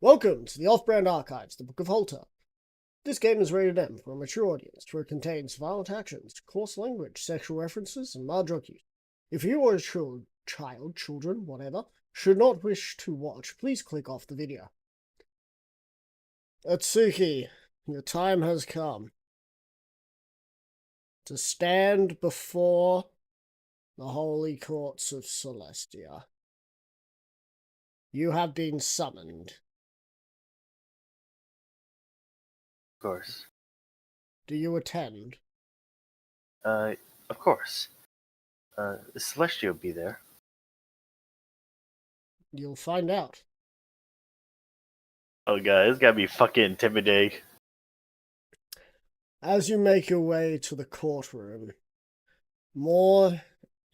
Welcome to the Off-Brand Archives, the Book of Halter. This game is rated M for a mature audience, where it contains violent actions, coarse language, sexual references, and mild drug use. If you or a children, whatever, should not wish to watch, please click off the video. Atsuki, your time has come to stand before the holy courts of Celestia. You have been summoned. Of course. Do you attend? Of course. Celestia will be there. You'll find out. Oh god, it's gotta be fucking intimidating. As you make your way to the courtroom, more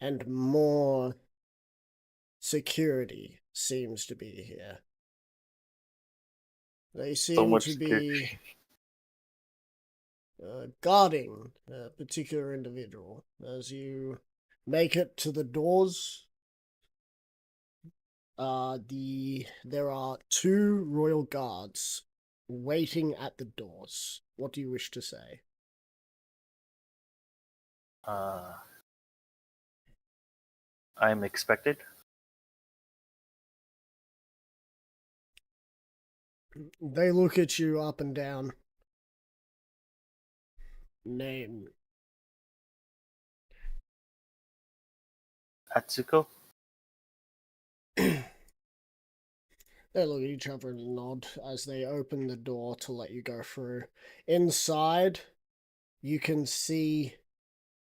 and more security seems to be here. They seem to be guarding a particular individual. As you make it to the doors, there are two royal guards waiting at the doors. What do you wish to say? I'm expected. They look at you up and down. Name. Atsuko? They look at each other and nod as they open the door to let you go through. Inside, you can see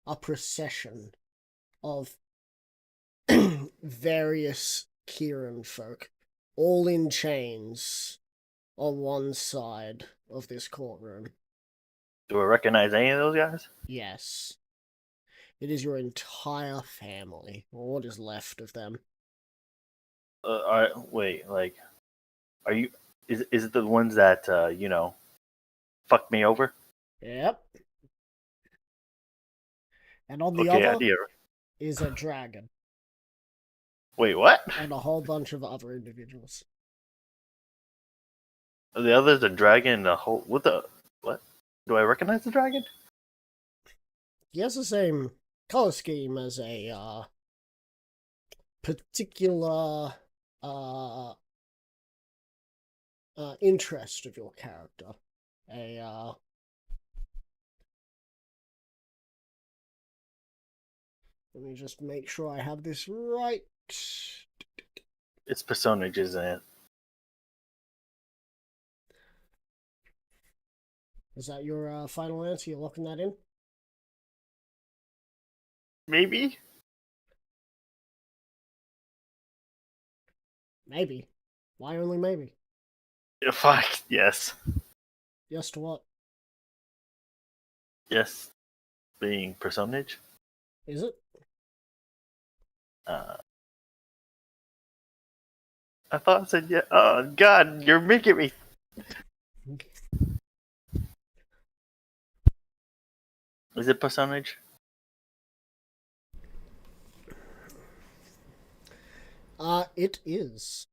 a procession of various Kieran folk, all in chains, on one side of this courtroom. Do I recognize any of those guys? Yes. It is your entire family, or what is left of them. Wait, like, are you? Is it the ones that fucked me over? Yep. And on the other idea. is a dragon. Wait, what? And a whole bunch of other individuals. The other's a dragon and a whole... What? Do I recognize the dragon? He has the same color scheme as a particular interest of your character. Let me just make sure I have this right. It's personage, isn't it? Is that your final answer? You're locking that in? Maybe? Maybe. Why only maybe? Yeah, fuck, yes. Yes to what? Yes. Being personage? Is it? I thought I said yeah. Oh god, you're making me... Is it personage? It is.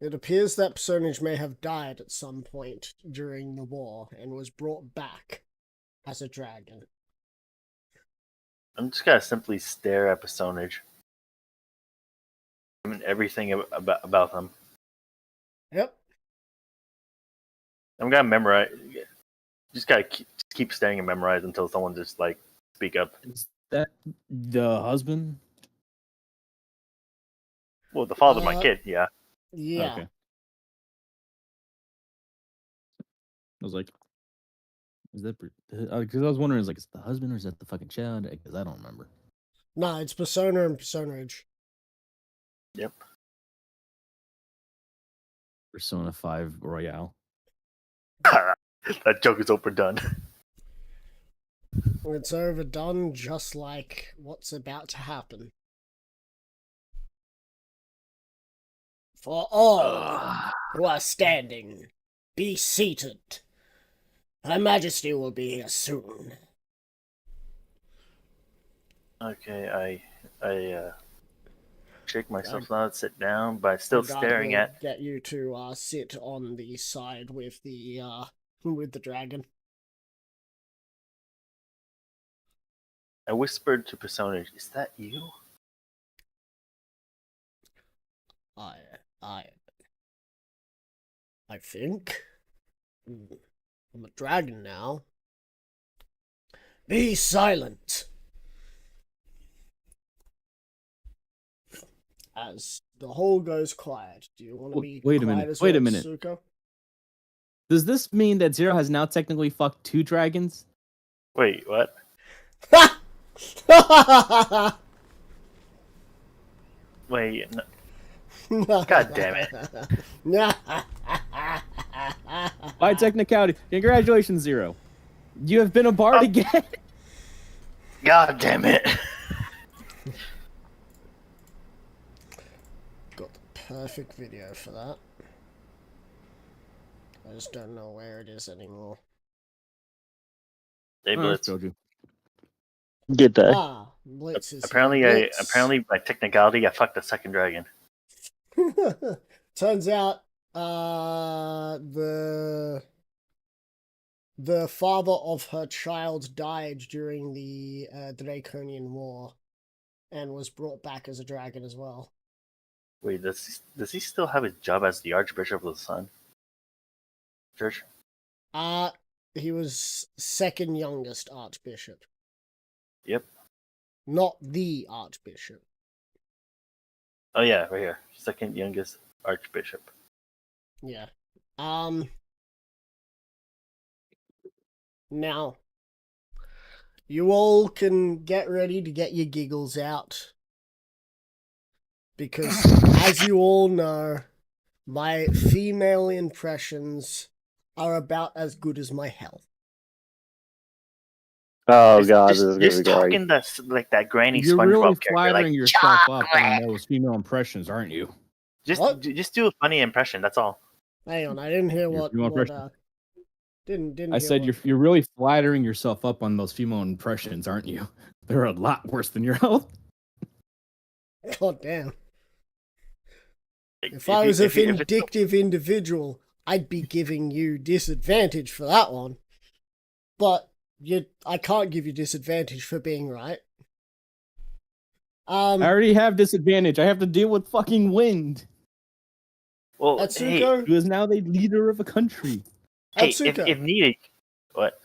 It appears that personage may have died at some point during the war and was brought back as a dragon. I'm just gonna simply stare at personage. I mean, everything about them. Yep. I'm gonna memorize. Just gotta keep staring and memorize until someone just like speak up. Is that the husband? Well, the father of my kid, yeah. Yeah. Okay. I was like, is that because I was wondering, is it the husband or is that the fucking child? Because I don't remember. No, it's Persona and Personage. Yep. Persona 5 Royale. That joke is overdone. It's overdone just like what's about to happen. For all who are standing, be seated. Her Majesty will be here soon. Okay, I shake myself down, sit down, but still The guard staring will at. get you to sit on the side with the dragon. I whispered to Personage, "Is that you?" I I I think I'm a dragon now. Be silent. As the hall goes quiet, do you want to be Wait a quiet minute. as Wait well, a minute. Tsuko? Does this mean that Zero has now technically fucked 2 dragons? Wait, what? Wait, no. God damn it. By technicality, congratulations, Zero. You have been a bard again. God damn it. Got the perfect video for that. I just don't know where it is anymore. Hey, Oh, Blitz. told you. Good day. Ah, Blitz is Apparently, here. Blitz. apparently by technicality, I fucked the second dragon. Turns out, the father of her child died during the Draconian War, and was brought back as a dragon as well. Wait, does he still have his job as the Archbishop of the Sun? Church? He was second youngest archbishop. Yep. Not the archbishop. Oh yeah, right here. Second youngest Archbishop. Yeah. Now, you all can get ready to get your giggles out. Because, as you all know, my female impressions are about as good as my health. Oh god, this is gonna Just be great. talking like that granny You're SpongeBob really character. flattering Like, yourself up on those female impressions, aren't you? What? just do a funny impression. That's all. Hang on, I didn't hear Your what female didn't I hear said what... you're really flattering yourself up on those female impressions, aren't you? They're a lot worse than your health. God damn. Like, If I was a if it's- vindictive individual, I'd be giving you disadvantage for that one. But I can't give you disadvantage for being right. I already have disadvantage. I have to deal with fucking wind. well, hey, Atsuko, Who is now the leader of a country. Atsuko, if needed, what?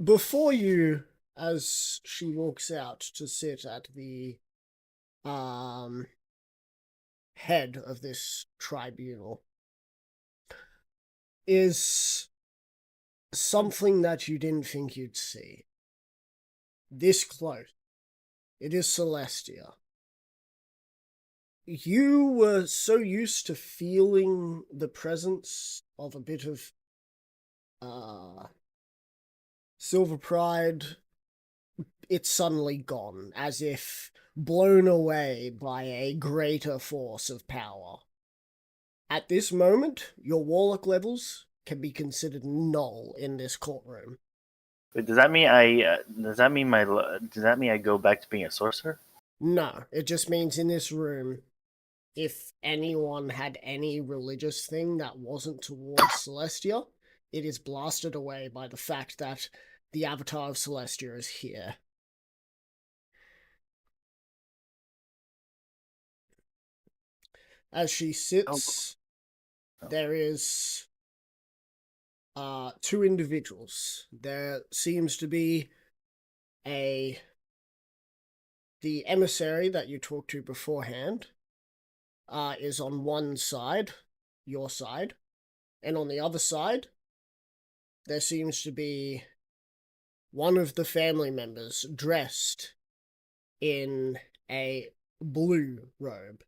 before you, as she walks out to sit at the head of this tribunal, is something that you didn't think you'd see. This close. It is Celestia. You were so used to feeling the presence of a bit of silver pride, it's suddenly gone, as if blown away by a greater force of power. At this moment, your warlock levels can be considered null in this courtroom. Wait, does that mean I go back to being a sorcerer? No, it just means in this room, if anyone had any religious thing that wasn't towards Celestia, it is blasted away by the fact that the avatar of Celestia is here. As she sits, there is two individuals. There seems to be the emissary that you talked to beforehand is on one side, your side, and on the other side, there seems to be one of the family members dressed in a blue robe,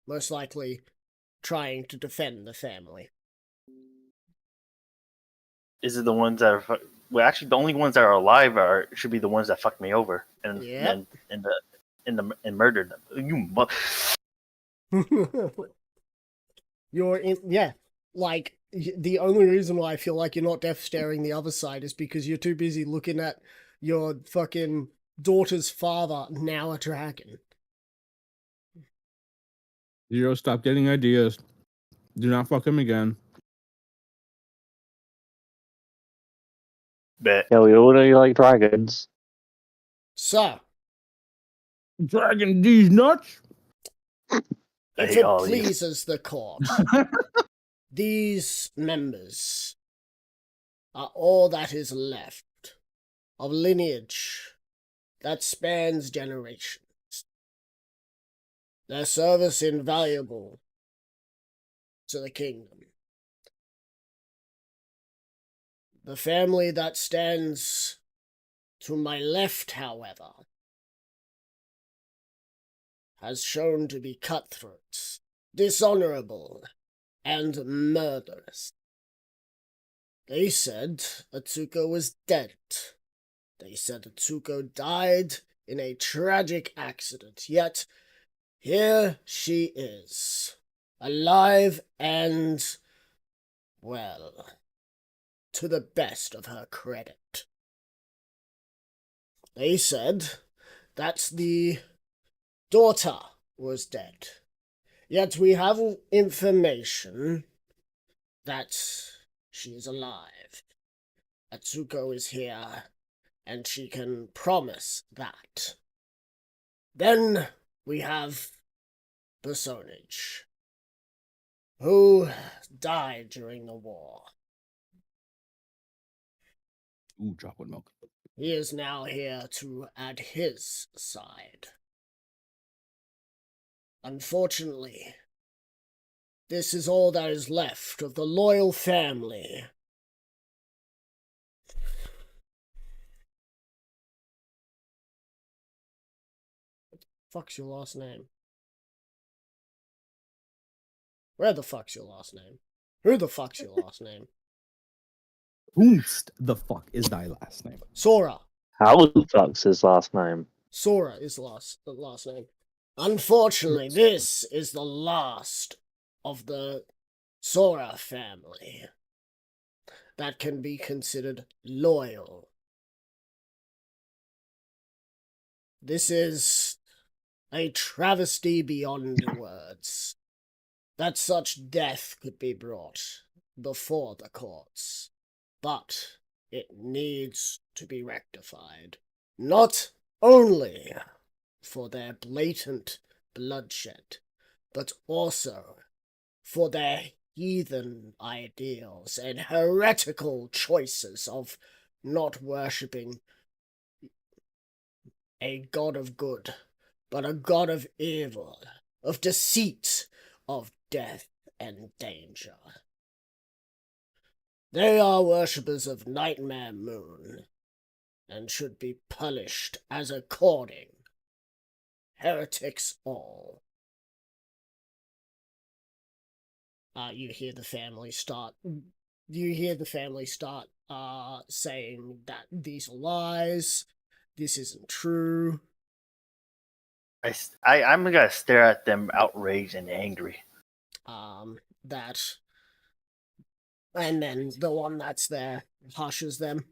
most likely trying to defend the family. Is it the ones that are? Well, actually, the only ones that are alive should be the ones that fucked me over and Yep. and murdered them. You You're in, yeah, like, the only reason why I feel like you're not death staring the other side is because you're too busy looking at your fucking daughter's father, now a dragon. Zero, stop getting ideas. Do not fuck him again. Bet. Yeah, we all know you like dragons. So, Dragging these nuts? I if hate it all these. pleases the court, these members are all that is left of lineage that spans generations. Their service invaluable to the kingdom. The family that stands to my left, however, has shown to be cutthroats, dishonorable, and murderous. They said Atsuko was dead. They said Atsuko died in a tragic accident, yet here she is, alive and, well, to the best of her credit. They said that the daughter was dead, yet we have information that she is alive. Atsuko is here, and she can promise that. Then we have Personage, who died during the war. Ooh, chocolate milk. He is now here to add his side. Unfortunately, this is all that is left of the loyal family. Fuck's your last name? Where the fuck's your last name? Who the fuck's your last name? Whomst the fuck is thy last name? Sora. How the fuck's his last name? Sora is the last name. Unfortunately, this is the last of the Sora family that can be considered loyal. This is a travesty beyond words, that such death could be brought before the courts. But it needs to be rectified. Not only for their blatant bloodshed, but also for their heathen ideals and heretical choices of not worshipping a god of good, but a god of evil, of deceit, of death and danger. They are worshippers of Nightmare Moon, and should be punished as according. Heretics all. You hear the family start saying that these are lies, this isn't true. I'm gonna stare at them outraged and angry. And then the one that's there hushes them.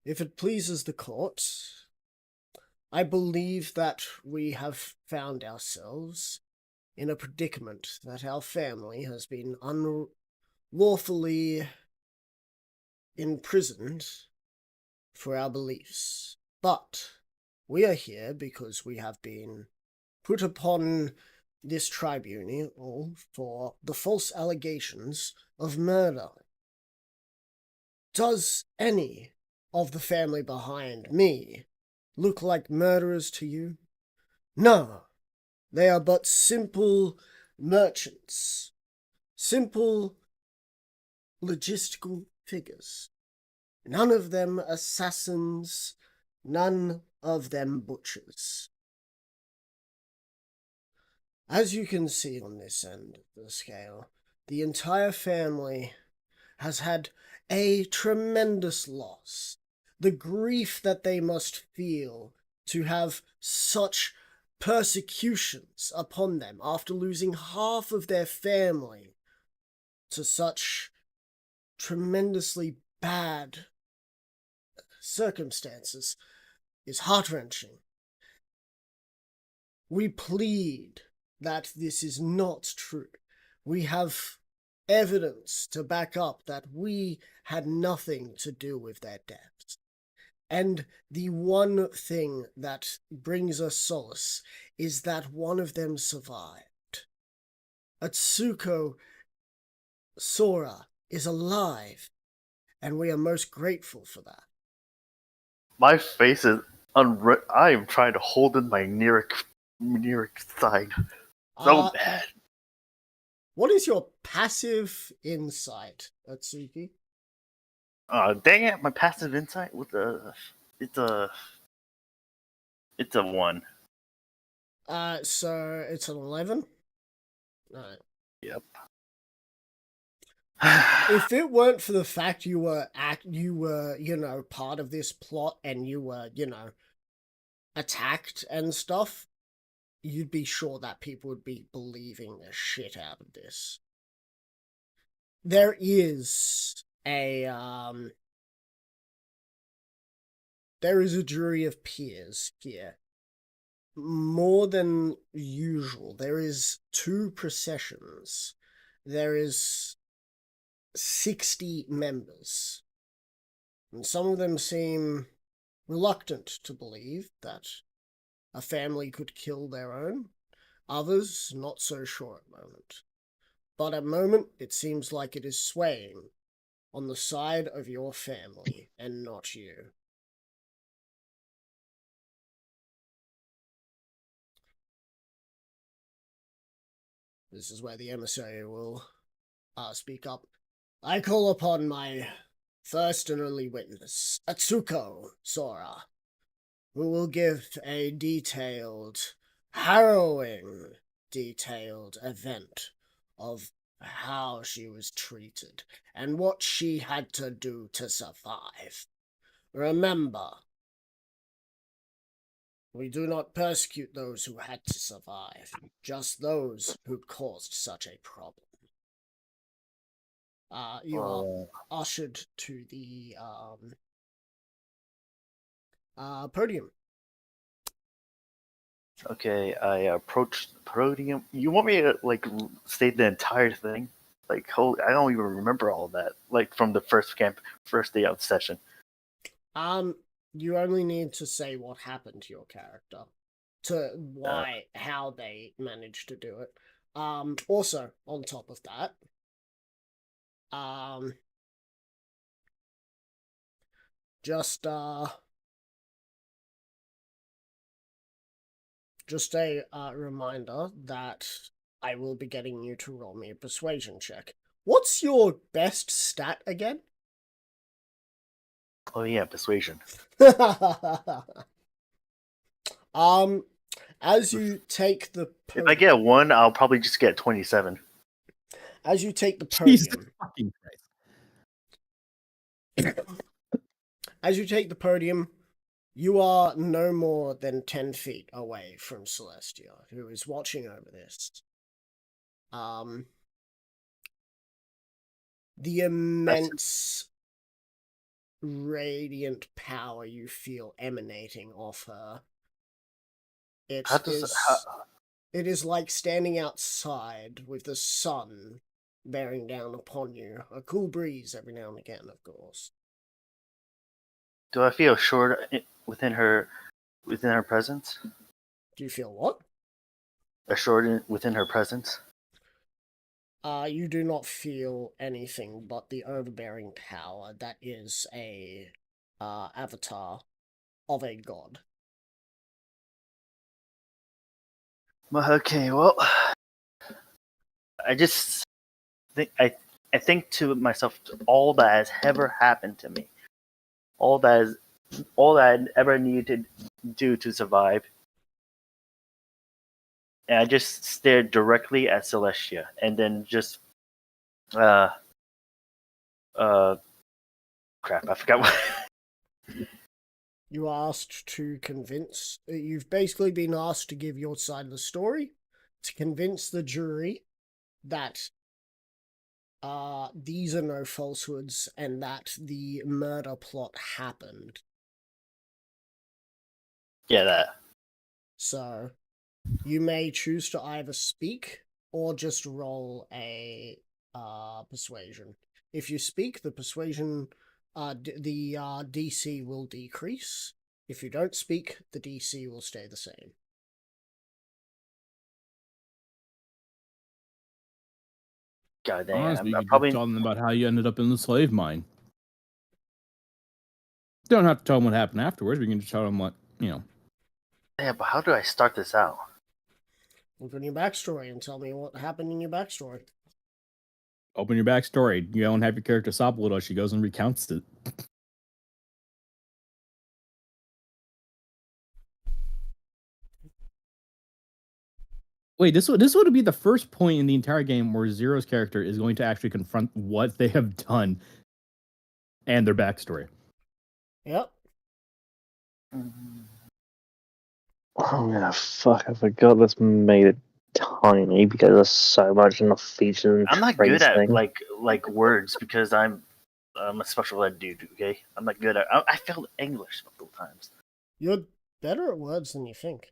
If it pleases the court, I believe that we have found ourselves in a predicament that our family has been unlawfully imprisoned for our beliefs. But we are here because we have been put upon this tribunal for the false allegations of murder. Does any of the family behind me look like murderers to you? No. They are but simple merchants, simple logistical figures. None of them assassins, none of them butchers. As you can see on this end of the scale, the entire family has had a tremendous loss. The grief that they must feel to have such persecutions upon them after losing half of their family to such tremendously bad circumstances is heart-wrenching. We plead that this is not true. We have evidence to back up that we had nothing to do with their deaths. And the one thing that brings us solace is that one of them survived. Atsuko Sora is alive, and we are most grateful for that. My face is I am trying to hold in my neuric side so bad. What is your passive insight, Atsuki? Dang it! My passive insight with it's a 1. So it's an 11? Alright. Yep. If it weren't for the fact you were, part of this plot and you were, attacked and stuff, you'd be sure that people would be believing the shit out of this. There is a jury of peers here. More than usual. There is 2 processions. There is 60 members. And some of them seem reluctant to believe that a family could kill their own. Others not so sure at the moment. But at the moment, it seems like it is swaying on the side of your family and not you. This is where the emissary will speak up. I call upon my first and only witness, Atsuko Sora, who will give a harrowing detailed event of how she was treated and what she had to do to survive. Remember, we do not persecute those who had to survive, just those who caused such a problem. You are ushered to the podium. Okay, I approach the podium. You want me to state the entire thing? I don't even remember all that. From the first day of the session. You only need to say what happened to your character, how they managed to do it. Also, on top of that, just a reminder that I will be getting you to roll me a persuasion check. What's your best stat again? Oh yeah, persuasion. As you take the podium, if I get 1, I'll probably just get 27. As you take the Jesus podium, fucking Christ. as you take the podium, you are no more than 10 feet away from Celestia, who is watching over this. The immense radiant power you feel emanating off her. It is like standing outside with the sun bearing down upon you. A cool breeze every now and again, of course. Do I feel assured within her presence? Do you feel what? Assured within her presence? You do not feel anything but the overbearing power that is a avatar of a god. Okay, well, I just think I think to myself, all that has ever happened to me, all that I ever needed to do to survive, and I just stared directly at Celestia, and then just crap, I forgot what. You are asked to you've basically been asked to give your side of the story, to convince the jury that these are no falsehoods and that the murder plot happened. Yeah, that. So, you may choose to either speak or just roll a persuasion. If you speak, the persuasion, the DC will decrease. If you don't speak, the DC will stay the same. God dang, Honestly, I'm you could probably. just tell them about how you ended up in the slave mine. Don't have to tell them what happened afterwards. We can just tell them what, Yeah, but how do I start this out? Look at your backstory and tell me what happened in your backstory. Open your backstory. You don't have your character stop a little. She goes and recounts it. Wait, this would be the first point in the entire game where Zero's character is going to actually confront what they have done and their backstory. Yep. Oh yeah, fuck! I forgot this made it tiny because there's so much in the features and I'm not traits good at thing. like words because I'm a special ed dude. Okay, I'm not good at. I failed English multiple times. You're better at words than you think.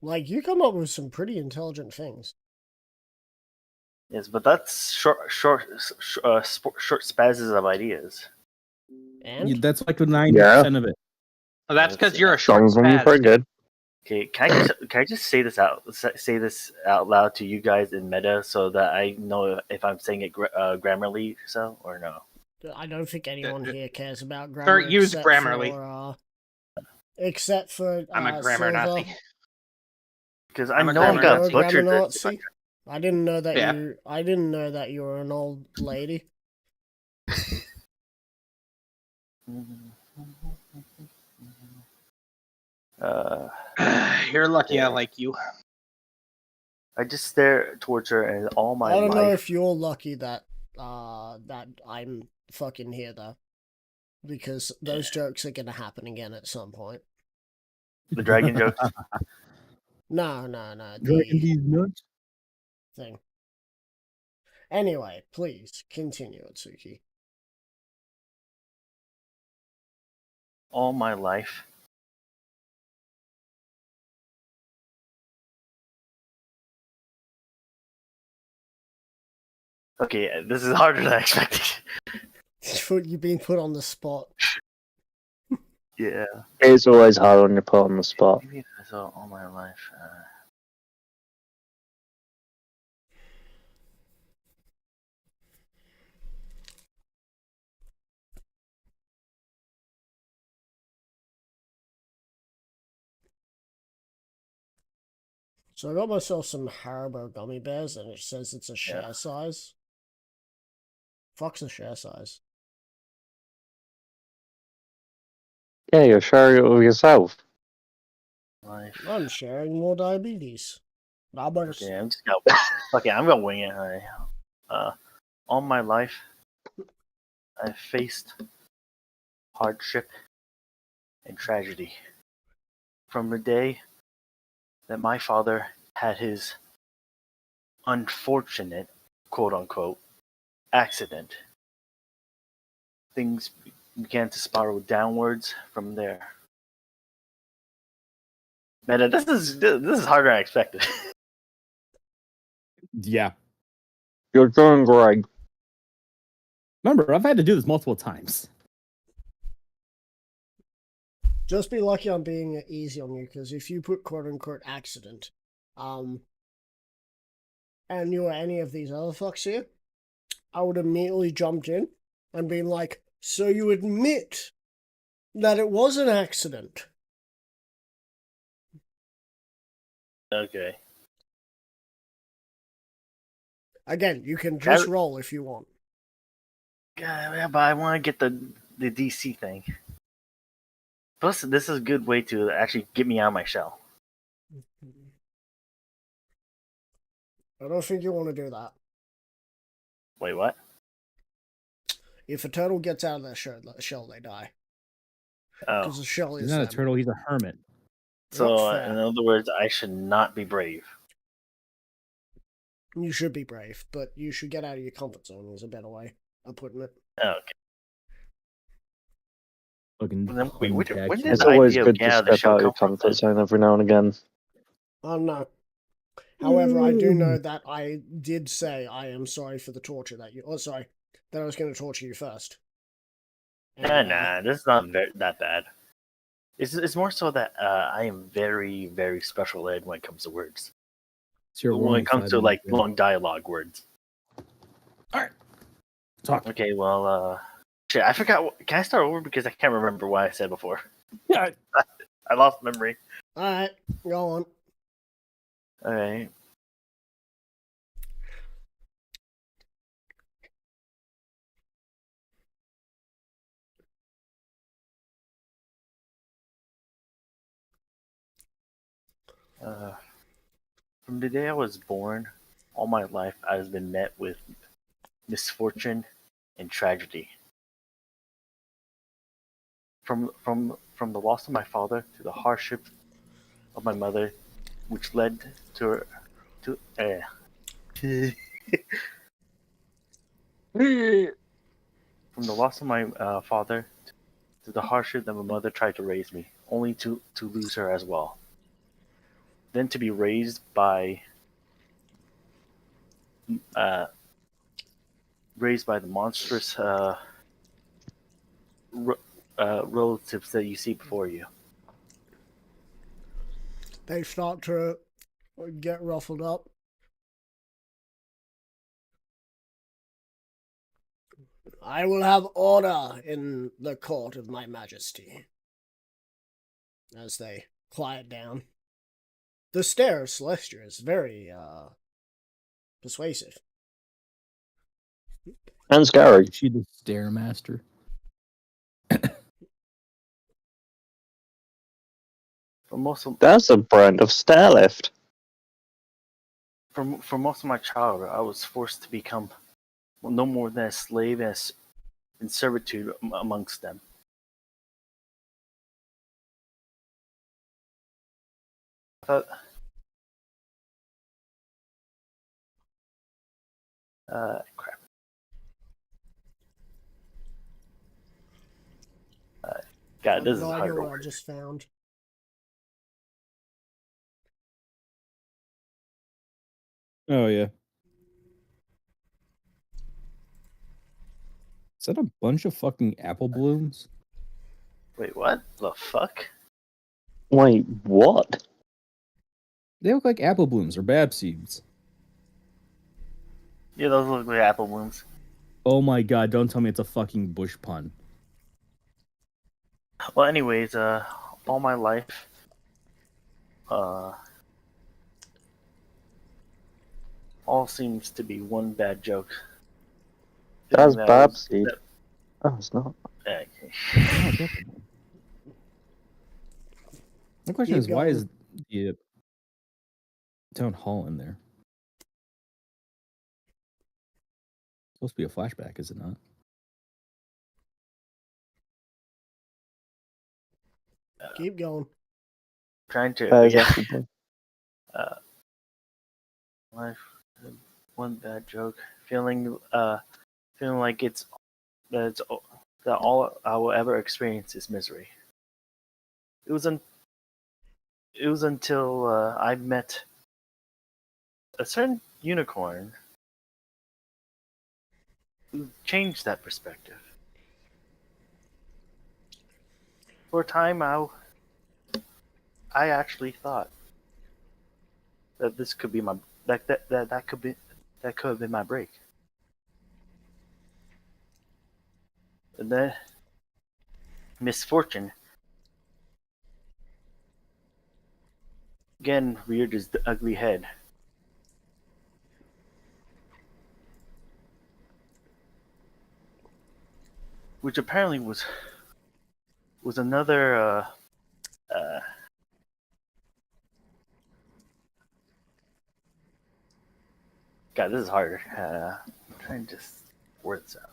Like, you come up with some pretty intelligent things. Yes, but that's short spazzes of ideas. And That's like 90% of it. Well, that's because That's- you're a short Some of them are spaz. pretty good. Okay, can I just say this out loud to you guys in meta so that I know if I'm saying it grammarly so or no? I don't think anyone here cares about Or grammar. use except Grammarly. For, except for I'm a grammar Silver. Nazi. Because I I'm a know I'm grammar gonna Nazi. butcher Grammar this. Nazi? I didn't know that Yeah. you. I didn't know that you were an old lady. Uh, You're lucky I Yeah. like you. I just stare towards her and all my I don't know life. if you're lucky that that I'm fucking here though, because those jokes are gonna happen again at some point. The dragon jokes. No, Dragging the these nuts. thing. Anyway, please continue, Atsuki. All my life. Okay, this is harder than I expected. You've been put on the spot. Yeah. It's always hard when you're put on the spot. Maybe I saw all my life. So I got myself some Haribo gummy bears, and it says it's a share size. Fuck's a share size. Yeah, you're sharing it with yourself. Life. I'm sharing more diabetes. Numbers. Okay, I'm just gonna. Okay, I'm gonna wing it. Honey. All my life, I've faced hardship and tragedy. From the day that my father had his unfortunate, quote unquote, accident, things began to spiral downwards from there. Man, this is harder than I expected. Yeah. You're doing great. Remember, I've had to do this multiple times. Just be lucky I'm being easy on you, because if you put quote unquote accident, and you were any of these other fucks here, I would immediately jumped in and been like, so you admit that it was an accident? Okay. Again, you can just roll if you want. Yeah, but I want to get the DC thing. Plus, this is a good way to actually get me out of my shell. I don't think you want to do that. Wait, what? If a turtle gets out of their shell, they die. Oh, Because the shell He's is not a them. turtle, he's a hermit. so Fair. in other words, I should not be brave. You should be brave, but you should get out of your comfort zone is a better way of putting it. Okay. Fucking Wait, when jack did It's the always idea of good getting to out of the step show out of your come from? comfort zone every now and again. Oh no. However, I do know that I did say I am sorry for the torture that you. Oh, sorry, that I was going to torture you first. And, Nah, this is not that bad. It's more so that I am very, very special ed when it comes to words. So When it comes to like long dialogue words. Talk. Okay, well, shit, I forgot. Can I start over because I can't remember what I said before? Yeah. I lost memory. All right, go on. All right. From the day I was born, all my life I have been met with misfortune and tragedy. From the loss of my father to the hardship of my mother, which led to her to from the loss of my father to the hardship that my mother tried to raise me, only to lose her as well. Then to be uh, raised by the monstrous relatives that you see before you. They start to get ruffled up. I will have order in the court of my majesty. As they quiet down. The stare of Celestia is very, persuasive. And scary. She the Stairmaster. For most of That's a brand of stairlift. for most of my childhood, I was forced to become no more than a slave and in servitude amongst them. I thought, crap. God, this is No hard idea to what I word. just found. Oh yeah. Is that a bunch of fucking apple blooms? Wait, what the fuck? Wait, what? They look like apple blooms or bab seeds. Yeah, those look like apple blooms. Oh my god, don't tell me it's a fucking bush pun. Well, anyways, all my life, all seems to be one bad joke. That's Feeling Babseed. Oh, it's not. okay. My question Keep is, why going. is the town hall in there? Supposed to be a flashback, is it not? Keep going. Trying to There's yeah. apple blue. Life, one bad joke. Feeling like it's that all I will ever experience is misery. It was until I met a certain unicorn who changed that perspective. For a time, I actually thought that this could be my that could have been my break. And then misfortune again reared his ugly head. Which apparently was another God, this is hard. I'm trying to just word this out.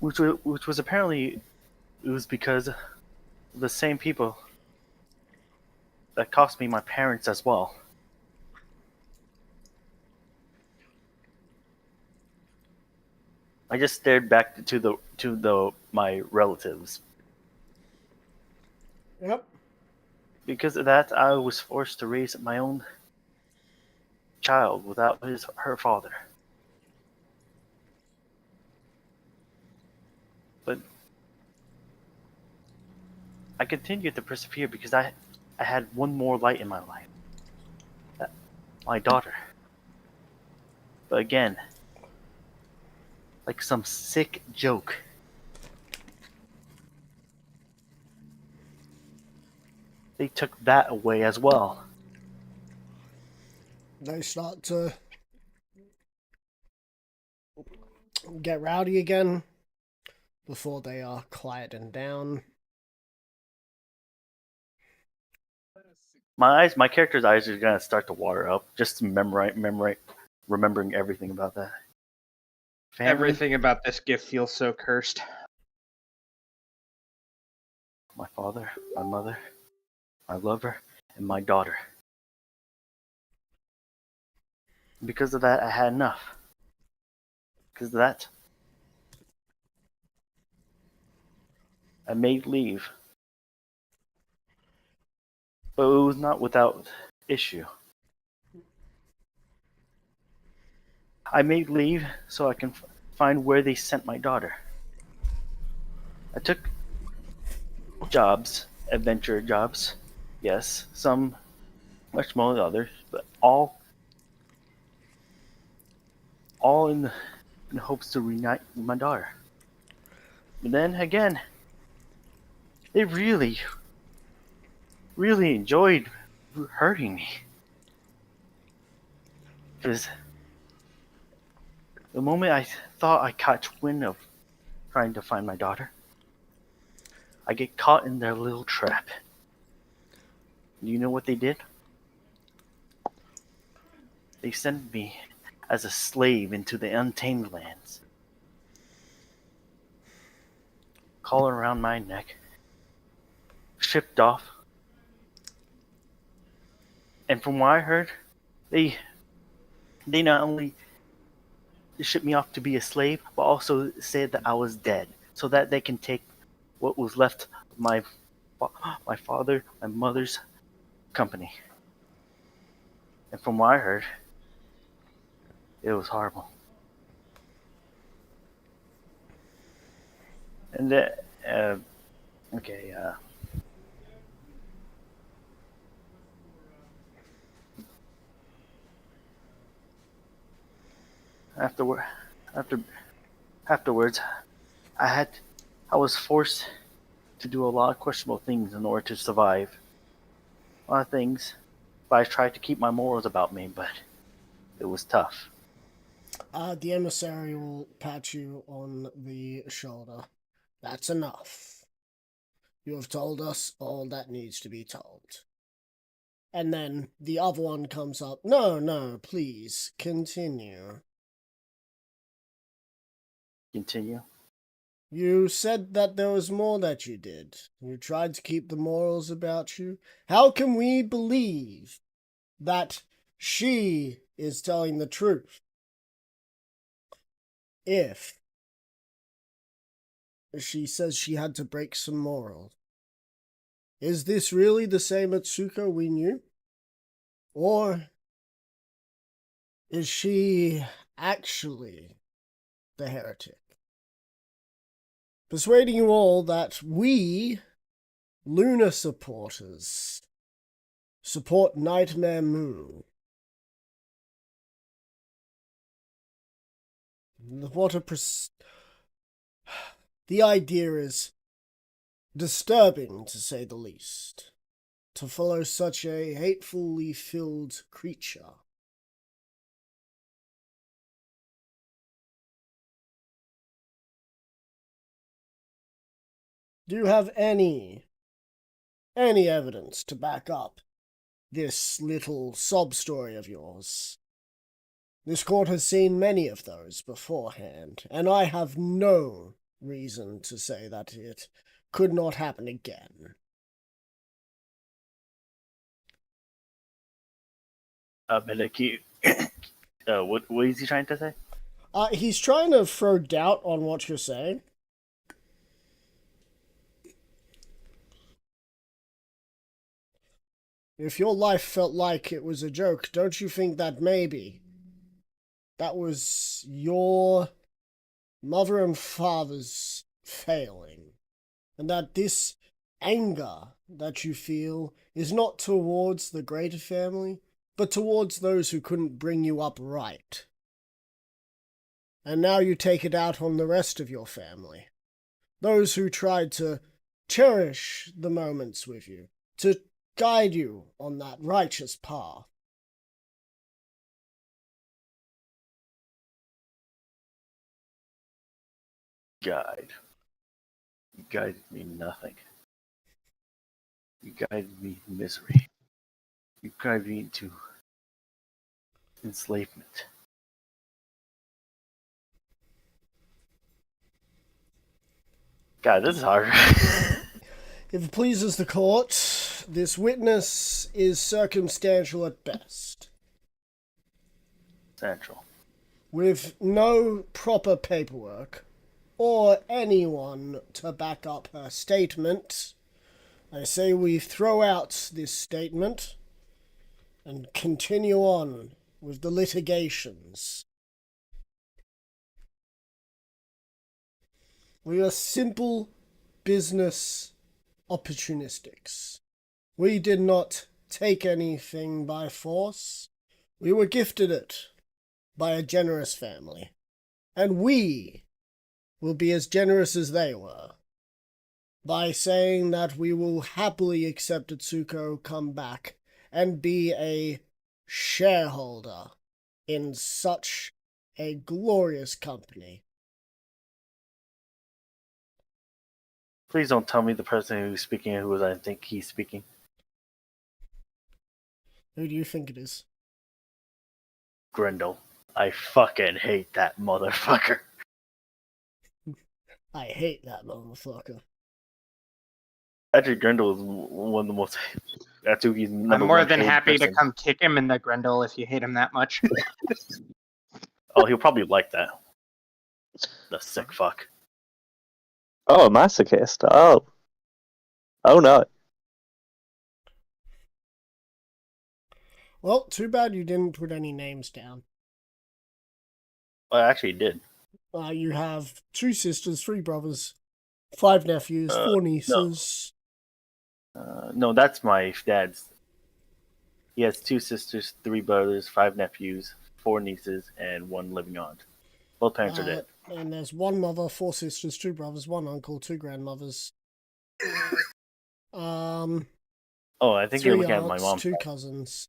Which was apparently it was because the same people that cost me my parents as well. I just stared back to my relatives. Yep. Because of that, I was forced to raise my own child without her father. But I continued to persevere because I had one more light in my life. My daughter. But again, like some sick joke, they took that away as well. They start to get rowdy again before they are quietened down. My character's eyes are gonna start to water up just remembering everything about that. Family, Everything about this gift feels so cursed. my father, my mother, my lover, and my daughter. Because of that, I had enough. Because of that, I made leave. But it was not without issue. I made leave so I can find where they sent my daughter. I took jobs, adventure jobs. Yes, some much more than others, but all in hopes to reunite with my daughter. But then again, they really enjoyed hurting me. Because the moment I thought I caught wind of trying to find my daughter, I get caught in their little trap. You know what they did? They sent me as a slave into the untamed lands. Collar around my neck, shipped off. And from what I heard, they not only shipped me off to be a slave, but also said that I was dead, so that they can take what was left of my father, my mother's company. And from what I heard, it was horrible. And okay, afterward, afterwards, I was forced to do a lot of questionable things in order to survive. A lot of things, but I tried to keep my morals about me, but it was tough. The emissary will pat you on the shoulder. That's enough. You have told us all that needs to be told. And then the other one comes up. No, please, continue. Continue. You said that there was more that you did. You tried to keep the morals about you. How can we believe that she is telling the truth if she says she had to break some morals? Is this really the same Atsuko we knew? Or is she actually the heretic? Persuading you all that we, Luna supporters, support Nightmare Moon. The idea is disturbing, to say the least, to follow such a hatefully filled creature. Do you have any evidence to back up this little sob story of yours? This court has seen many of those beforehand, and I have no reason to say that it could not happen again. Medicute. What is he trying to say? He's trying to throw doubt on what you're saying. If your life felt like it was a joke, don't you think that maybe that was your mother and father's failing? And that this anger that you feel is not towards the greater family, but towards those who couldn't bring you up right. And now you take it out on the rest of your family. Those who tried to cherish the moments with you, to guide you on that righteous path. Guide. You guided me nothing. You guided me misery. You guided me into enslavement. God, this is hard. If it pleases the court, this witness is circumstantial at best, Central. with no proper paperwork or anyone to back up her statement. I say we throw out this statement and continue on with the litigations. We are simple business opportunistics. We did not take anything by force. We were gifted it by a generous family. And we will be as generous as they were by saying that we will happily accept Atsuko come back and be a shareholder in such a glorious company. Please don't tell me the person who's speaking who I think he's speaking. Who do you think it is? Grendel. I fucking hate that motherfucker. I hate that motherfucker. Actually, Grendel is one of the most. Atsuki's number I'm more one than hated happy person. to come kick him in the Grendel if you hate him that much. Oh, he'll probably like that. The sick fuck. Oh, a masochist. Oh. Oh no. Well, too bad you didn't put any names down. Well, I actually did. You have 2 sisters, 3 brothers, 5 nephews, 4 nieces. No, that's my dad's. He has 2 sisters, 3 brothers, 5 nephews, 4 nieces, and 1 living aunt. Both parents are dead. And there's 1 mother, 4 sisters, 2 brothers, 1 uncle, 2 grandmothers. Oh, I think 3 you're looking at my aunts, mom. 2 cousins.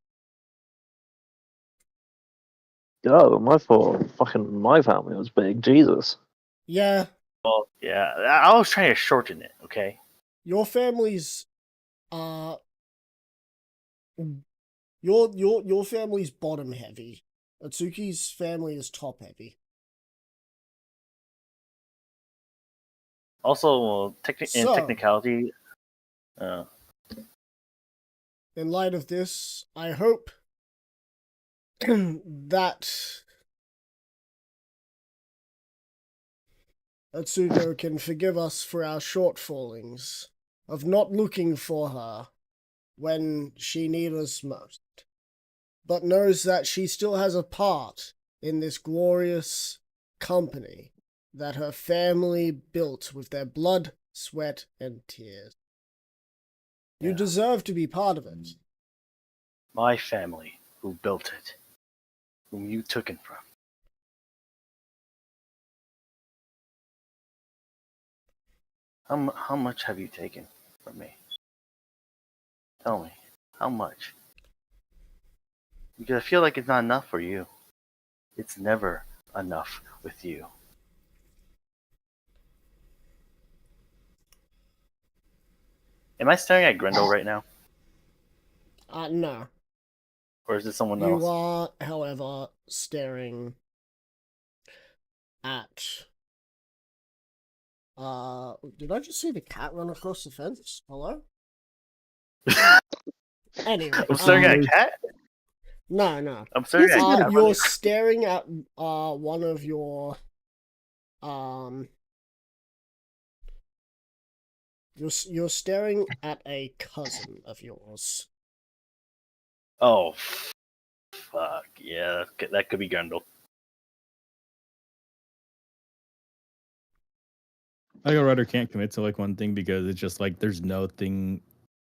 Oh, my fault. Fucking my family was big. Jesus. Yeah, Well, yeah, I was trying to shorten it. Okay. your family's your family's bottom heavy. Atsuki's family is top heavy. Also, in So- technicality, In light of this, I hope that Atsuko can forgive us for our shortfallings of not looking for her when she needs us most, but knows that she still has a part in this glorious company that her family built with their blood, sweat, and tears. You Yeah. deserve to be part of it. my family who built it, whom you took it from. How much have you taken from me? Tell me, how much? Because I feel like it's not enough for you. It's never enough with you. Am I staring at Grendel right now? No. Or is it someone You else? are, however, staring at... did I just see the cat run across the fence? Hello? Anyway, I'm staring at a cat? No. I'm sorry. Yes, I you got You're money. staring at one of your you're staring at a cousin of yours. Oh, fuck. Yeah, that could be Grundle. I go Rudder can't commit to like one thing because it's just like there's no thing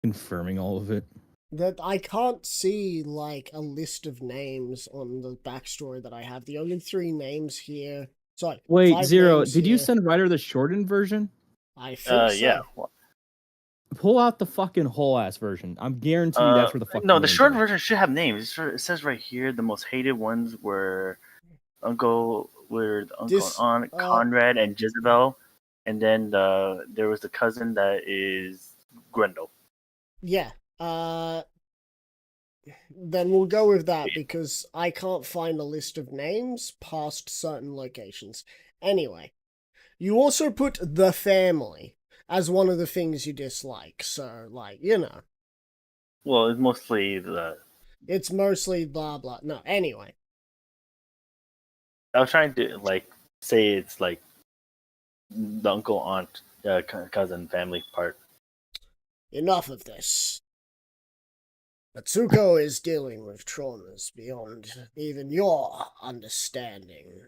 confirming all of it. That I can't see like a list of names on the backstory that I have. The only 3 names here. Sorry, Wait, 5 Zero, names did you here. send Ryder the shortened version? I think so. Yeah. Pull out the fucking whole ass version. I'm guaranteeing you that's where the fucking No, the names short are. version should have names. It says right here the most hated ones were Uncle and Aunt Conrad and Jezebel, and then there was the cousin that is Grendel. Yeah. Then we'll go with that because I can't find a list of names past certain locations. Anyway, you also put the family as one of the things you dislike. So, like, Well, it's mostly it's mostly blah blah. No, anyway. I was trying to like say it's like the uncle, aunt, cousin, family part. Enough of this. Atsuko is dealing with traumas beyond even your understanding.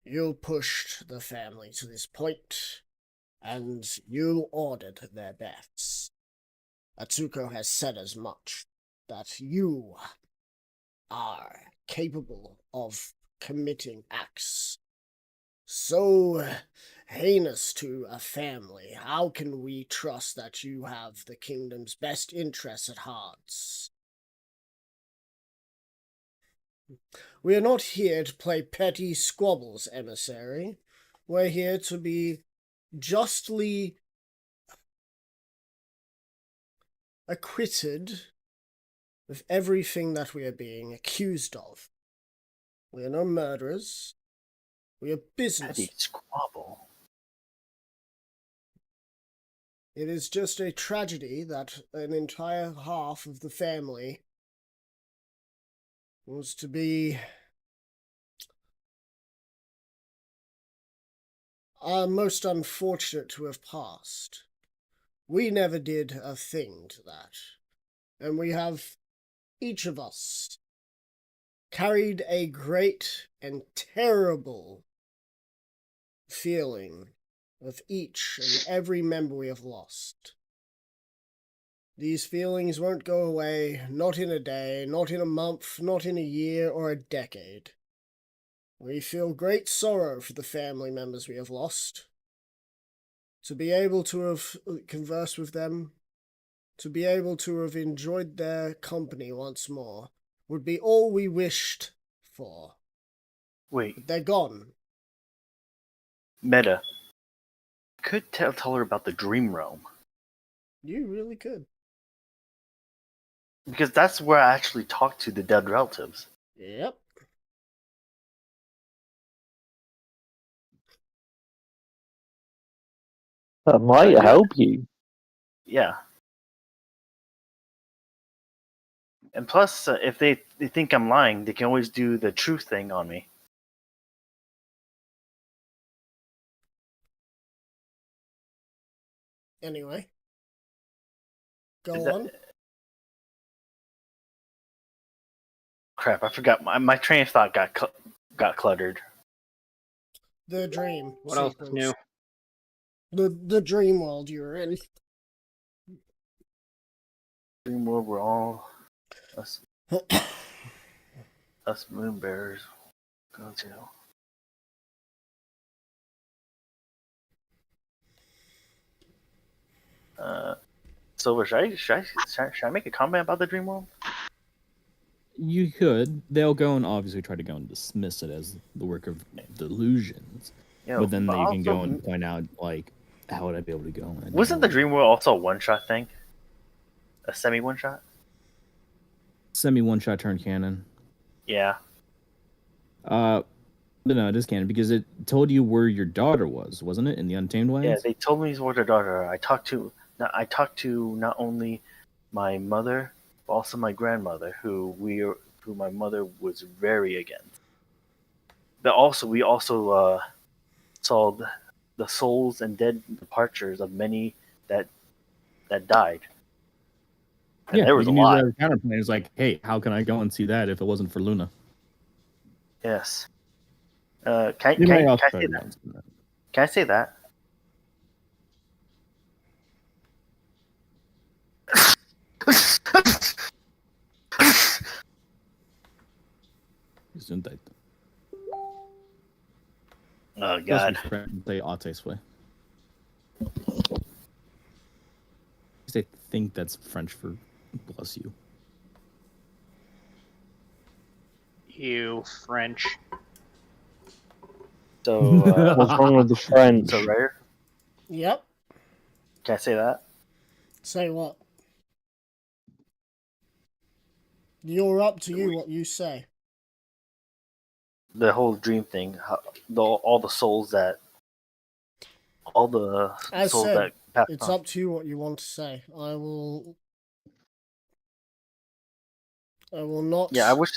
You pushed the family to this point, and you ordered their deaths. Atsuko has said as much, that you are capable of committing acts so heinous to a family. How can we trust that you have the kingdom's best interests at heart? We are not here to play petty squabbles, emissary. We're here to be justly acquitted of everything that we are being accused of. We are no murderers. We are business. Petty squabble. It is just a tragedy that an entire half of the family was to be most unfortunate to have passed. We never did a thing to that. And we have, each of us, carried a great and terrible feeling of each and every member we have lost. These feelings won't go away, not in a day, not in a month, not in a year or a decade. We feel great sorrow for the family members we have lost. To be able to have conversed with them, to be able to have enjoyed their company once more, would be all we wished for. Wait, But they're gone. Meta. Could tell her about the dream realm. You really could. Because that's where I actually talked to the dead relatives. Yep. That might help you. Yeah. And plus, if they think I'm lying, they can always do the truth thing on me. Anyway. Is Go that- on. Crap, I forgot. My train of thought got cluttered. The dream. What else is new? The dream world you're in. Dream world, we're all us moon bearers go to. Silver, should I make a comment about the dream world? You could. They'll go and obviously try to go and dismiss it as the work of delusions. Yeah, But then they can go also- and point out, like, how would I be able to go in? Wasn't the dream world also a one-shot thing? A semi one-shot? Semi one-shot turn cannon. Yeah. But no, it is canon because it told you where your daughter was, wasn't it? In the Untamed Lands? Yeah, they told me it was their daughter. I talked to not only my mother, Also, my grandmother, who my mother was very against. But also, we also saw the souls and dead departures of many that died, and Yeah, there but was a you need lot. the counterpoint. It's like, hey, how can I go and see that if it wasn't for Luna? Yes. You may also Can I try say to go that? and see that. Can I say that? Gesundheit. Oh Supposed to God. be French and say Ates way. They think that's French for bless you. You French. So, What's wrong with the French? so rare. Yep. Can I say that? Say what? You're up to you what you say. The whole dream thing, all the souls that, all the As souls said, that passed it's on. up to you what you want to say. I will not Yeah, I wish.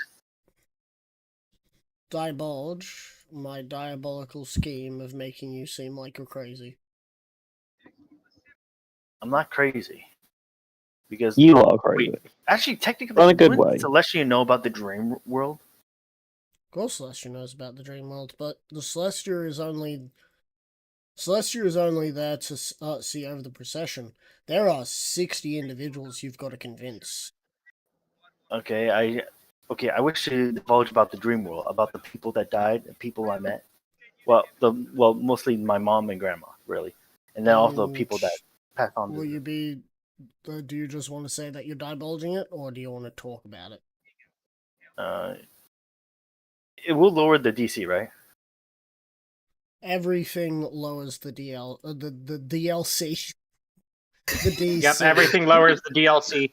divulge my diabolical scheme of making you seem like you're crazy. I'm not crazy because You are crazy. wait, actually, technically, But in a good wouldn't way. Celestia know about the dream world? Of course, Celestia knows about the dream world, but the Celestia is only there to see over the procession. There are 60 individuals you've got to convince. Okay, I wish to divulge about the dream world, about the people that died, and people I met. Well, mostly my mom and grandma, really, and then also the And people that passed on. will you be? Do you just want to say that you're divulging it, or do you want to talk about it? Uh, it will lower the DC, right? Everything lowers the the DLC. The DC. Yep, everything lowers the DLC.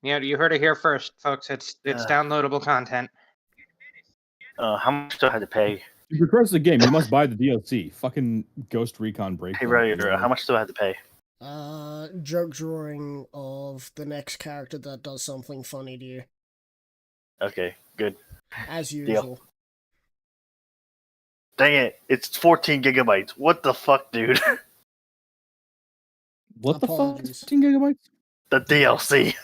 Yeah, you heard it here first, folks. It's downloadable content. How much do I have to pay? To progress the game, you must buy the DLC. Fucking Ghost Recon Hey, Breakdown. right, how much do I have to pay? Joke drawing of the next character that does something funny to you. Okay, good. As Deal. usual. Dang it! It's 14 gigabytes. What the fuck, dude? What the fuck? Apologies. 15 gigabytes? The DLC.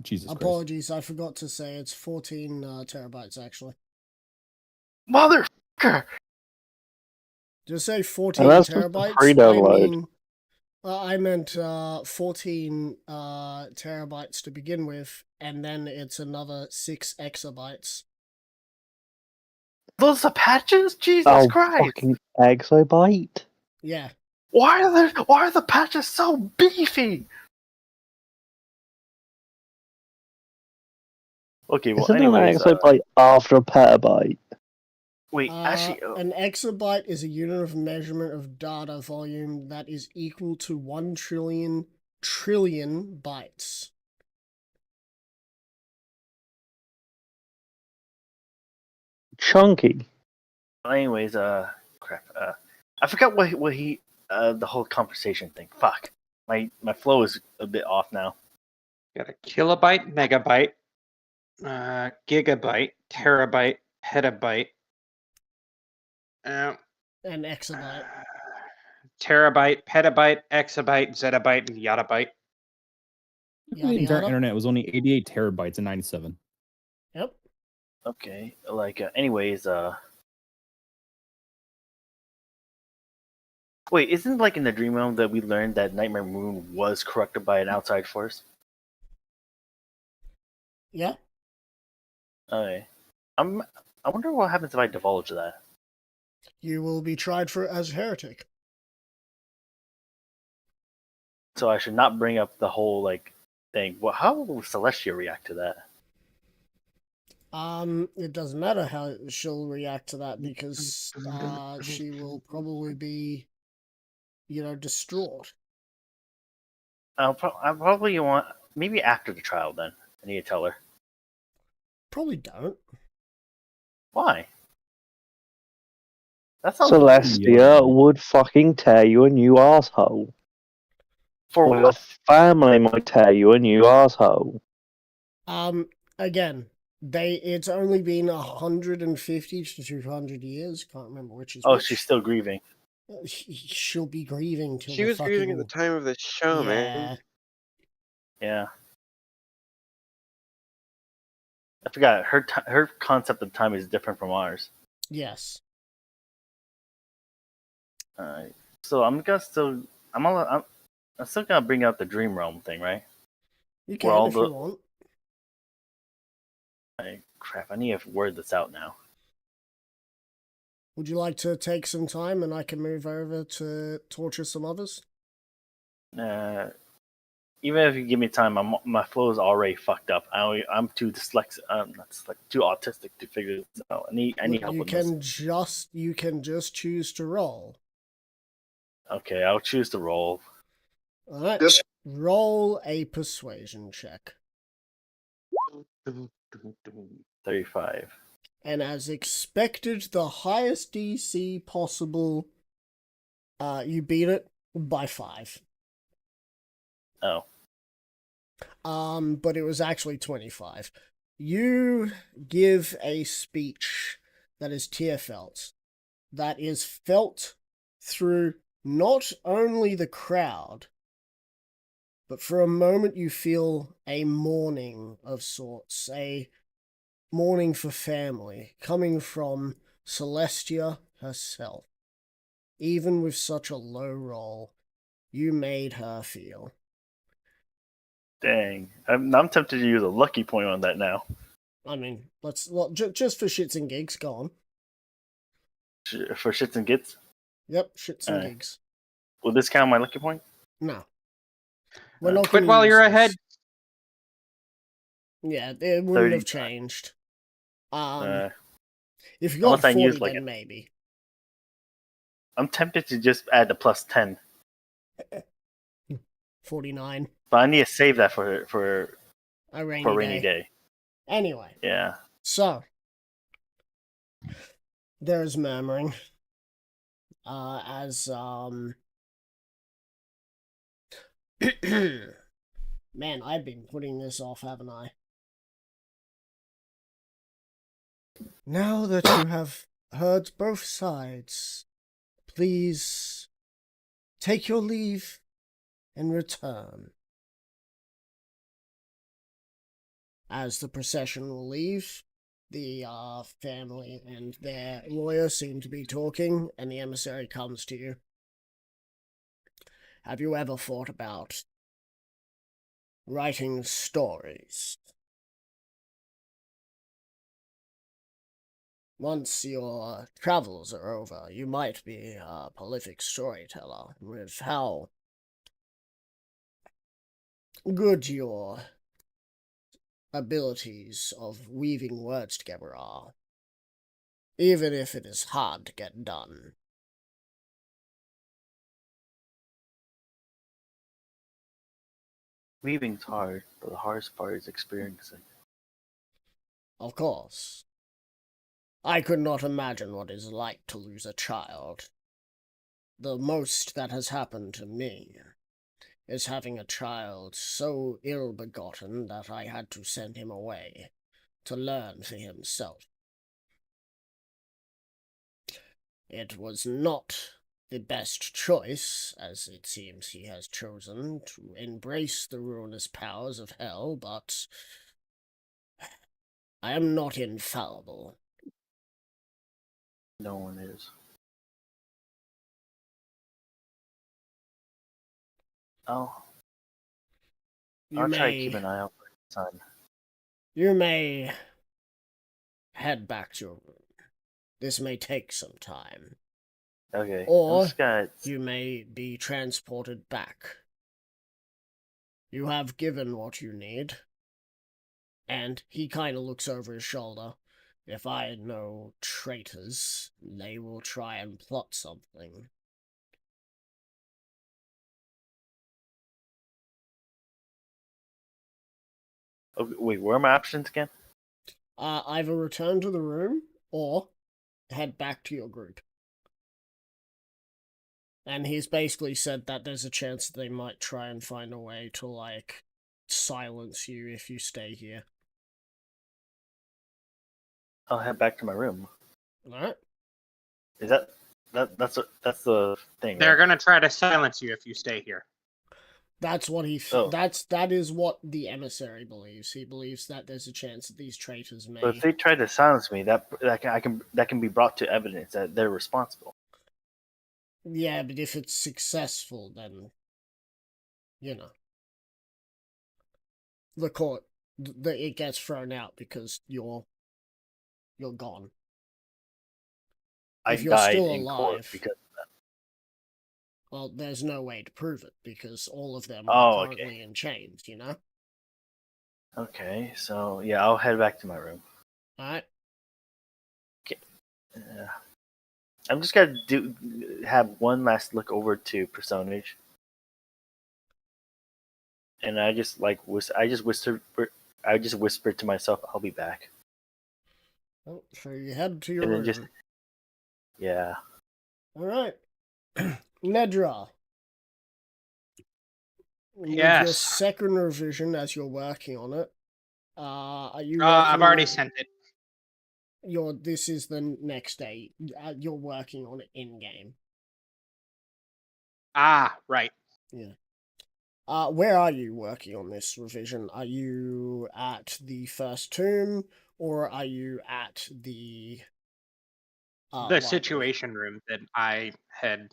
Jesus Christ. Apologies, I forgot to say it's 14 terabytes actually. Motherfucker! Did I say 14 And that's just the terabytes? pre-download. I meant 14 terabytes to begin with, and then it's another 6 exabytes. Those are patches? Jesus Oh, Christ! fucking exabyte. Yeah. Why are the patches so beefy? Okay, well, Isn't anyways, an exabyte after a petabyte? wait, actually, An exabyte is a unit of measurement of data volume that is equal to 1 trillion bytes. Chunky. anyways, crap. I forgot what he, the whole conversation thing. Fuck, my flow is a bit off now. Got a kilobyte, megabyte, gigabyte, terabyte, petabyte, An exabyte. terabyte, petabyte, exabyte, zettabyte, and yottabyte. The entire internet was only 88 terabytes in 97. Yep. Okay, like, anyways, wait, isn't like in the dream realm that we learned that Nightmare Moon was corrupted by an outside force? Yeah. Okay, I wonder what happens if I divulge that. You will be tried for it as a heretic. So I should not bring up the whole like thing. Well, how will Celestia react to that? It doesn't matter how she'll react to that because she will probably be, distraught. I probably want maybe after the trial. Then I need to tell her. Probably don't. Why? That sounds Celestia would fucking tear you a new asshole. For Well, your what? family might tell you, and you asshole. Again, it's only been 150 to 200 years. Can't remember which is Oh, which. she's still grieving. She'll be grieving till She the was fucking... grieving at the time of the show, man. Yeah. I forgot her concept of time is different from ours. Yes. Alright. So I'm still gonna bring out the dream realm thing, right? You Where can all if the you want. crap, I need to word this out now. Would you like to take some time and I can move over to torture some others? Even if you give me time, my flow is already fucked up. I'm too too autistic to figure this out. I need Look, help you with this. you can just choose to roll. Okay, I'll choose to roll. Alright. Roll a persuasion check. 35. And as expected, the highest DC possible, you beat it by 5. Oh. But it was actually 25. You give a speech that is tear-felt. That is felt through not only the crowd, but for a moment you feel a mourning of sorts, a mourning for family, coming from Celestia herself. Even with such a low roll, you made her feel. Dang. I'm tempted to use a lucky point on that now. I mean, just for shits and gigs, go on. For shits and gits? Yep, shits and Alright. gigs. Will this count my lucky point? No. We're not Quit gonna while use you're this. ahead. Yeah, it wouldn't have 30. changed. If you unless got I 40, use, like, then maybe. I'm tempted to just add the plus 10. 49. But I need to save that for A rainy day. Anyway, Yeah. so there's murmuring. As man, I've been putting this off, haven't I? Now that you have heard both sides, please take your leave and return. As the procession will leave, the family and their lawyer seem to be talking, and the emissary comes to you. Have you ever thought about writing stories? Once your travels are over, you might be a prolific storyteller with how good your abilities of weaving words together are, even if it is hard to get done. Weaving's hard, but the hardest part is experiencing. Of course. I could not imagine what it is like to lose a child. The most that has happened to me is having a child so ill-begotten that I had to send him away to learn for himself. It was not the best choice, as it seems he has chosen to embrace the ruinous powers of hell, but I am not infallible. No one is. Oh. I'll try to keep an eye out for the sun. You may head back to your room. This may take some time. Okay. Or I'm just gonna... you may be transported back. You have given what you need. And he kind of looks over his shoulder. If I know traitors, they will try and plot something. Okay, wait, where are my options again? Either return to the room, or head back to your group. And he's basically said that there's a chance that they might try and find a way to, like, silence you if you stay here. I'll head back to my room. Alright? Is that's the thing? They're Right? gonna try to silence you if you stay here. That is what the emissary believes. He believes that there's a chance that these traitors may. But if they try to silence me, that can be brought to evidence that they're responsible. Yeah, but if it's successful, then the court it gets thrown out because you're gone. I If you're died still in court alive, because. well, there's no way to prove it because all of them Oh, are okay. currently in chains. Okay, so yeah, I'll head back to my room. All right. I'm just gonna have one last look over to Personage, and I just whispered to myself, "I'll be back." Well, so you head to your And then room. just yeah. All right. Nedra. With your Yes. second revision as you're working on it, are you? I've working already on- sent it. This is the next day. You're working on it in game. Ah, right. Yeah. Where are you working on this revision? Are you at the first tomb, or are you at the The library? situation room that I had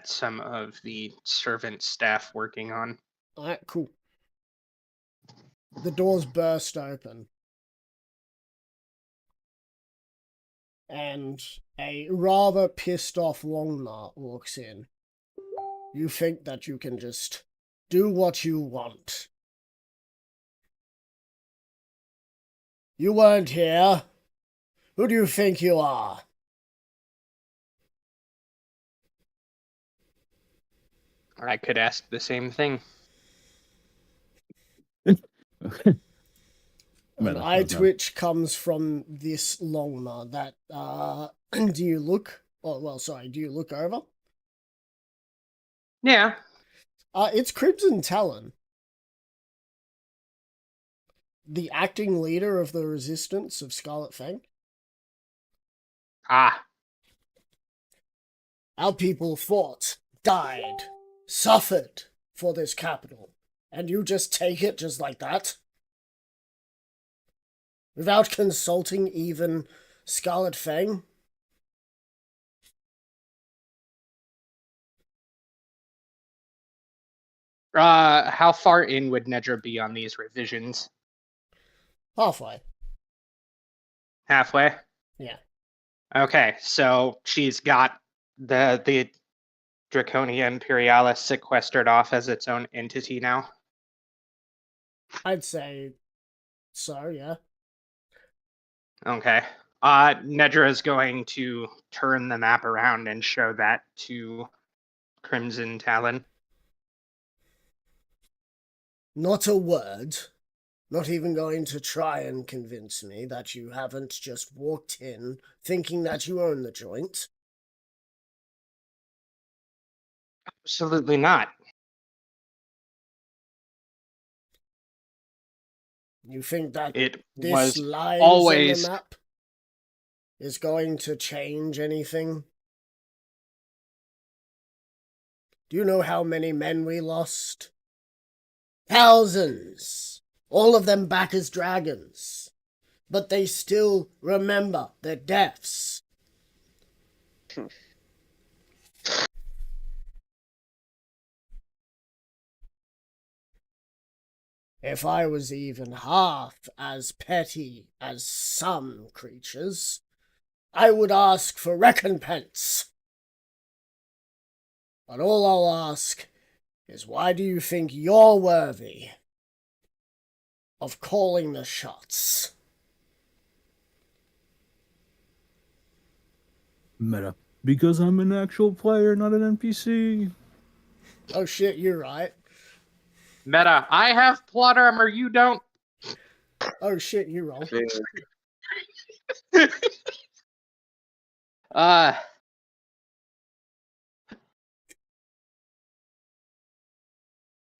some of the servant staff working on. Alright, cool. The doors burst open. And a rather pissed off Longnart walks in. You think that you can just do what you want. You weren't here. Who do you think you are? I could ask the same thing. An Meta, eye okay. twitch comes from this Longnart that, do you look? Oh, well, sorry, do you look over? Yeah. It's Crimson Talon. The acting leader of the resistance of Scarlet Fang. Ah, Our people fought, died, suffered for this capital. And you just take it just like that? Without consulting even Scarlet Fang? how far in would Nedra be on these revisions? Halfway. Halfway? Yeah. Okay, so she's got the Draconia Imperialis sequestered off as its own entity now. I'd say so, yeah. Okay. Nedra is going to turn the map around and show that to Crimson Talon. Not a word. Not even going to try and convince me that you haven't just walked in thinking that you own the joint. Absolutely not. You think that It this was lines always on the map is going to change anything? Do you know how many men we lost? Thousands! All of them back as dragons. But they still remember their deaths. If I was even half as petty as some creatures, I would ask for recompense. But all I'll ask is why do you think you're worthy of calling the shots? Meta. Because I'm an actual player, not an NPC. Oh shit, you're right. meta. I have plot armor, you don't. Oh shit, you're wrong.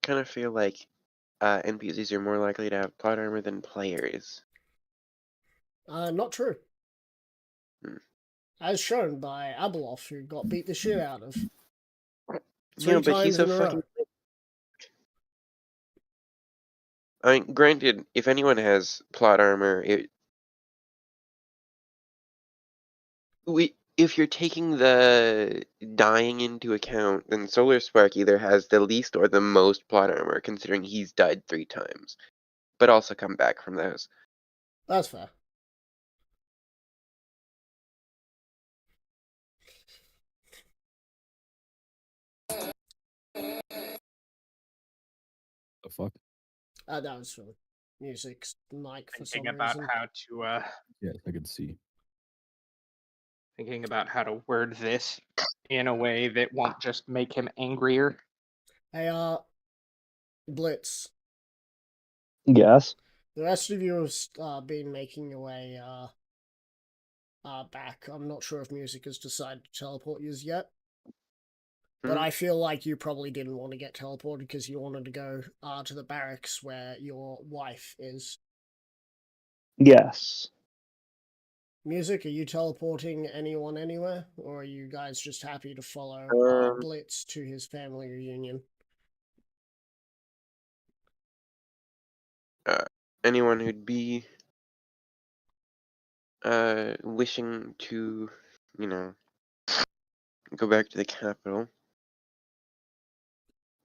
kind of feel like NPCs are more likely to have plot armor than players. Not true. Hmm. As shown by Abeloth, who got beat the shit out of. Yeah, 3 but he's times a in a fucking. row. I mean, granted, if anyone has plot armor, if you're taking the dying into account, then Solar Spark either has the least or the most plot armor, considering he's died 3 times, but also come back from those. That's fair. The fuck? That was for music's mic for some Thinking about reason. how to Yeah, I could see. thinking about how to word this in a way that won't just make him angrier. Hey, Blitz. Yes. The rest of you have been making your way back. I'm not sure if music has decided to teleport you yet. But Hmm? I feel like you probably didn't want to get teleported because you wanted to go to the barracks where your wife is. Yes. Music, are you teleporting anyone anywhere? Or are you guys just happy to follow Blitz to his family reunion? Anyone who'd be wishing to, go back to the capital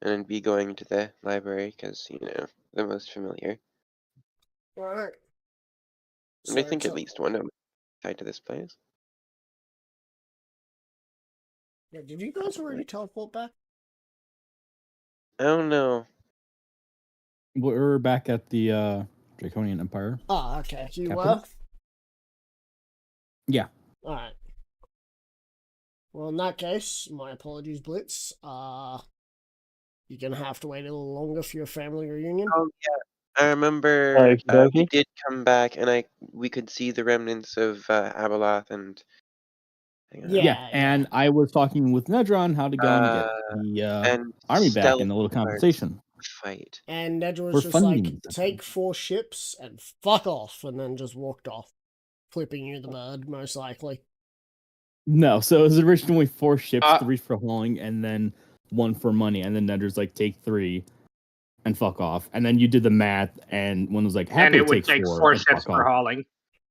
and then be going to the library because, the most familiar. Alright. And I think at least one of them is tied to this place. Yeah, did you guys already teleport back? I don't know. We're back at the Draconian Empire. Ah, okay. You Capital? were? Yeah. Alright. Well, in that case, my apologies, Blitz. You're gonna have to wait a little longer for your family reunion. Oh yeah, I remember Okey we dokey. did come back, and we could see the remnants of Abeloth and. Hang on. Yeah. And I was talking with Nedron how to go and get the and army back stealth in a little parts conversation. fight. And Nedra For was just funding, like, essentially. take 4 ships and fuck off, and then just walked off, flipping you the bird, most likely. No, so it was originally 4 ships, Uh, 3 for hauling, and then 1 for money. And then Nedra's like, take 3 and fuck off. And then you did the math, and one was like, and happily it would take take 4 4 and ships fuck for off. hauling.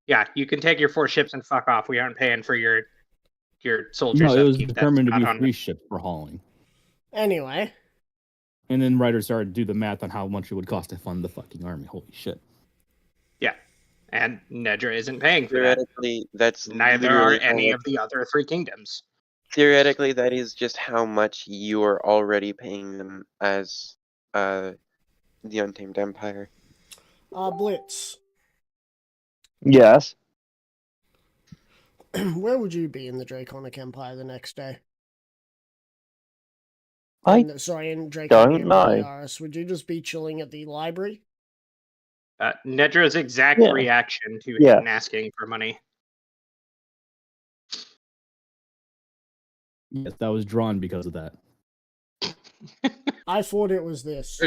Yeah, you can take your 4 ships and fuck off. We aren't paying for your soldiers. No, it was upkeep. That's determined to not be on 3 ships for hauling. Anyway, And then Ryder started to do the math on how much it would cost to fund the fucking army. Holy shit. Yeah, and Nedra isn't paying for that. Theoretically, that's Neither are literally any of the other 3 kingdoms. Theoretically, that is just how much you are already paying them as the Untamed Empire. Blitz, Yes. where would you be in the Draconic Empire the next day? I In Draconian know. Empire, would you just be chilling at the library? Nedra's exact Yeah. reaction to Yeah. him asking for money. Yes, that was drawn because of that. I thought it was this.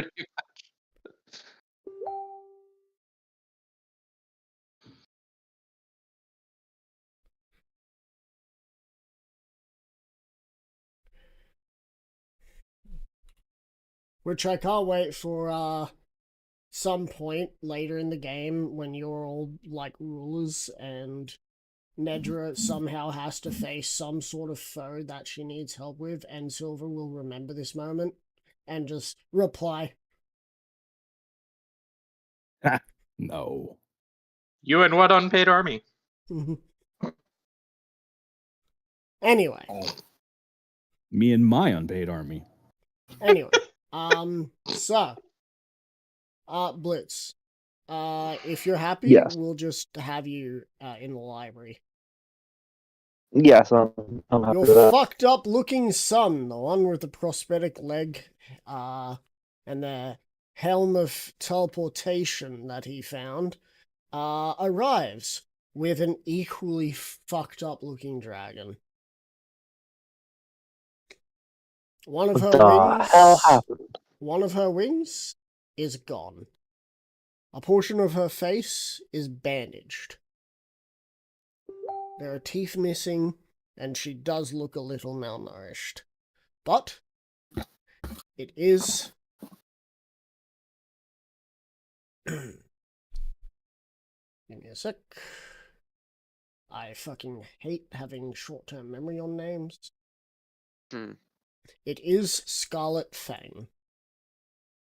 Which I can't wait for some point later in the game when you're all like rulers and Nedra somehow has to face some sort of foe that she needs help with, and Silver will remember this moment and just reply. No. You and what unpaid army? Anyway. Me and my unpaid army. Anyway. So. Blitz. If you're happy, Yes. we'll just have you in the library. Yes, I'm happy Your with that. fucked up looking son, the one with the prosthetic leg, and the helm of teleportation that he found, arrives with an equally fucked up looking dragon. One of What her the wings, hell happened? one of her wings is gone. A portion of her face is bandaged. There are teeth missing, and she does look a little malnourished. But it is... Give me a sec. I fucking hate having short-term memory on names. Hmm. It is Scarlet Fang.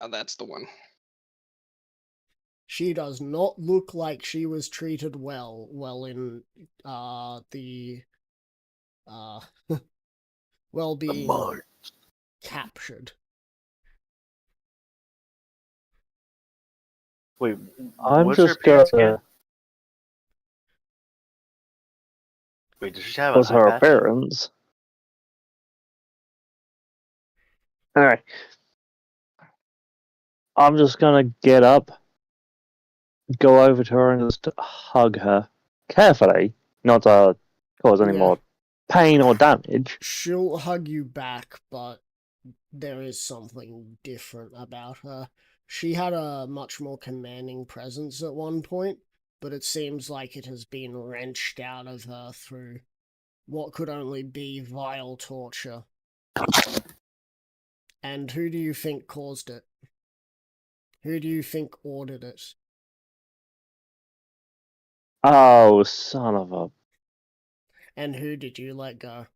Oh, that's the one. She does not look like she was treated well in the well being captured. Wait, I'm what's her just appearance gonna. again? Wait, does she have Was an eye her patch? appearance? Alright. I'm just gonna get up, go over to her, and just hug her carefully, not to cause any Yeah. more pain or damage. She'll hug you back, but there is something different about her. She had a much more commanding presence at one point, but it seems like it has been wrenched out of her through what could only be vile torture. And who do you think caused it? Who do you think ordered it? Oh, son of a. And who did you let go?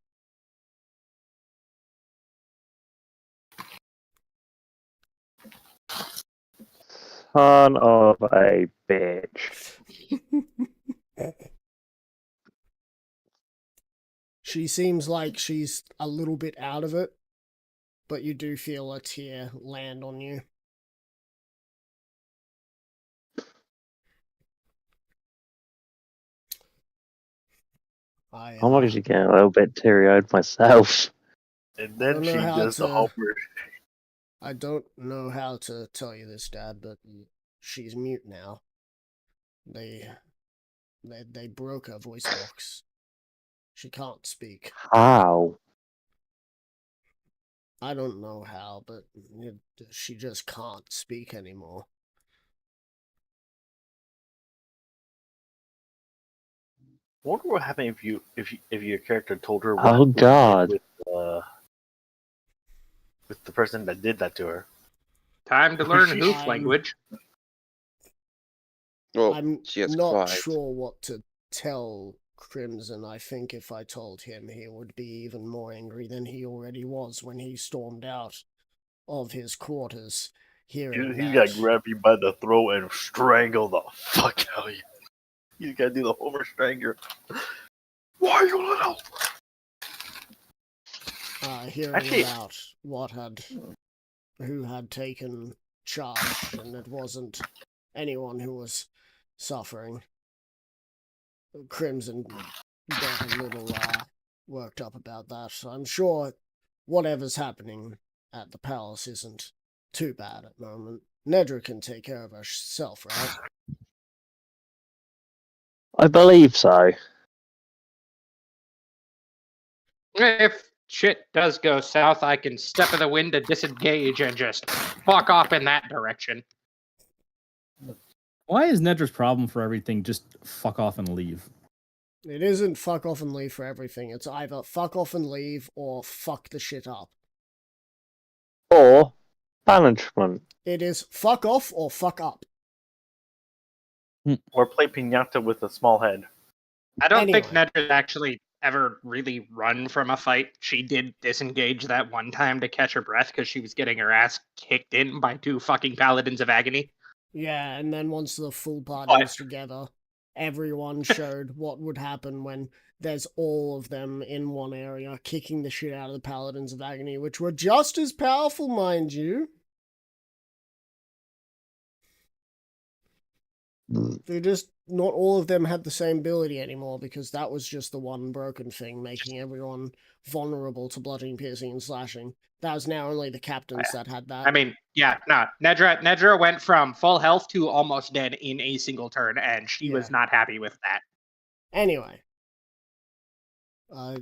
Son of a bitch. She seems like she's a little bit out of it, but you do feel a tear land on you. I'm actually getting a little bit teary-eyed myself. And don't then know she how does the to- Homer. I don't know how to tell you this, Dad, but she's mute now. They broke her voice box. She can't speak. How? I don't know how, but she just can't speak anymore. I wonder what happened if your character told her what Oh, what he did God. with the person that did that to her. Time to learn hoof I'm- language. Well, I'm she has not quiet. sure what to tell Crimson. I think if I told him, he would be even more angry than he already was when he stormed out of his quarters. Hearing He's that. gotta grab you by the throat and strangle the fuck out of you. He's gotta do the Homer Strangler. Why you little? Hearing Actually- about who had taken charge, and it wasn't anyone who was suffering. Crimson got a little worked up about that. So I'm sure whatever's happening at the palace isn't too bad at the moment. Nedra can take care of herself, right? I believe so. If shit does go south, I can step in the wind to disengage and just fuck off in that direction. Why is Nedra's problem for everything just fuck off and leave? It isn't fuck off and leave for everything. It's either fuck off and leave or fuck the shit up. Or banishment. It is fuck off or fuck up. Or play pinata with a small head. I don't think Anyway. Nedra's actually ever really run from a fight. She did disengage that one time to catch her breath because she was getting her ass kicked in by 2 fucking paladins of agony. Yeah, and then once the full party was together, everyone showed what would happen when there's all of them in one area kicking the shit out of the paladins of agony, which were just as powerful, mind you. They just, not all of them had the same ability anymore, because that was just the one broken thing, making everyone vulnerable to bludgeoning, piercing, and slashing. That was now only the captains that had that. I mean, yeah, nah. Nedra went from full health to almost dead in a single turn, and she was Yeah. not happy with that. Anyway. I'll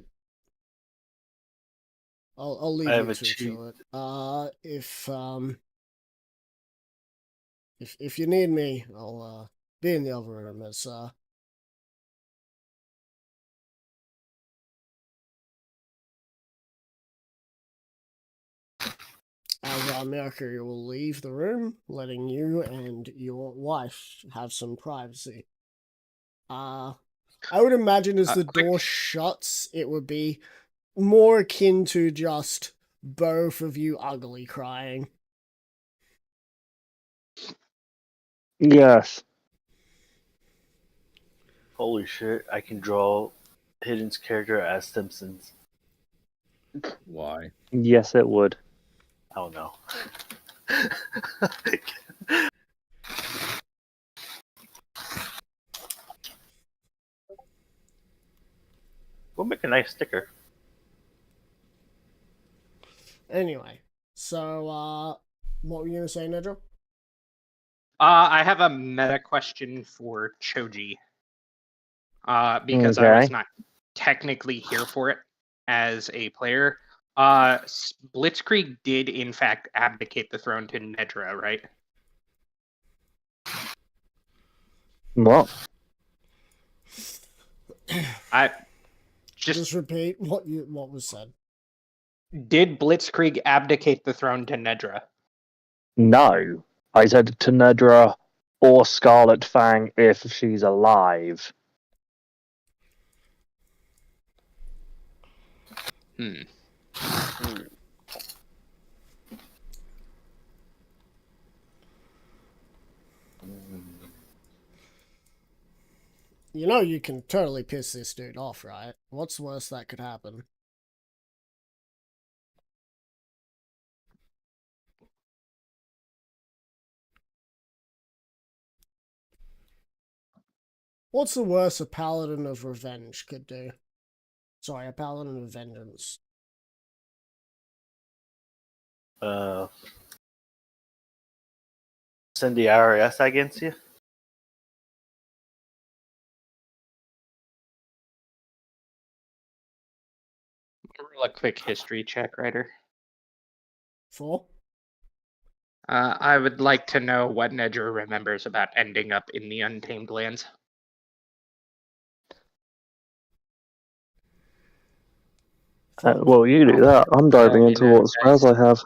leave I have you a two cheat. to it. If If you need me, I'll be in the other room as Mercury will leave the room, letting you and your wife have some privacy. I would imagine as the door shuts, it would be more akin to just both of you ugly crying. Yes. Holy shit! I can draw Hidden's character as Simpsons. Why? Yes, it would. I don't know. We'll make a nice sticker. Anyway, so what were you gonna say, Nedra? I have a meta question for Choji. Because I was Okay. not technically here for it as a player. Blitzkrieg did in fact abdicate the throne to Nedra, right? What? I Just repeat what was said. Did Blitzkrieg abdicate the throne to Nedra? No. I said to Nedra or Scarlet Fang if she's alive. Hmm. You know you can totally piss this dude off, right? What's the worst that could happen? What's the worst a paladin of revenge could do? Sorry, a paladin of vengeance. Send the IRS against you. Roll a quick history check, Ryder. 4? I would like to know what Nedra remembers about ending up in the Untamed Lands. Well, you do that. I'm diving into what spells I have.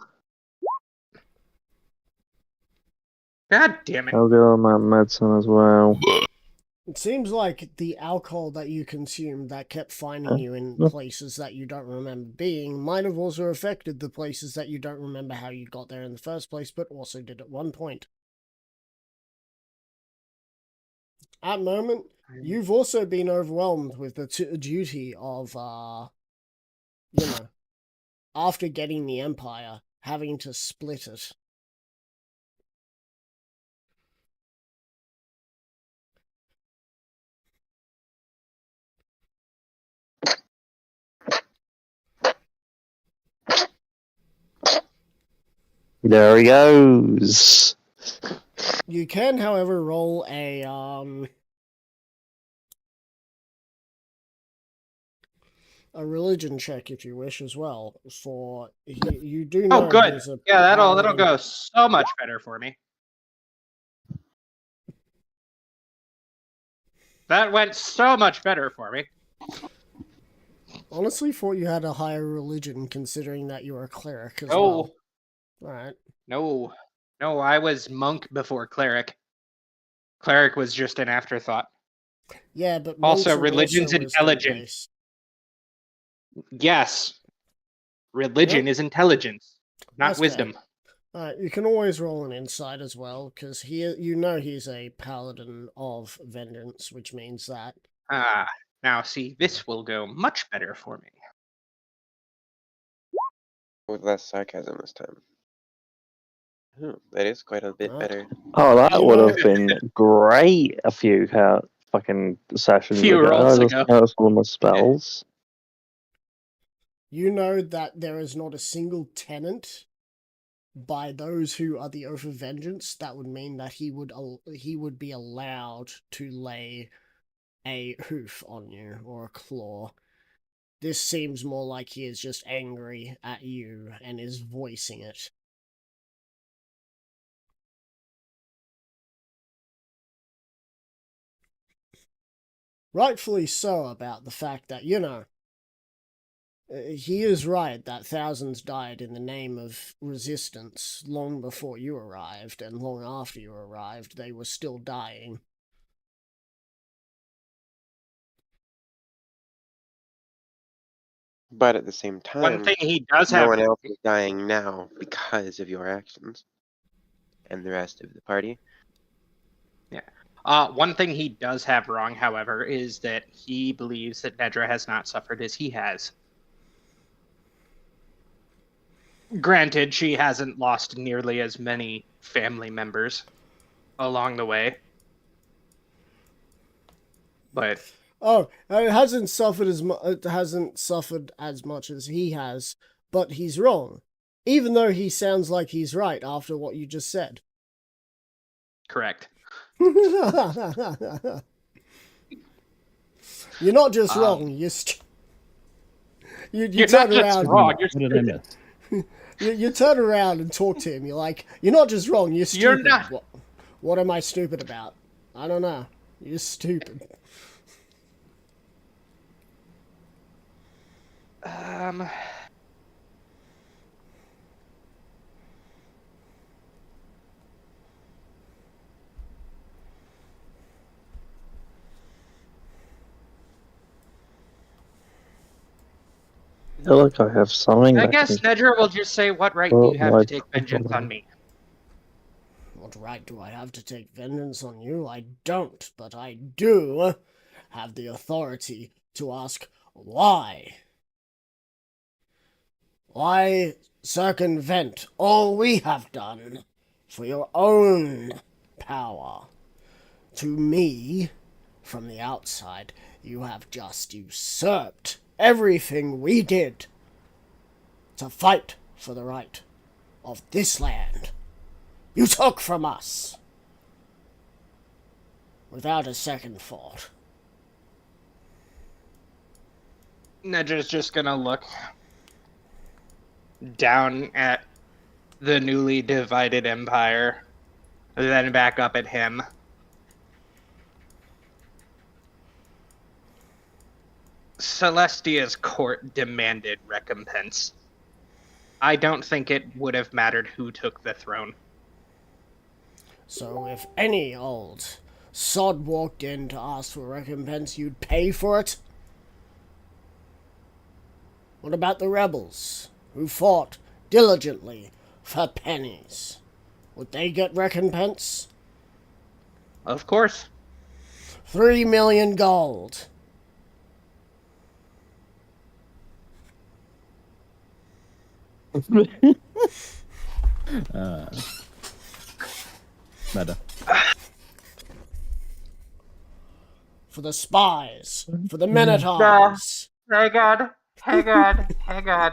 God damn it. I'll go on that medicine as well. It seems like the alcohol that you consumed that kept finding you in places that you don't remember being might have also affected the places that you don't remember how you got there in the first place, but also did at one point. At the moment, you've also been overwhelmed with the duty of, after getting the Empire, having to split it. There he goes. You can, however, roll a religion check if you wish as well. For you do know. Oh, good. Yeah, that'll paladin. go so much better for me. That went so much better for me. Honestly, thought you had a higher religion, considering that you were a cleric as No. well. All right. No, I was monk before cleric. Cleric was just an afterthought. Yeah, but Also, monks are religion's also intelligent. wisdom-based. Yes, religion is intelligence, not That's wisdom. You can always roll an insight as well, because he's a paladin of vengeance, which means that. Now see, this will go much better for me. With less sarcasm this time. That is quite a bit better. Oh, that would have been great a few fucking sessions Few ago. rolls I just ago. noticed all my spells. You know that there is not a single tenant by those who are the Oath of Vengeance that would mean that he would be allowed to lay a hoof on you or a claw. This seems more like he is just angry at you and is voicing it. rightfully so about the fact that, he is right that thousands died in the name of resistance long before you arrived, and long after you arrived, they were still dying. But at the same One time, thing he does no have. one else is dying now because of your actions. And the rest of the party. One thing he does have wrong, however, is that he believes that Nedra has not suffered as he has. Granted, she hasn't lost nearly as many family members along the way. But Oh, it hasn't suffered as much as he has, but he's wrong. Even though he sounds like he's right after what you just said. correct. You're not just wrong. You You're turn not just around. wrong. You're What did I miss? You turn around and talk to him. You're like, you're not just wrong. You're stupid. You're not. What am I stupid about? I don't know. You're stupid. I feel like I have something. I that guess can- Nedra will just say, "What right do Well, you have my- to take vengeance on me?" What right do I have to take vengeance on you? I don't, but I do have the authority to ask why. Why circumvent all we have done for your own power? To me, from the outside, you have just usurped everything we did to fight for the right of this land. You took from us without a second thought. Nedra's just gonna look down at the newly divided empire, then back up at him. Celestia's court demanded recompense. I don't think it would have mattered who took the throne. So if any old sod walked in to ask for recompense, you'd pay for it? What about the rebels, who fought diligently for pennies? Would they get recompense? Of course. 3 million gold. Meta. For the spies, for the men-at-arms. Hang on.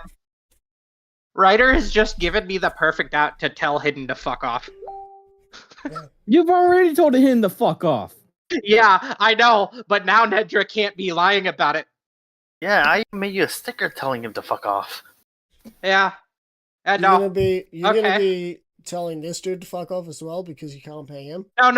Ryder has just given me the perfect out to tell Hidden to fuck off. You've already told him to fuck off. Yeah, I know, but now Nedra can't be lying about it. Yeah, I made you a sticker telling him to fuck off. Yeah. You're No. gonna be telling this dude to fuck off as well because you can't pay him? No.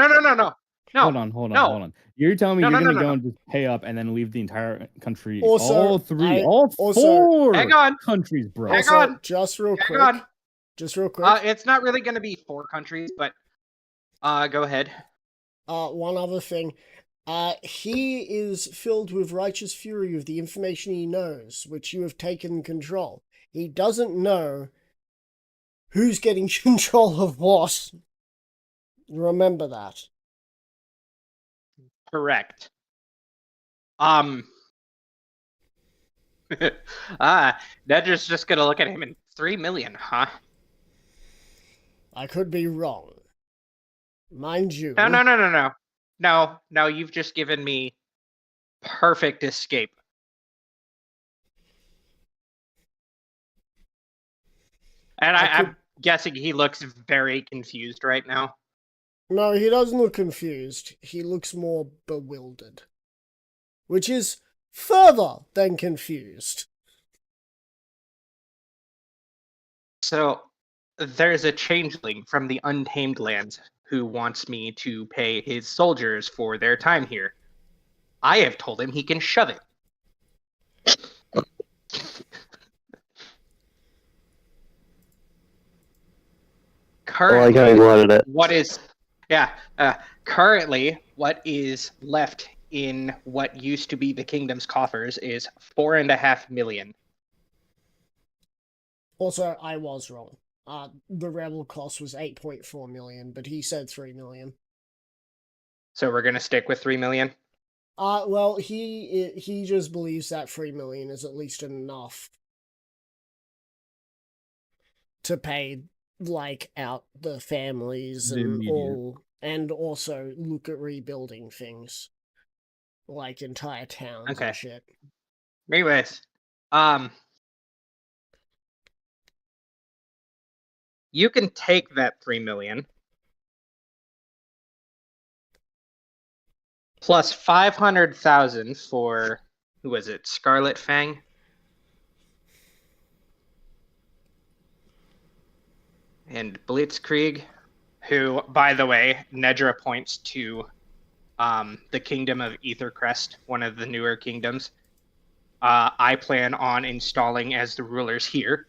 Hold on. You're telling me No, you're no, gonna no, go no. and just pay up and then leave the entire country, Also, all also- four Hang on. countries, bro. Hang Also, on. just real quick. on. Just real quick. It's not really going to be 4 countries, but go ahead. One other thing. He is filled with righteous fury of the information he knows, which you have taken control. He doesn't know who's getting control of what. Remember that. Correct. Nedra's just going to look at him and 3 million, huh? I could be wrong. Mind you. No, you've just given me perfect escape. And I'm guessing he looks very confused right now. No, he doesn't look confused. He looks more bewildered. Which is further than confused. So, there's a changeling from the Untamed Lands who wants me to pay his soldiers for their time here. I have told him he can shove it. I wanted it. Currently, what is left in what used to be the kingdom's coffers is 4.5 million. Also, I was wrong. The rebel cost was 8.4 million, but he said 3 million. So we're gonna stick with 3 million. Well, he just believes that 3 million is at least enough to pay out the families and also look at rebuilding things, like entire towns and shit. Anyways, you can take that 3 million plus 500,000 for, who was it, Scarlet Fang? And Blitzkrieg, who, by the way, Nedra points to the kingdom of Ethercrest, one of the newer kingdoms. I plan on installing as the rulers here.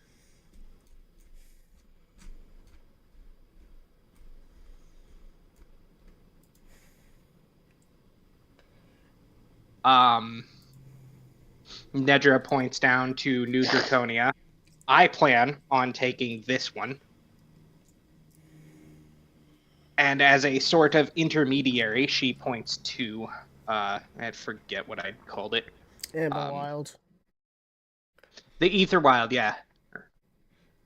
Nedra points down to New Draconia. I plan on taking this one. And as a sort of intermediary, she points to, I forget what I called it. Emberwild. The Etherwild, yeah.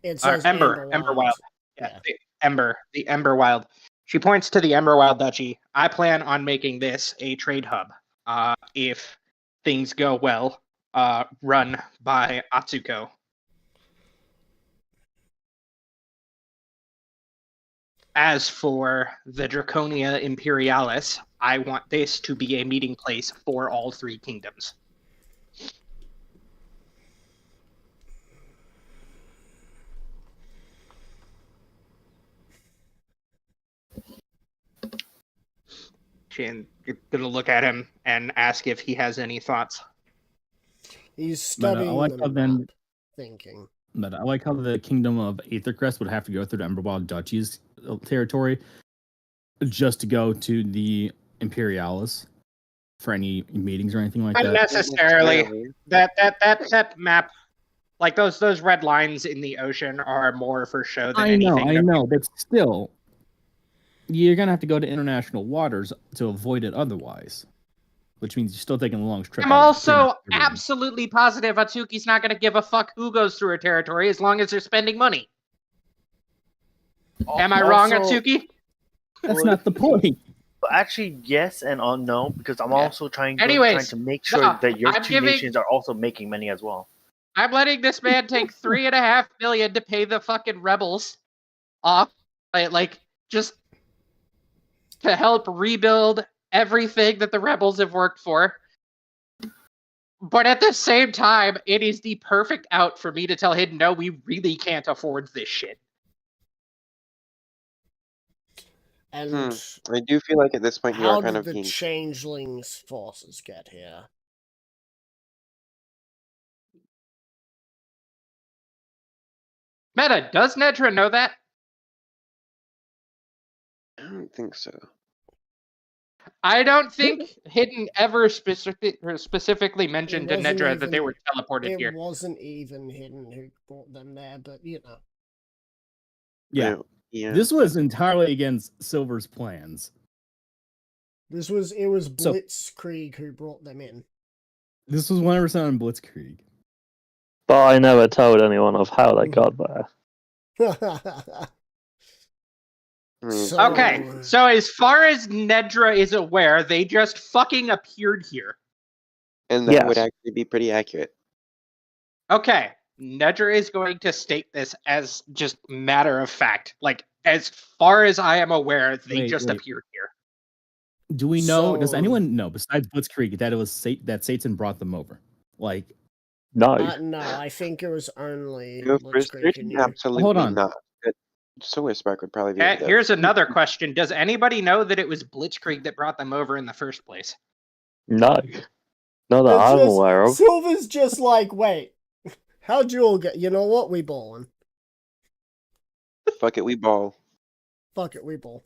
It says Emberwild. Yeah. The Emberwild. She points to the Emberwild Duchy. I plan on making this a trade hub. If things go well, run by Atsuko. As for the Draconia Imperialis, I want this to be a meeting place for all three kingdoms. She's gonna look at him and ask if he has any thoughts. He's studying the map, thinking. But I like how the kingdom of Aethercrest would have to go through the Emberwild Duchy's territory just to go to the Imperialis for any meetings or anything like that. Unnecessarily. That map, like those red lines in the ocean, are more for show than anything. I know, but still, you're gonna have to go to international waters to avoid it otherwise. Which means you're still taking a long trip. I'm also absolutely positive Atsuki's not going to give a fuck who goes through her territory as long as they're spending money. Am I wrong, Atsuki? That's not the point. Actually, yes and no, because I'm also trying to make sure that your two nations are also making money as well. I'm letting this man take 3.5 million to pay the fucking rebels off, just to help rebuild everything that the rebels have worked for. But at the same time, it is the perfect out for me to tell him, no, we really can't afford this shit. And I do feel like at this point you are kind of how did the changelings' forces get here? Meta, does Nedra know that? I don't think so. I don't think Hidden ever specifically mentioned to Nedra that they were teleported here. It wasn't even Hidden who brought them there, but you know. Yeah. This was entirely against Silver's plans. It was Blitzkrieg who brought them in. This was 100% on Blitzkrieg. But I never told anyone of how they got there. Okay, so as far as Nedra is aware, they just fucking appeared here. And that would actually be pretty accurate. Okay, Nedra is going to state this as just matter of fact. Like, as far as I am aware, they appeared here. Do we know, does anyone know, besides Blitzkrieg, that it was that Satan brought them over? Like, no. No, I think it was only Blitzkrieg. Absolutely Hold on. not. Solar Spark would probably be. Here's another question. Does anybody know that it was Blitzkrieg that brought them over in the first place? No. Not that It's I'm just, aware of. Silver's just like, wait, how'd you all get? You know what? We ballin'. Fuck it, we ball. Fuck it, we ball.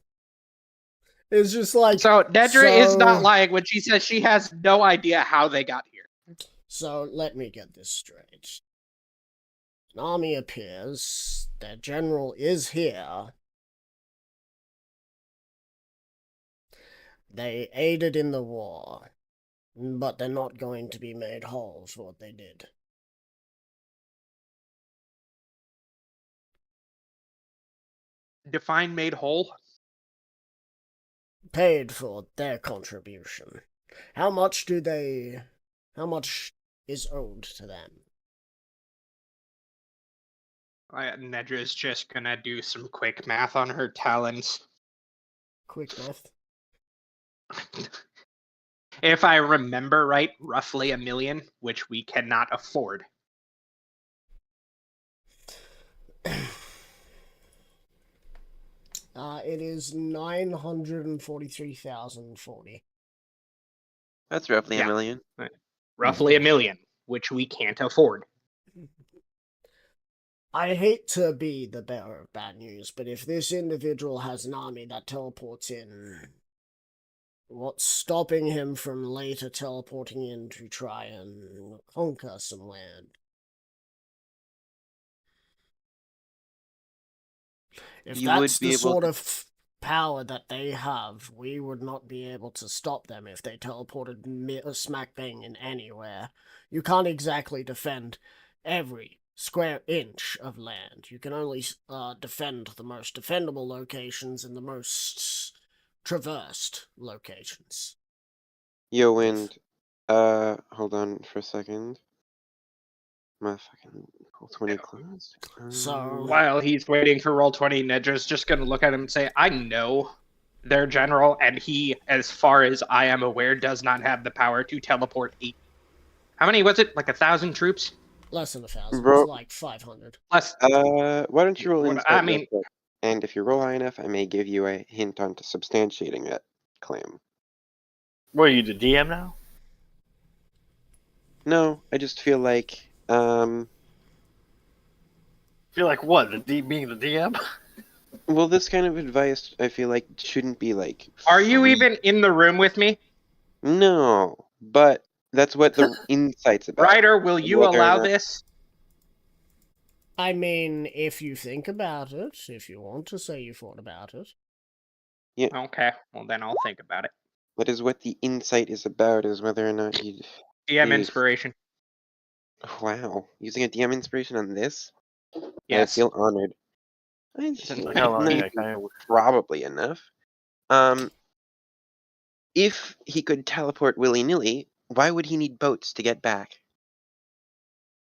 It's just like, So Nedra is so- not lying when she says she has no idea how they got here. So let me get this straight. An army appears, their general is here. They aided in the war, but they're not going to be made whole for what they did. Define made whole. Paid for their contribution. How much is owed to them? Nedra is just gonna do some quick math on her talents. Quick math. If I remember right, roughly $1 million, which we cannot afford. It is 943,040. That's roughly Yeah. $1 million. Roughly $1 million, which we can't afford. I hate to be the bearer of bad news, but if this individual has an army that teleports in, what's stopping him from later teleporting in to try and conquer some land? If You would that's be the able sort to- of power that they have, we would not be able to stop them if they teleported smack bang in anywhere. You can't exactly defend every square inch of land. You can only defend the most defendable locations and the most traversed locations. Yo, Wind. Hold on for a second. My fucking Roll20 closed. So- While he's waiting for Roll20, Nedra's just gonna look at him and say, I know their general, and he, as far as I am aware, does not have the power to teleport 8. How many was it? Like 1,000 troops? Less than 1,000, Bro- it's like 500. Less. Why don't you roll What- insight I real mean- quick? And if you roll high enough, I may give you a hint on to substantiating that claim. What are you, the DM now? No, I just feel like, Feel like what? Being the DM? well, this kind of advice, I feel like, shouldn't be like. Are you free. even in the room with me? No, but that's what the insight's about. Ryder, will you Whether or allow not- this? I mean, if you think about it, if you want to say you thought about it. Okay, well then I'll think about it. That is what the insight is about, is whether or not you. DM Dude. inspiration. Wow, using a DM inspiration on this? Yes. I feel honored. How long? No, Yeah, kind of. probably enough. If he could teleport willy-nilly, why would he need boats to get back?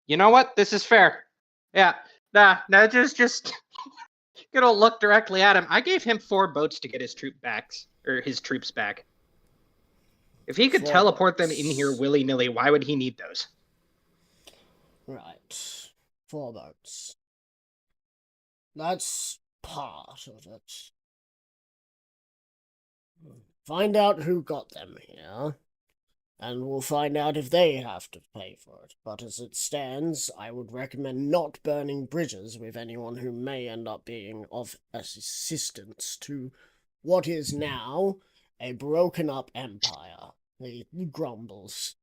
You know what? This is fair. Yeah. Nah, just gonna look directly at him. I gave him 4 boats to get his troops back. If he could 4 teleport them in boats. here willy-nilly, why would he need those? Right. 4 boats. That's part of it. Find out who got them here, and we'll find out if they have to pay for it. But as it stands, I would recommend not burning bridges with anyone who may end up being of assistance to what is now a broken up empire. He grumbles.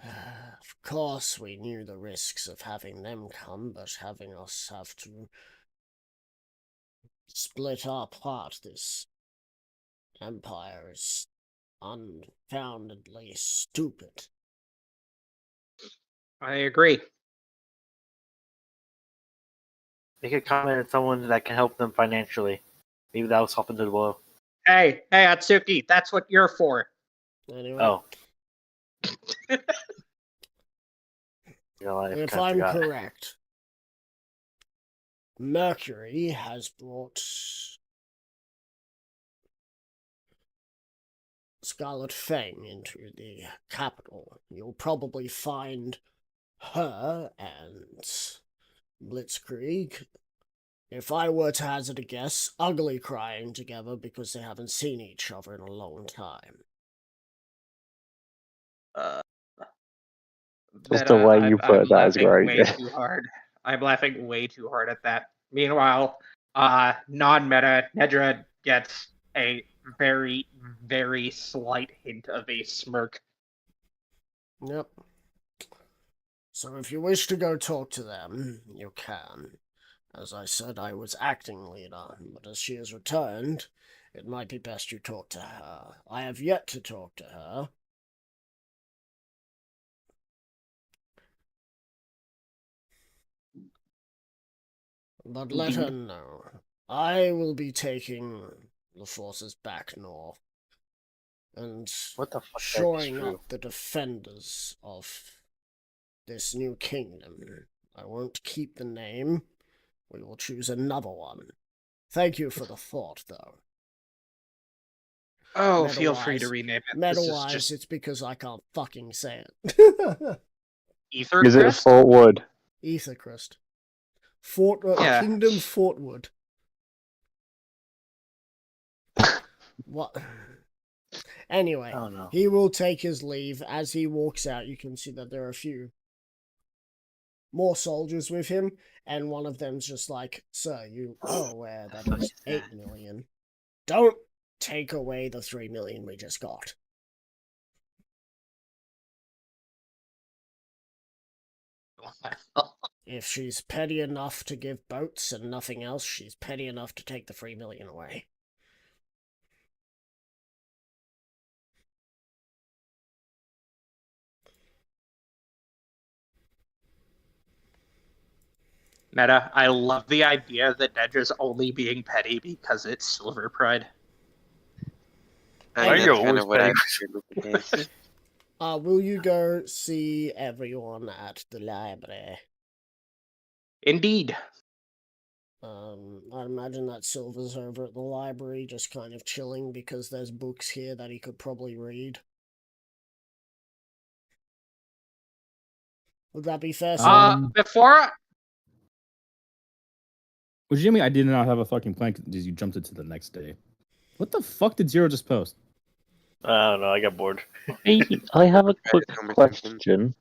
Of course, we knew the risks of having them come, but having us have to split apart this empire is unfoundedly stupid. I agree. They could comment at someone that can help them financially. Maybe that will soften the blow. Hey, Atsuki, that's what you're for. Anyway, Oh. You know, I if kinda I'm forgot. correct, Mercury has brought Scarlet Fang into the capital. You'll probably find her and Blitzkrieg, if I were to hazard a guess, ugly crying together because they haven't seen each other in a long time. Uh, Just the way you put I'm that is laughing great. way too hard. I'm laughing way too hard at that. Meanwhile, non-meta, Nedra gets a very, very slight hint of a smirk. Yep. So if you wish to go talk to them, you can. As I said, I was acting leader, but as she has returned, it might be best you talk to her. I have yet to talk to her. But let her know. I will be taking the forces back north and What the fuck? That's shoring true. up the defenders of this new kingdom. I won't keep the name. We will choose another one. Thank you for the thought, though. Oh, feel free to Meta-wise- rename it. This is Meta-wise, just it's because I can't fucking say it. Ether Is it Crest? Fort Wood? Ethercrest. Yeah. Kingdom Fortwood. What? Anyway, Oh no. he will take his leave. As he walks out, you can see that there are a few more soldiers with him, and one of them's just like, "Sir, you are aware that it was 8 million. Don't take away the 3 million we just got." If she's petty enough to give boats and nothing else, she's petty enough to take the 3 million away. Meta, I love the idea that Nedra's only being petty because it's Silver Pride. Why are That's you kind always of what I petty? figured was the case. Will you go see everyone at the library? Indeed. I imagine that Silver's over at the library just kind of chilling because there's books here that he could probably read. Would that be fair, Silver? Before Legitimately, I did not have a fucking plan because you jumped it to the next day. What the fuck did Zero just post? I don't know. I got bored. Hey, I have a quick conversation. question.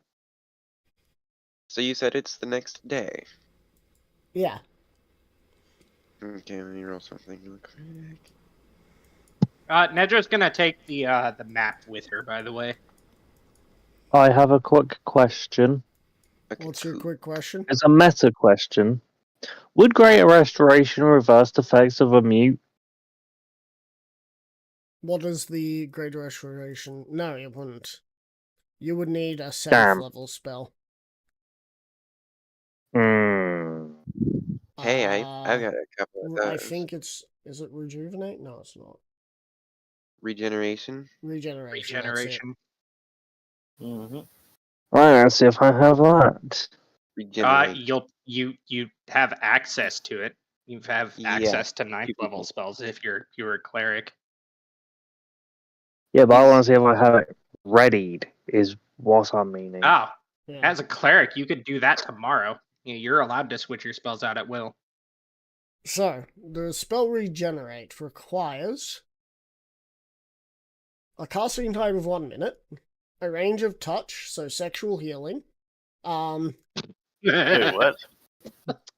So you said it's the next day. Yeah. Okay, let me roll something real quick. Nedra's gonna take the map with her, by the way. I have a quick question. Okay, What's your cool. quick question? It's a meta question. Would Greater Restoration reverse the effects of a mute? What is the Great Restoration? No, it wouldn't. You would need a 7th Damn. level spell. Hmm. Hey, I've got a couple of those. I think it's... Is it Rejuvenate? No, it's not. Regeneration. Regeneration. That's it. Regeneration. Mm-hmm. Right, let's see if I have that. Regenerate. You have access to it. You have Yeah, access to 9th people level do. spells if you're a cleric. Yeah, but I want to see if I have it readied, is what I'm meaning. Oh, Yeah. as a cleric, you could do that tomorrow. You're allowed to switch your spells out at will. So, the spell Regenerate requires a casting time of 1 minute, a range of touch, so sexual healing. Wait, what?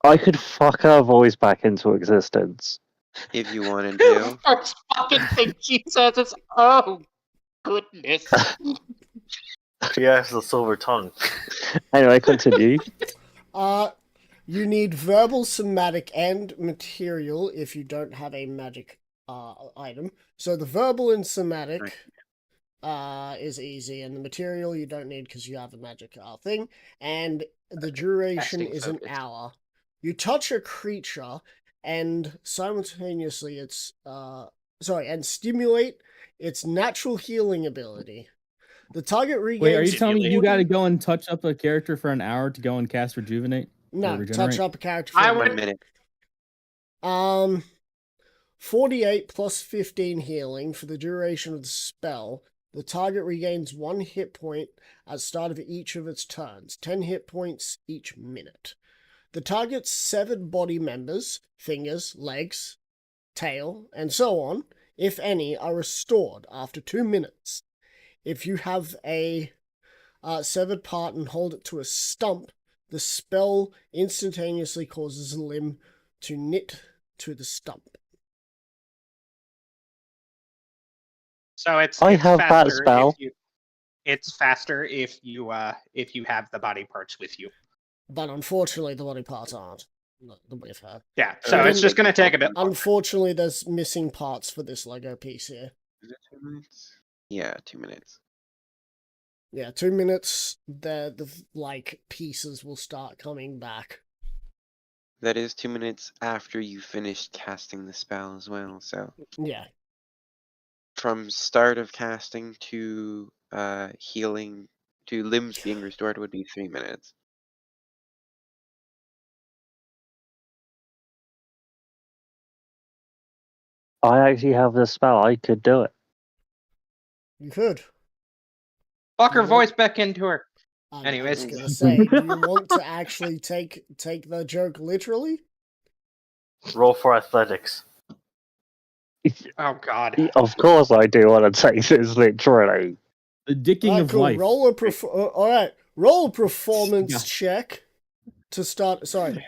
I could fuck her voice back into existence. If you wanted to. First fucking thing she says is, "Oh, goodness." She has the silver tongue. Anyway, continue. You need verbal, somatic, and material if you don't have a magic item. So the verbal and somatic is easy, and the material you don't need because you have a magic thing. And the duration Casting is focus. an hour. You touch a creature, and simultaneously and stimulate its natural healing ability. The target regains. Wait, are you telling me you 40 got to go and touch up a character for an hour to go and cast Rejuvenate? No, or Regenerate? touch up a character. I For would- 1 minute. 48 plus 15 healing for the duration of the spell. The target regains 1 hit point at the start of each of its turns, 10 hit points each minute. The target's severed body members, fingers, legs, tail, and so on, if any, are restored after 2 minutes. If you have a severed part and hold it to a stump, the spell instantaneously causes a limb to knit to the stump. So it's I it's have that faster spell. if you it's faster if you have the body parts with you. But unfortunately, the body parts aren't with her. Yeah, so Even- it's just gonna take a bit longer. Unfortunately, there's missing parts for this Lego piece here. Is it 2 minutes? Yeah, 2 minutes. Yeah, 2 minutes. The pieces will start coming back. That is 2 minutes after you finished casting the spell as well. So Yeah. from start of casting to healing to limbs being restored would be 3 minutes. I actually have this spell. I could do it. You could. Fuck her Yeah. voice back into her. I Anyways. was gonna say, do you want to actually take the joke literally? Roll for athletics. Oh god. Of course, I do want to take this literally. The dicking Alright, of cool. life. Roll a performance Yeah. check to start. Sorry,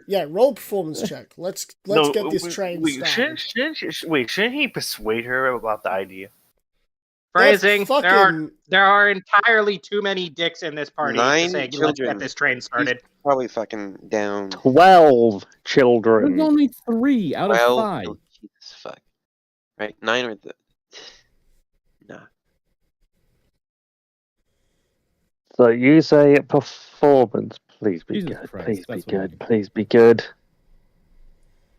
yeah, roll a performance check. Let's No, get this wait, train wait, started. shouldn't he persuade her about the idea? Phrasing. Fucking There are entirely too many dicks in this party to 9 say let's children. get this train started. Probably fucking down. 12 There's children. only 3 out of 12. 5. Oh, Jesus fuck. Right, 9 or the. Nah. So you say performance. Please be Jesus good. Christ, Please be that's what I good. mean. Please be good.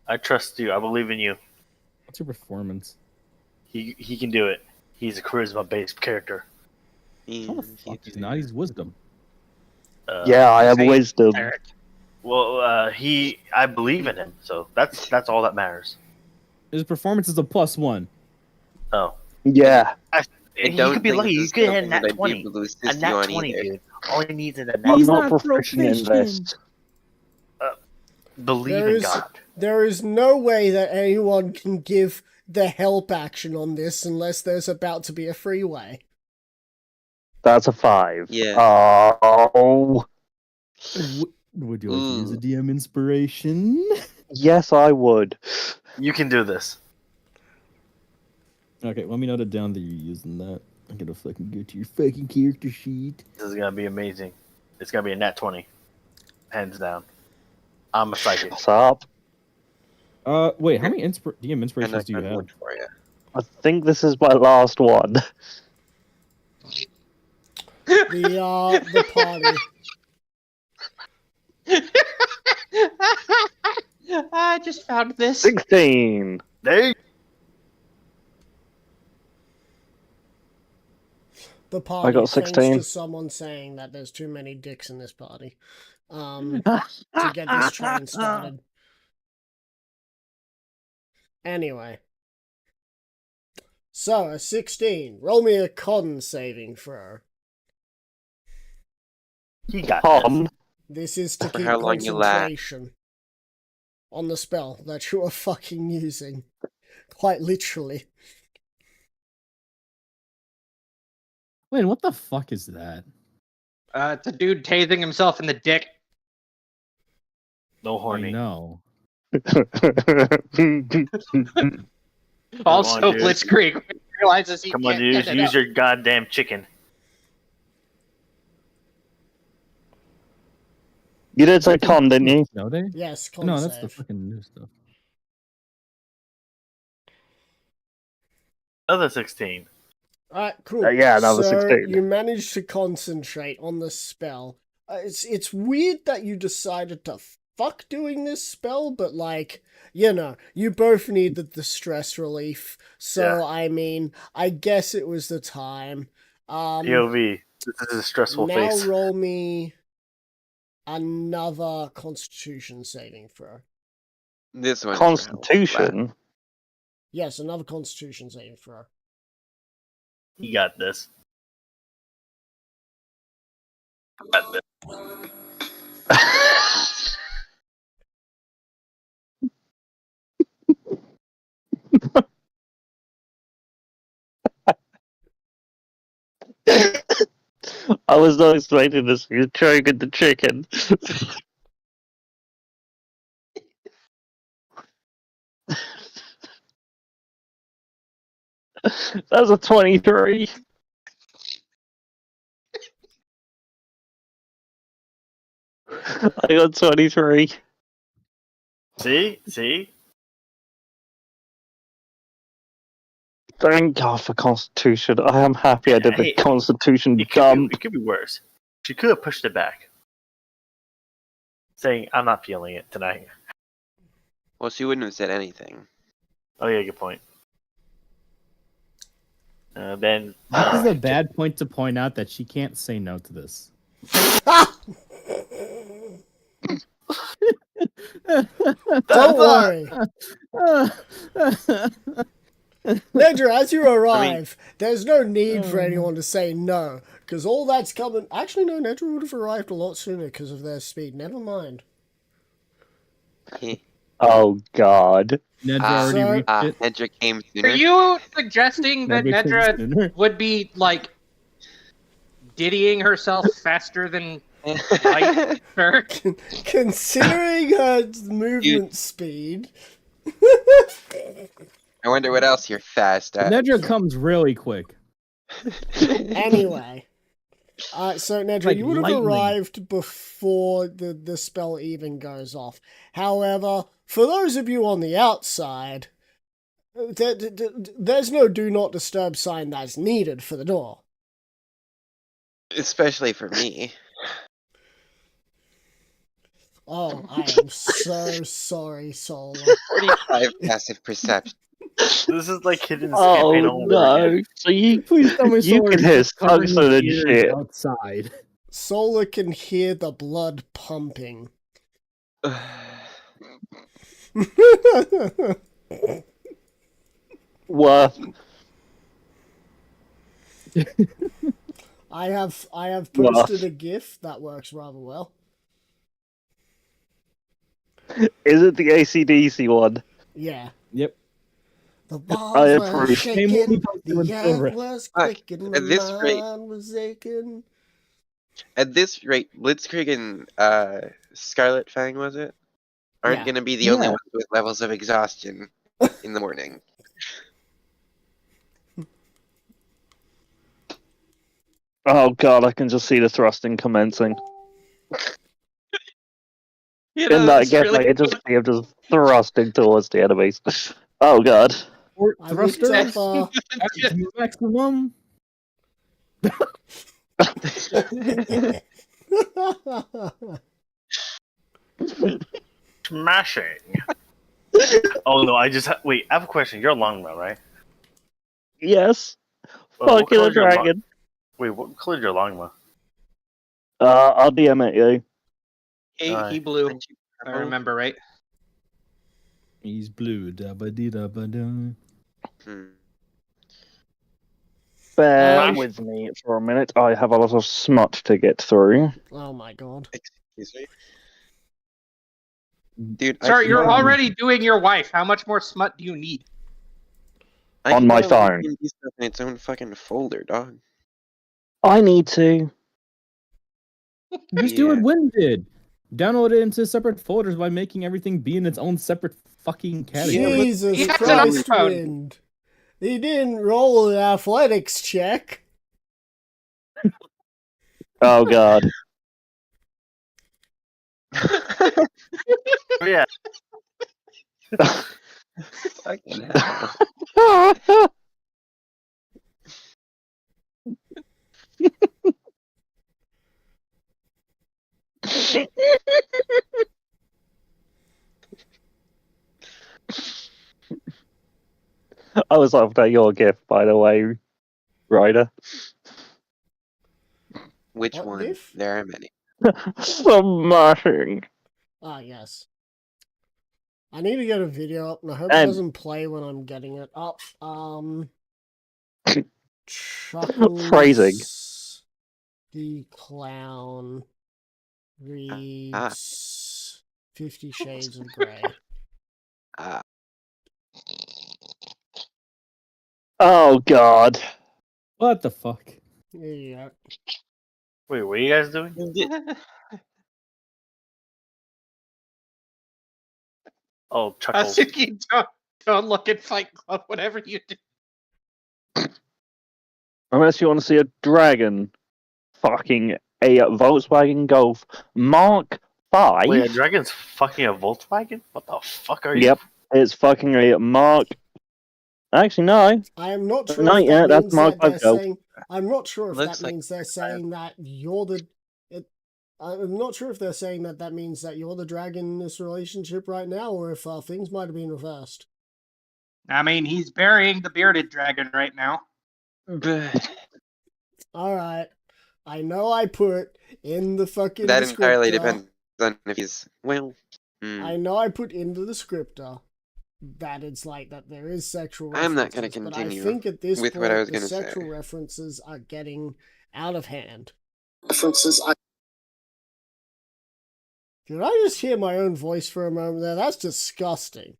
I trust you. I believe in you. What's your performance? He can do it. He's a charisma-based character. How the fuck is not? He's wisdom. Yeah, I have Say, wisdom. Eric. Well, I believe in him, so that's all that matters. His performance is a +1. Oh, Yeah. he don't could be think lucky. this You is could hit a something that nat I'd be 20. able to A assist you nat on 20, either. dude. All he needs is a nat I'm He's 20. not not proficient in proficient. this. Believe There in is- God. there is no way that anyone can give the help action on this unless there's about to be a freeway. That's a 5. Yeah. Oh. Would you like to use a Ooh. DM inspiration? Yes, I would. You can do this. Okay, let me note it down that you're using that. I'm gonna fucking go to your fucking character sheet. This is gonna be amazing. It's gonna be a nat 20, hands down. I'm a psychic. What's up? Wait, how many DM And inspirations I do you found have? one for you. I think this is my last one. The party. I just found this. 16. There you The party. got Thanks 16. to someone saying that there's too many dicks in this party. To get this train started. Anyway. So, a 16. Roll me a con saving throw. He got this. Tom. This is to For keep how long you last. concentration on the spell that you are fucking using. Quite literally. Wait, what the fuck is that? It's a dude tasing himself in the dick. No I horny. know. Also, on, dude. Blitzkrieg realizes he Come on, can't dude. get it Use up. your goddamn chicken. You did say con, didn't you? No, they? Yes, con No, that's the save. fucking new stuff. Another 16. Alright, cool. Yeah, another so 16. you managed to concentrate on the spell. It's weird that you decided to fuck doing this spell, but like, you know, you both needed the stress relief. So Yeah. I mean, I guess it was the time. POV. This is a stressful Now face. roll me another Constitution saving throw. This one's for how long it lasts. Constitution. Yes, another Constitution saving throw. He got this. Got this. I was not expecting this. You're choking the chicken. That was a 23. I got 23. See? Thank God for Constitution. I am happy I did the Hey, Constitution It dumb. could be worse. She could have pushed it back, saying, "I'm not feeling it tonight." Well, she wouldn't have said anything. Oh yeah, good point. Then This is a bad point to point out that she can't say no to this. Don't worry. Nedra, as you arrive, there's no need for anyone to say no, because all that's coming... Actually, no, Nedra would have arrived a lot sooner because of their speed. Never mind. Oh God. Nedra already So- reached it. Nedra came Are sooner. you suggesting that Nedra came Nedra sooner. would be like diddying herself faster than light? Sure. Considering her movement speed... I wonder what else you're fast at. Nedra comes really quick. Anyway. So, Nedra, Like you would have lightning. arrived before the spell even goes off. However, for those of you on the outside, there's no do not disturb sign that's needed for the door. Especially for me. Oh, I am so sorry, Solar. 45 passive perception. this is like hidden Oh skipping all over no. again. So you Tell me you Solar can is hear just covering his Tungsten and ears shit. outside. Solar can hear the blood pumping. Worth. I have What? posted a GIF that works rather well. Is it the ACDC one? Yeah. Yep. The I balls were approve. Same movie shaking, posted the with earth Silver. was Fuck, quaking, my at this rate- mind was aching. At this rate, Blitzkrieg and Scarlet Fang, was it? Aren't Yeah. going to be the only Yeah. ones with levels of exhaustion in the morning. Oh God, I can just see the thrusting commencing. You In that it's gif, really- I can just see him just thrusting towards the enemies. Oh God. Or I looked thruster up, to maximum. Smashing. Oh no, wait. I have a question. You're a longbow, right? Yes. What Fucking a color's your long- dragon. Wait, what color's your longbow? I'll DM at you. He blew. Aren't you If I purple? remember right. He's blue. Da-ba-dee-da-ba-da. Bear Um, with me for a minute. I have a lot of smut to get through. oh my god. Excuse me? Dude, Sorry, you're know. already doing your wife. How much more smut do you need? I on can my download phone. D&D stuff in its own fucking folder, dog. I need to. Just do what Yeah. Win did. Download it into separate folders by making everything be in its own separate fucking category. Jesus he has an Christ, iPhone. Wind. He didn't roll an athletics check. Oh God. Oh, yeah. Fucking hell. I was after your gift, by the way, Ryder. Which What one? diff? There are many. Smashing. Ah, yes. I need to get a video up, and I hope it And- doesn't play when I'm getting it up. Chuckles Phrasing. the Clown reads 50 Shades of Grey. Ah, Oh God. What the fuck? There you go. Wait, what are you guys doing? Oh, chuckles. Asuki, don't look at Fight Club, whatever you do. Unless you want to see a dragon fucking a Volkswagen Golf Mark 5. Wait, a dragon's fucking a Volkswagen? What the fuck are you? Yep, it's fucking a Mark. Actually, no. I am not sure No, if yeah, that that's means Mark that they're 5 Golf. saying. I'm not sure if Looks that like means they're saying that you're the. I'm not sure if they're saying that that means that you're the dragon in this relationship right now, or if things might have been reversed. I mean, he's burying the bearded dragon right now. All right, I know I put in the fucking. That entirely descriptor- depends on if he's I know I put into the scripter that it's like that there is sexual. I'm not going gonna to continue But I think at this with point, what I was the gonna sexual say. references are getting out of hand. Did I just hear my own voice for a moment there? That's disgusting.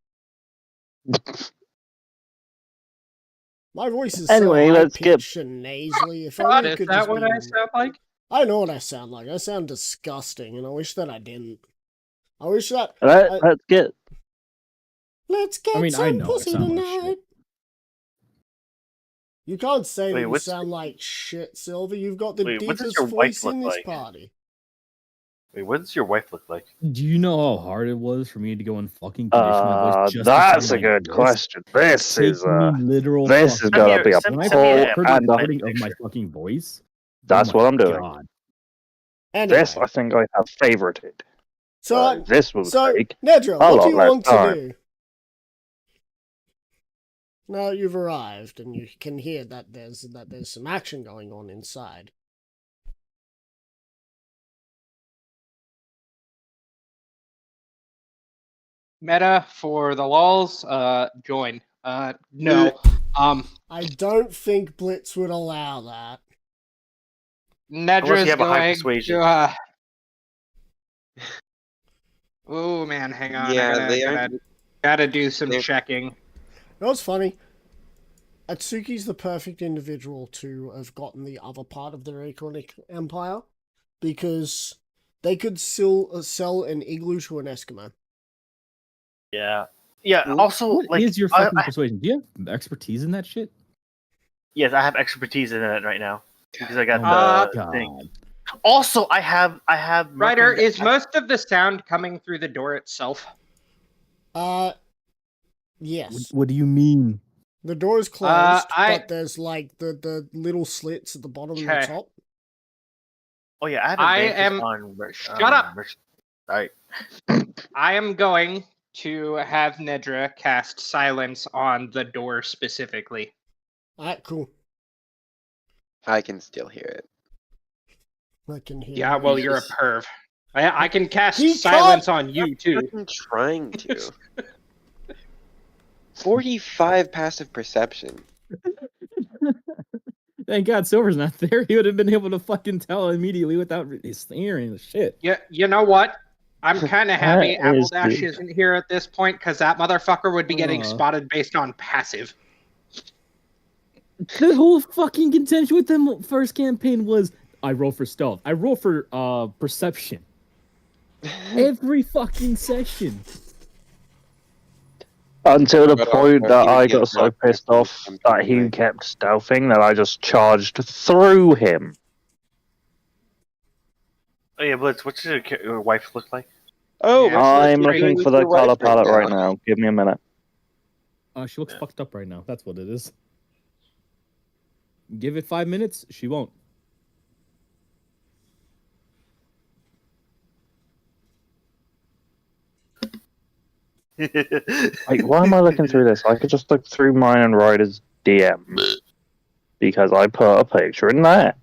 My voice is Anyway, so let's get- high-pitched and nasally. If God, only it is could that just what be... I sound like? I know what I sound like. I sound disgusting, and I wish that I didn't. I wish that... Let's get. Let's get I mean, I some know I pussy sound like tonight. shit. You can't say Wait, that you what's- sound like shit, Silver. You've got the Wait, what does deepest your wife voice in look this like? party. Wait, what does your wife look like? Do you know how hard it was for me to go and fucking condition my voice just to That's sound a like good this? question. This Take is me literal. this is fucking- gonna be a Send When I me pull a- heard and the a. recording of my picture. fucking voice. That's oh what my I'm doing. God. Anyway, This I think I have favorited. so, This will so take Nedra, a what lot do you less want time. to do? Now that you've arrived and you can hear that there's some action going on inside. Meta for the lulz, join. No. I don't think Blitz would allow that. Unless Nedra's you have a high going persuasion. to, oh man, hang on. Yeah, I they gotta do some they're- checking. You know what's funny? Atsuki's the perfect individual to have gotten the other part of the Draconic Empire, because they could still sell an igloo to an Eskimo. Yeah. Yeah, Ooh. also, What like, is your fucking persuasion? Do you have expertise in that shit? yes, I have expertise in it right now. Because I got Oh the my thing. God. Also, I have Ryder, merchandise- is most of the sound coming through the door itself? Yes. What do you mean? The door is closed, I- but there's like the little slits at the bottom and Okay. the top. Oh yeah, I have I advantage am- on Shut up! Alright. I am going to have Nedra cast silence on the door specifically. Alright, cool. I can still hear it. I can hear Yeah, you. well, you're a perv. I can cast He silence on you too. I'm trying to. 45 passive perception. Thank God Silver's not there. He would have been able to fucking tell immediately without hearing the shit. Yeah, you know what? I'm kind of happy That is Appledash the- isn't here at this point because that motherfucker would be getting Aw. spotted based on passive. The whole fucking contention with them first campaign was I roll for stealth. I roll for perception. Every fucking session. Until the But point also, that he I would got get so blocked pissed every off time that he anyway. kept stealthing that I just charged through him. Oh yeah, Blitz, what's your wife look like? Oh, Yeah, what's I'm the issue looking with for the your wife color palette right now. Give me a minute. She looks fucked up right now. That's what it is. Give it 5 minutes, she won't. Like, why am I looking through this? I could just look through mine and Ryder's DM. Because I put a picture in there.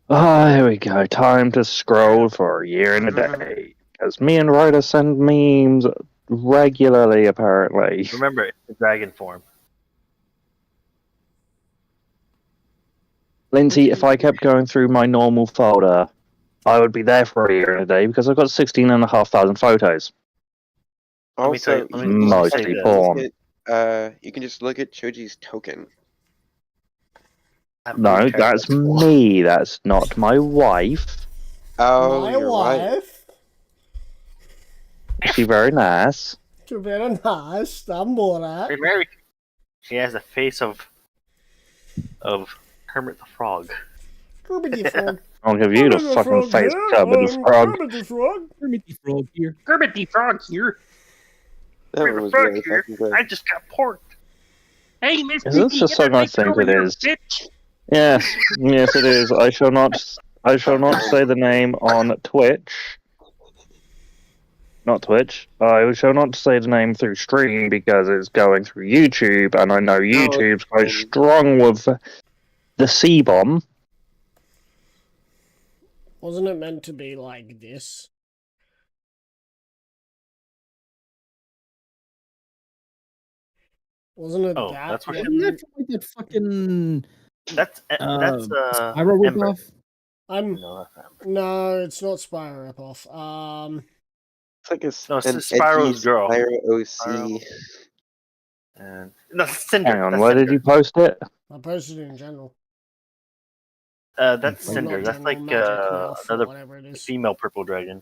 Ah, here we go. Time to scroll for a year and a day. Because me and Ryder send memes regularly, apparently. Remember, it's the dragon form. Lindsay, if I kept going through my normal folder, I would be there for a year and a day because I've got 16,500 photos. Let me tell Also, you- let you me can just mostly take a porn. look at, you can just look at Choji's token. have No, blue hair, that's why. me. That's not my wife. Oh, My your wife. wife. Is she very nice? You're very nice. I'm more that. Hey, Mary. She has the face of Kermit the Frog. Kermit the Frog. I'll give you the Kermit the fucking Frog face, here. Kermit the Frog. Kermit the Frog. Kermit the Frog here. Kermit the Frog here. That Kermit one the was Frog really here. fucking good. I just got porked. Hey, Miss Is this Piggy, the get song that I mic think over it here, is? bitch. Yes, yes, it is. I shall not say the name on Twitch. Not Twitch. I shall not say the name through stream because it's going through YouTube, and I know YouTube's quite strong with the C bomb. Wasn't it meant to be like this? Wasn't it Oh, that? that's what what she- you- Isn't that like that fucking That's Spyro Ember. ripoff? No, that's not Ember. No, it's not Spyro ripoff. It's like No, an it's Spyro's edgy girl. Spyro OC. Spyro. And no, Cinder. Hang on, That's where Cinder. did you post it? I posted it in general. That's Well, Cinder. not That's general, like Magic, Morph, or another whatever it is. female purple dragon.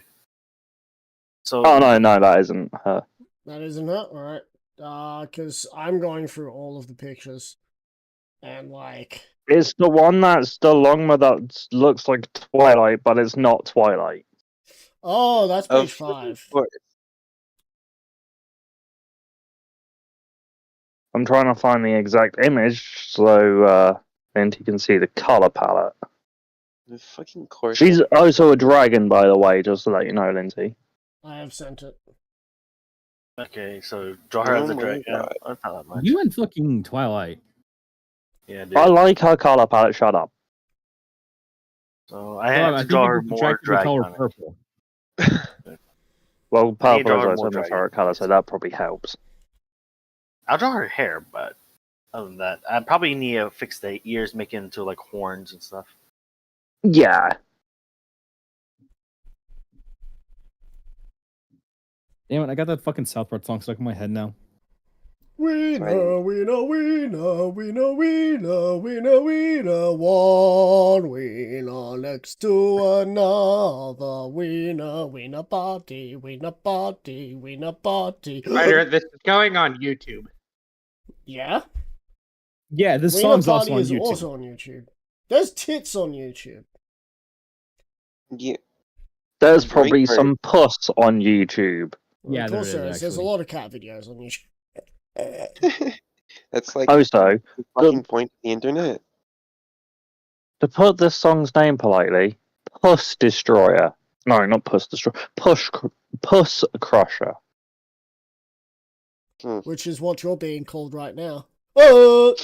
So Oh no, that isn't her. That isn't it? Alright. Because I'm going through all of the pictures. And, like... It's the one that's the Longma that looks like Twilight, but it's not Twilight. Oh, that's Of page 5. course. I'm trying to find the exact image so Linty can see the color palette. The fucking course. She's also a dragon, by the way, just to let you know, Lindsay. I have sent it. okay, so draw her as Oh a my dragon. God. That's not that much. You and fucking Twilight. Yeah, dude. I like her color palette. Shut up. So I God, had I to think draw you her could more project the dragon color on it. purple. Well, I need to purple draw her is more also my dragon. favorite color, so that probably helps. I'll draw her hair, but other than that, I probably need to fix the ears, make it into like horns and stuff. Yeah. Damn it, I got that fucking South Park song stuck in my head now. Winner, winner, winner, winner, winner, winner, winner, one winner next to another. Winner, winner party, winner party, winner party. Ryder, this is going on YouTube. Yeah? Yeah, this Winner song's also party on is YouTube. also on YouTube. There's tits on YouTube. Yeah. There's Great probably part. some puss on YouTube. Yeah, of there course is, there is. There's a actually. lot of cat videos on YouTube. That's like Also, the fucking point of the internet. to put this song's name politely, Puss Destroyer. No, not Puss Destroyer. Puss Crusher. Which is what you're being called right now. Oh!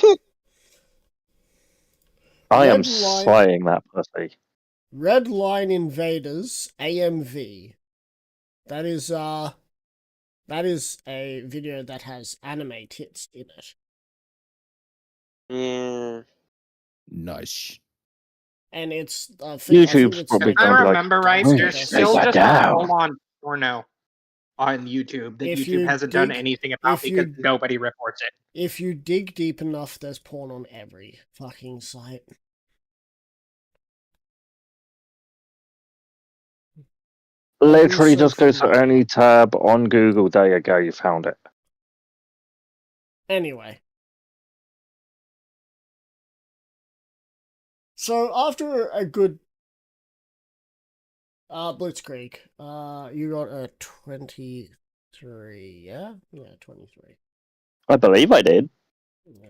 I am Red line- slaying that pussy. Red Line Invaders AMV. That is a video that has anime tits in it. Yeah. Nice. And it's YouTube's probably If I gonna be like, remember right, "Oh, there's take still that just down." full on porno on YouTube that If YouTube you hasn't done dig- anything about if you because nobody reports it. If you dig deep enough, there's porn on every fucking site. Literally just go to social any tab on Google. There you go, you found it. Anyway. So after a good Blitzkrieg, you got a 23, yeah? Yeah, 23. I believe I did. Yeah.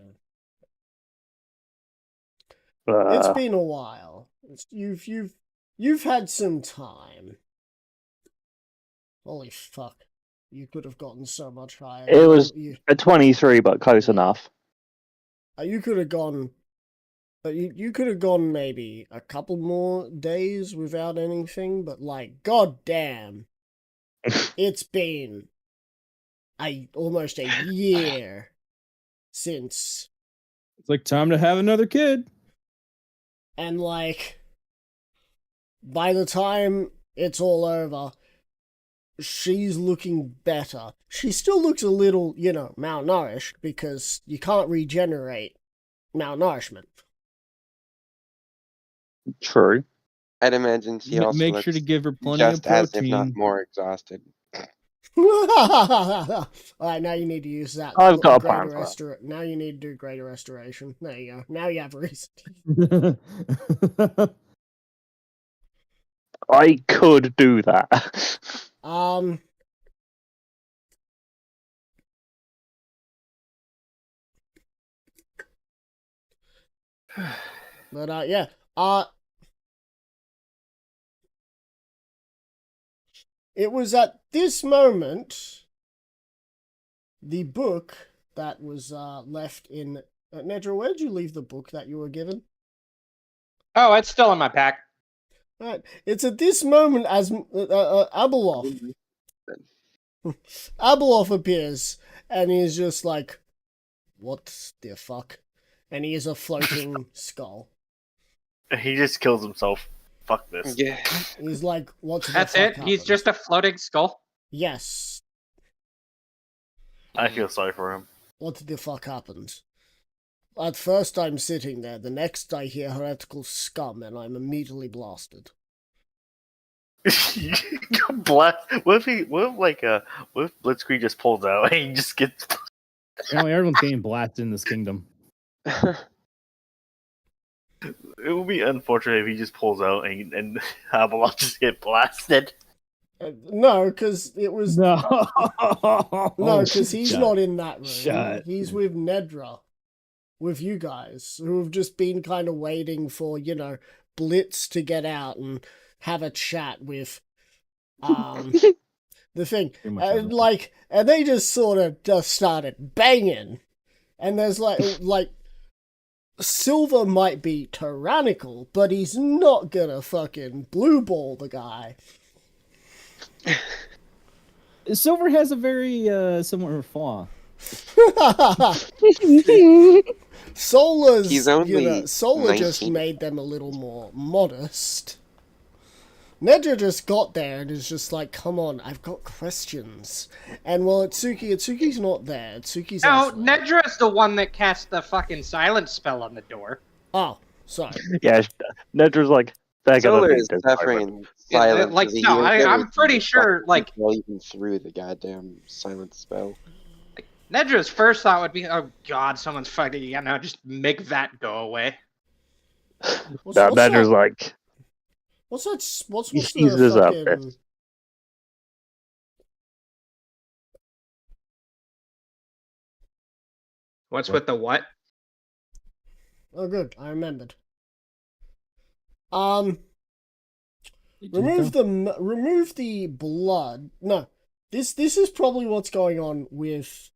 It's Uh, been a while. You've had some time. Holy fuck. You could have gotten so much higher. It was You, a 23, but close enough. you could have gone... You could have gone maybe a couple more days without anything, but like, goddamn, it's been almost a year since, It's like time to have another kid. and like, by the time it's all over, she's looking better. She still looks a little, malnourished because you can't regenerate malnourishment. True. I'd imagine she also Make looks sure to give her plenty of just as, if not protein. more, exhausted. All right, now you need to use that. I've got a plan greater for that. Now you need to do greater restoration. There you go. Now you have a reason. I could do that. But yeah. It was at this moment the book that was left in Nedra, where did you leave the book that you were given? Oh, it's still in my pack. Right. It's at this moment as Abeloth appears, and he's just like, what the fuck? And he is a floating skull. He just kills himself. Fuck this. Yeah. He's like, what the That's fuck it. He's happened? just a floating skull. Yes. I feel sorry for him. What the fuck happened? At first I'm sitting there, the next I hear heretical scum, and I'm immediately blasted. Blast. What if Blitzkrieg just pulls out and he just gets. Apparently, everyone's getting blasted in this kingdom. It would be unfortunate if he just pulls out and Avalon just get blasted. No, because it was... No, No, because he's not in that room. Shut. He's with Nedra. With you guys, who have just been kind of waiting for, Blitz to get out and have a chat with, the thing. And, and they just sort of just started banging. And there's like, Silver might be tyrannical, but he's not gonna fucking blue ball the guy. Silver has a very similar flaw. Solar's, He's only Solar just 19. made them a little more modest. Nedra just got there and is just like, come on, I've got questions. And well, Itsuki's not there. Itsuki's No, elsewhere. Nedra's the one that cast the fucking silence spell on the door. Oh, sorry. Yeah, Nedra's like, they're gonna Solar be is suffering in Yeah, silence. like, as he no, hears I'm everything pretty that sure, fucking like- people even through the goddamn silence spell. Nedra's first thought would be, oh god, someone's fucking, just make that go away. Nedra's like, What's He the seizes up fucking... it. What's with the what? Oh, good, I remembered. Remove the blood. No, this is probably what's going on with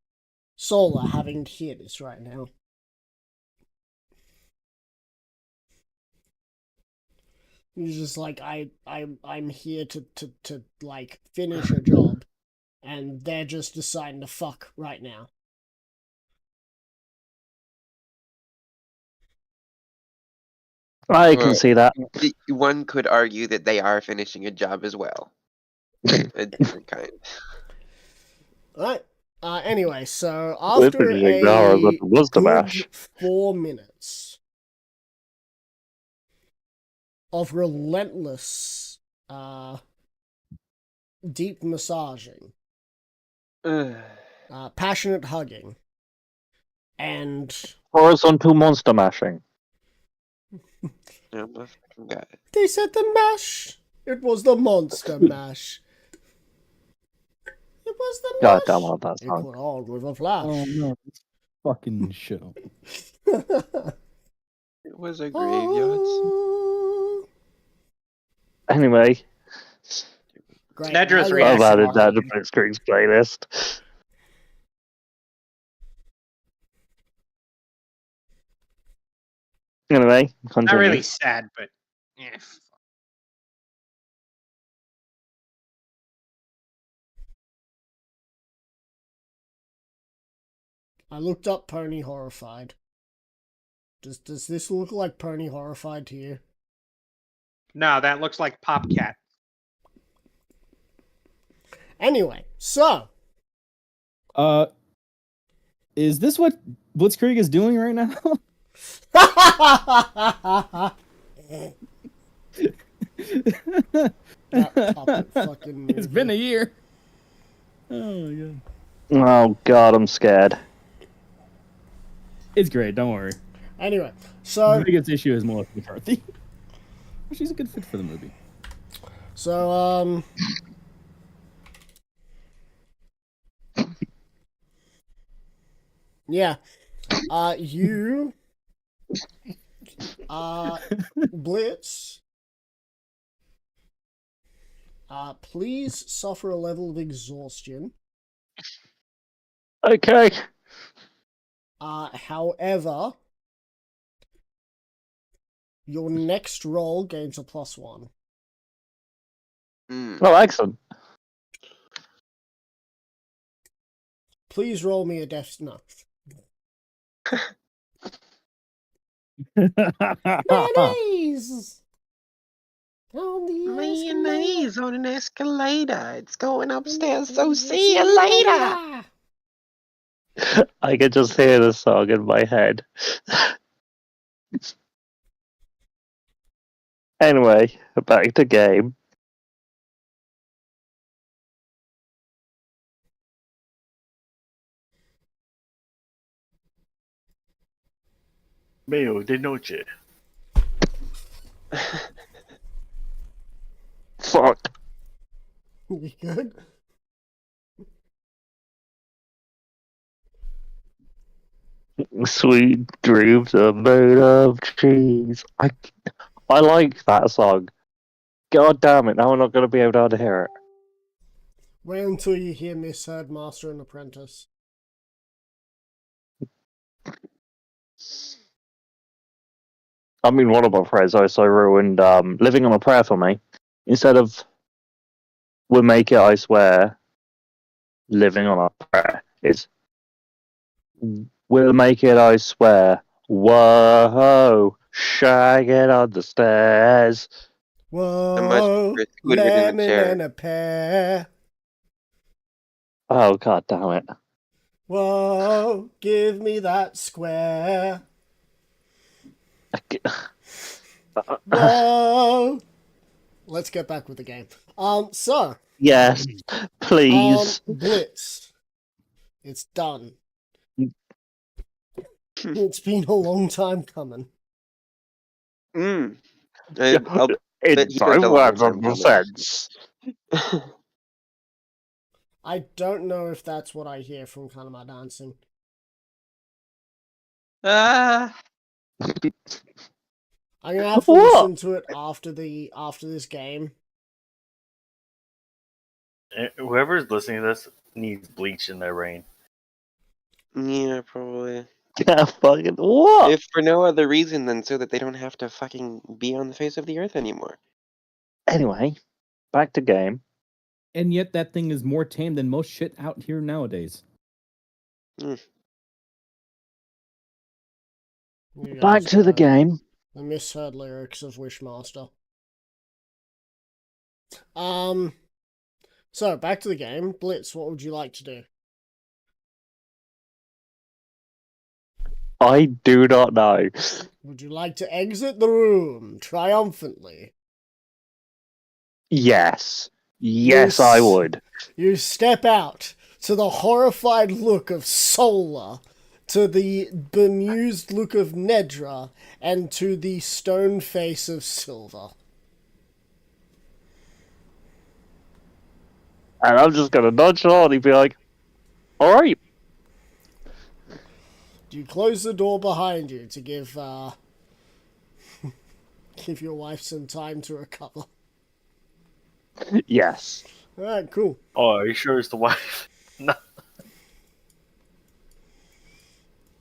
Solar having to hear this right now. He's just like, I'm here to like finish a job, and they're just deciding to fuck right now. I can see that. One could argue that they are finishing a job as well. A different kind. Right. Anyway, so We're after finishing the hour, but the wisdom good ash. 4 minutes of relentless, deep massaging, passionate hugging, and Horizontal monster mashing. Yeah, my fucking guy. they said the mash. It was the monster mash. It was the God mash. damn, I love that It song. went on with a flash. Oh no, this fucking show. It was a graveyard. Oh. Anyway, Great. Nedra's now I've reaction. added that to Blitzkrieg's playlist. Anyway, continue. Not really sad, but yeah. I looked up Pony Horrified. Does this look like Pony Horrified to you? No, that looks like Popcat. Anyway, so Is this what Blitzkrieg is doing right now? That puppet fucking movie. It's been a year. Oh my god. Oh god, I'm scared. It's great. Don't worry. Anyway, The so biggest issue is Melissa McCarthy. She's a good fit for the movie. so yeah, you Blitz, please suffer a level of exhaustion. Okay. However, your next roll gains a +1. Mm. Oh, excellent. Please roll me a death. No. Mayonnaise! On the Mayonnaise on an escalator. It's going upstairs, so escalator. see you later. I can just hear the song in my head. Anyway, back to game. Mayo de noche. Fuck. You good? Sweet dreams are made of cheese. I like that song. God damn it, now I'm not going to be able to hear it. Wait until you hear Misheard Master and Apprentice. I mean, one of my friends also ruined Living on a Prayer for me. Instead of We'll Make It, I Swear, Living on a Prayer, it's We'll Make It, I Swear. Whoa, shag it on the stairs. Whoa, Chris would have been in the lemon chair. and a pear. Oh, god damn it. Whoa, give me that square. Whoa. Let's get back with the game. So, Yes, please. Blitz. It's done. It's been a long time coming. Mm. I'll bet In he spent a long time 500 cents. I don't know if that's what I hear from kind of my dancing. Ah, I'm gonna have to What? listen to it after this game. Whoever's listening to this needs bleach in their brain. Yeah, probably. Yeah, fucking what? If for no other reason than so that they don't have to fucking be on the face of the earth anymore. Anyway, back to game. And yet that thing is more tame than most shit out here nowadays. You Back guys to the heard game. the misheard lyrics of Wishmaster. So back to the game. Blitz, what would you like to do? I do not know. Would you like to exit the room triumphantly? Yes. Yes, I would. You step out to the horrified look of Solar, to the bemused look of Nedra, and to the stone face of Silver. And I'm just gonna nonchalantly be like, alright. Do you close the door behind you to give give your wife some time to recover? Yes. Alright, cool. Oh, are you sure it's the wife? No.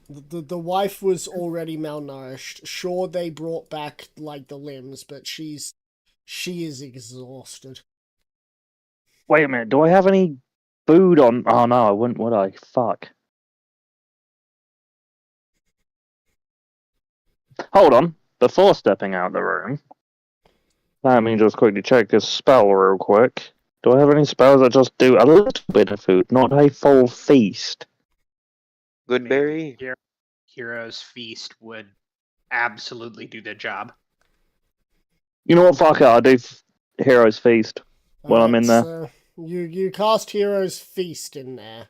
The wife was already malnourished. Sure, they brought back like the limbs, but she is exhausted. Wait a minute, do I have any food on? Oh no, I wouldn't, would I? Fuck. Hold on. Before stepping out the room, let me just quickly check this spell real quick. Do I have any spells that just do a little bit of food, not a full feast? Goodberry? Hero's Feast would absolutely do the job. You know what? Fuck it. I'll do Heroes Feast while I'm in there. So you cast Heroes Feast in there.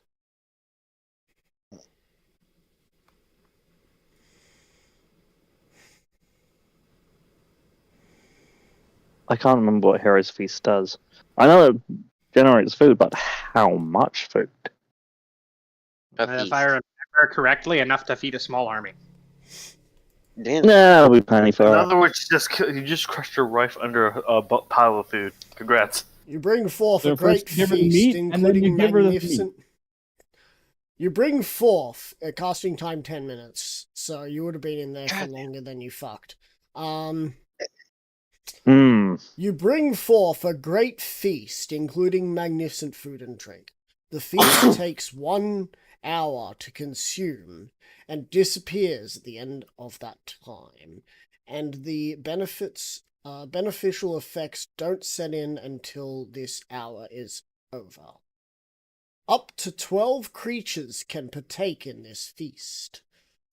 I can't remember what Heroes Feast does. I know it generates food, but how much food? A If feast. I remember correctly, enough to feed a small army. Damn. Nah, we penny for In it. other words, you just crushed your wife under a pile of food. Congrats. You bring forth So a first great you give her the feast, meat, and then including you give her the meat. magnificent. You bring forth a casting time 10 minutes, so you would have been in there for longer than you fucked. You bring forth a great feast, including magnificent food and drink. The feast takes 1 hour to consume and disappears at the end of that time, and the beneficial effects don't set in until this hour is over. Up to 12 creatures can partake in this feast.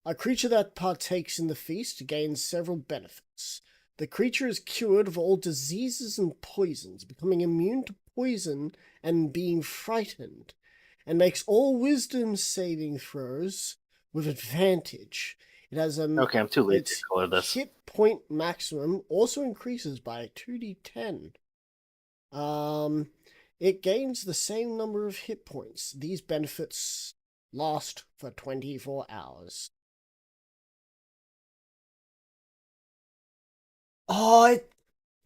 A creature that partakes in the feast gains several benefits. The creature is cured of all diseases and poisons, becoming immune to poison and being frightened, and makes all wisdom saving throws with advantage. It has a Okay, I'm too late its to color this. hit point maximum also increases by 2d10. It gains the same number of hit points. These benefits last for 24 hours. Oh,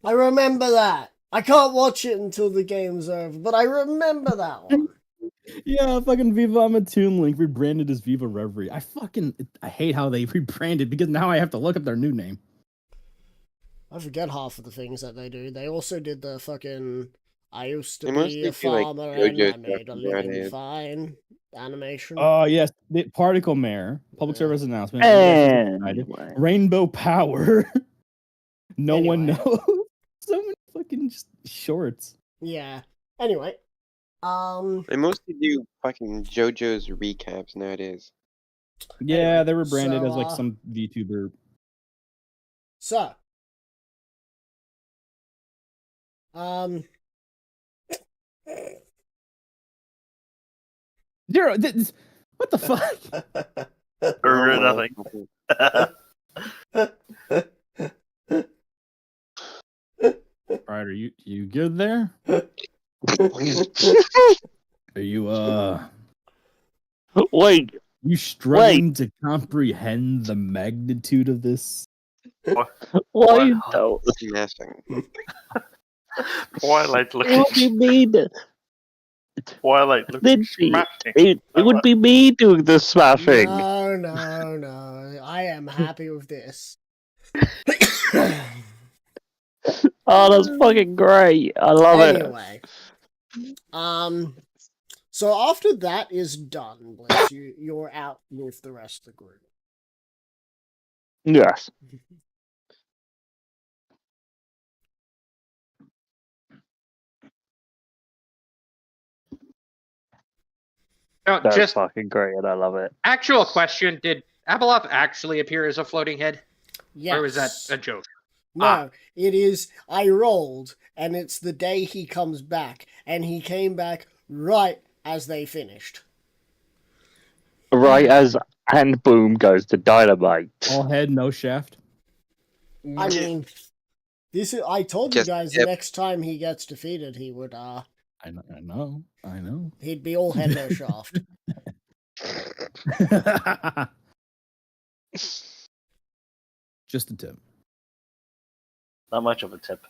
I remember that. I can't watch it until the game's over, but I remember that one. Yeah, fucking Viva Amatoon Link rebranded as Viva Reverie. I hate how they rebranded because now I have to look up their new name. I forget half of the things that they do. They also did the fucking I used to They be mostly a do, like, farmer and JoJo's I made a stuff living nowadays. fine animation. Oh, yes. The Particle Mare. Public Yeah. service announcement. Anyway. Rainbow Power. No one Anyway. knows. So many fucking just shorts. Yeah. Anyway. They mostly do fucking JoJo's recaps nowadays. Yeah, Anyway, they were branded so, as like some VTuber. So. Zero. What the fuck? Or nothing. All right, are you good there? Are you Wait, you struggling to comprehend the magnitude of this? why What? don't? Smashing. Twilight What do you looking. mean? Twilight looking Lindsay, smashing. it would be me doing the smashing. No. I am happy with this. Oh, that's fucking great. I love it. Anyway. So after that is done, Blitz, you're out with the rest of the group. Yes. No, That's just fucking great, and I love it. actual question: did Abeloth actually appear as a floating head, Yes. or was that a joke? No, it is. I rolled, and it's the day he comes back, and he came back right as they finished. Right as and boom goes the dynamite. All head, no shaft. I mean, this is. I told you Just guys the next time he gets defeated, he would. I know. He'd be all head no shaft. Just a tip. Not much of a tip.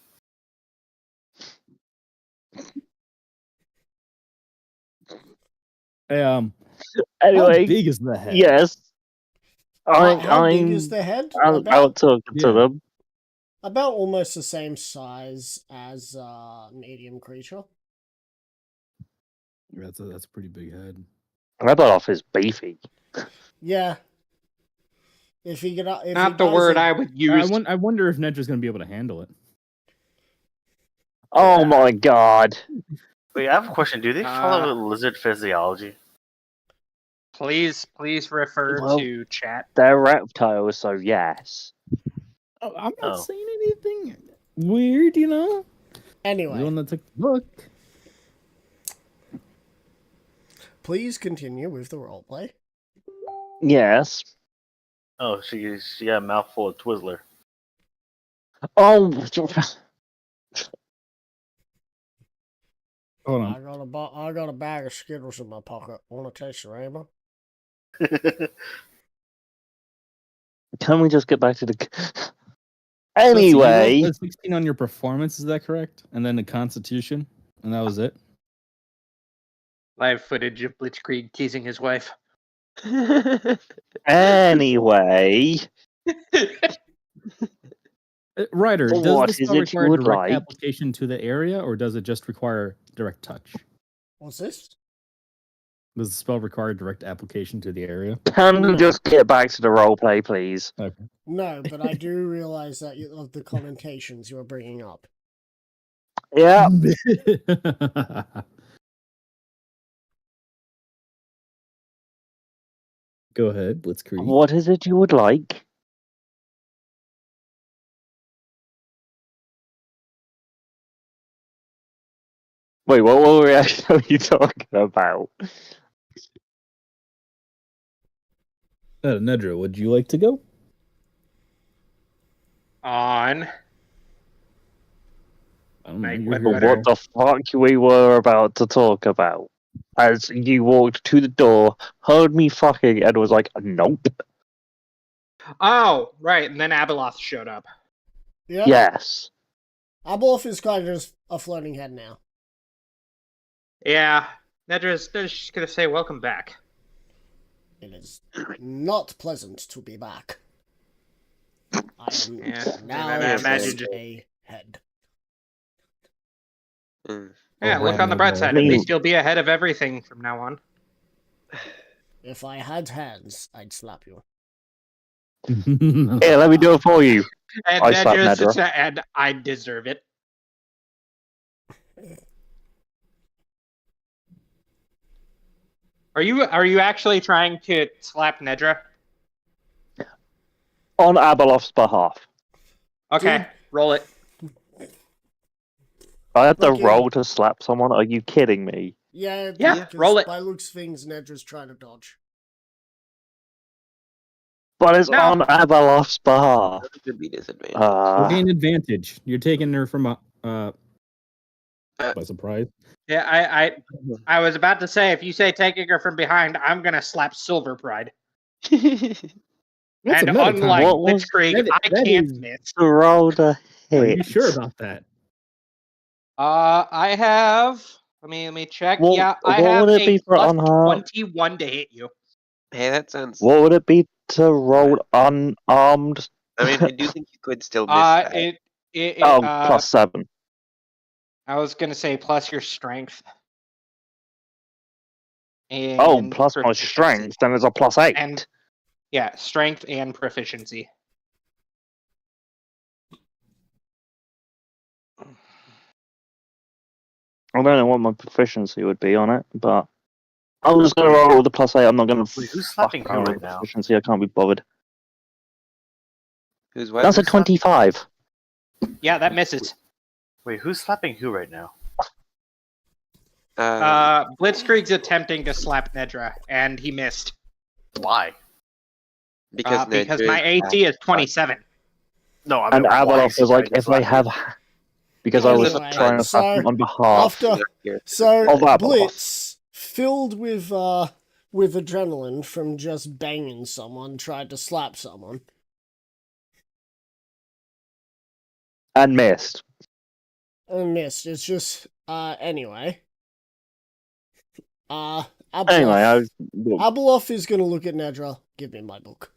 Hey, how Anyway, big is the head? yes. How big is the head? I'm out talking to them. About almost the same size as medium creature. That's a pretty big head. Abeloth is beefy. Yeah. If he could, if Not he the does word it- I would use. I wonder if Nedra's going to be able to handle it. Oh my god. Wait, I have a question. Do they follow lizard physiology? Please refer Well- to chat. They're reptiles, so yes. Oh, I'm not Oh. saying anything. Weird, you know? The Anyway, one that took the book. please continue with the roleplay. Yes. Oh, she got a mouthful of Twizzler. Oh, Hold on. I got a bag of Skittles in my pocket. Want to taste the rainbow? can we just get back to the? So you Anyway, rolled a 16 on your performance, is that correct? And then the Constitution, and that was it. Live footage of Blitzkrieg teasing his wife. anyway, Ryder, does What the is spell it you require would direct like? application to the area, or does it just require direct touch? What's this? Does the spell require direct application to the area? can we just get back to the roleplay, please? Okay. No, but I do realize that of the connotations you are bringing up. Yeah. Go ahead, Blitzkrieg. What is it you would like? Wait, what were we actually talking about? Nedra, would you like to go? On. I don't know. Make You're what here. better. What the fuck we were about to talk about? As you walked to the door, heard me fucking, and was like, nope. Oh, right, and then Abeloth showed up. Yeah. Yes. Abeloth is kind of just a floating head now. Yeah, Nedra's just gonna say welcome back. It is not pleasant to be back. I am Yeah, now and I just imagine a head. Mm. Yeah, Oh, look on the bright side. I At mean- least you'll be ahead of everything from now on. If I had hands, I'd slap you. Here, let me do it for you. And I slap Nedra's Nedra. just, and I deserve it. Are you actually trying to slap Nedra? On Abeloth's behalf. Okay, Dude. roll it. I had to Okay. roll to slap someone? Are you kidding me? Yeah, Yeah, because roll it. by looks of things, Nedra's trying to dodge. But it's No. on Abeloth's behalf. That could be disadvantage. You'll gain advantage. You're taking her from by surprise. Yeah, I was about to say, if you say taking her from behind, I'm gonna slap Silver Pride. That's And a meta unlike What was- Blitzkrieg, that- I that can't is- miss. To roll the hit. Are you sure about that? I have. Let me check. What- Yeah, I what have would it a be for plus unharmed? 21 to hit you. Hey, that sounds. What would it be to roll unarmed? I mean, I do think you could still miss that. Oh, plus 7. I was gonna say plus your strength. And Oh, plus my proficiency. strength, then it's a plus 8. And yeah, strength and proficiency. I don't know what my proficiency would be on it, but I'm just going to roll with the plus 8. I'm not going to Wait, who's slapping who right now? proficiency. I can't be bothered. Who's what? That's a Who's slapping- 25. Yeah, that misses. Wait, who's slapping who right now? Blitzkrieg's attempting to slap Nedra, and he missed. Why? because Because my AC is 27. No, I mean, And why Abeloth is he was like, trying to if they slap have... Because I was Anyway, trying to slap so him on behalf. after Here. so Of Abeloth. Blitz, filled with adrenaline from just banging someone, tried to slap someone. And missed. And missed. It's just anyway. Abeloth, Anyway, Abeloth is gonna look at Nedra. Give me my book.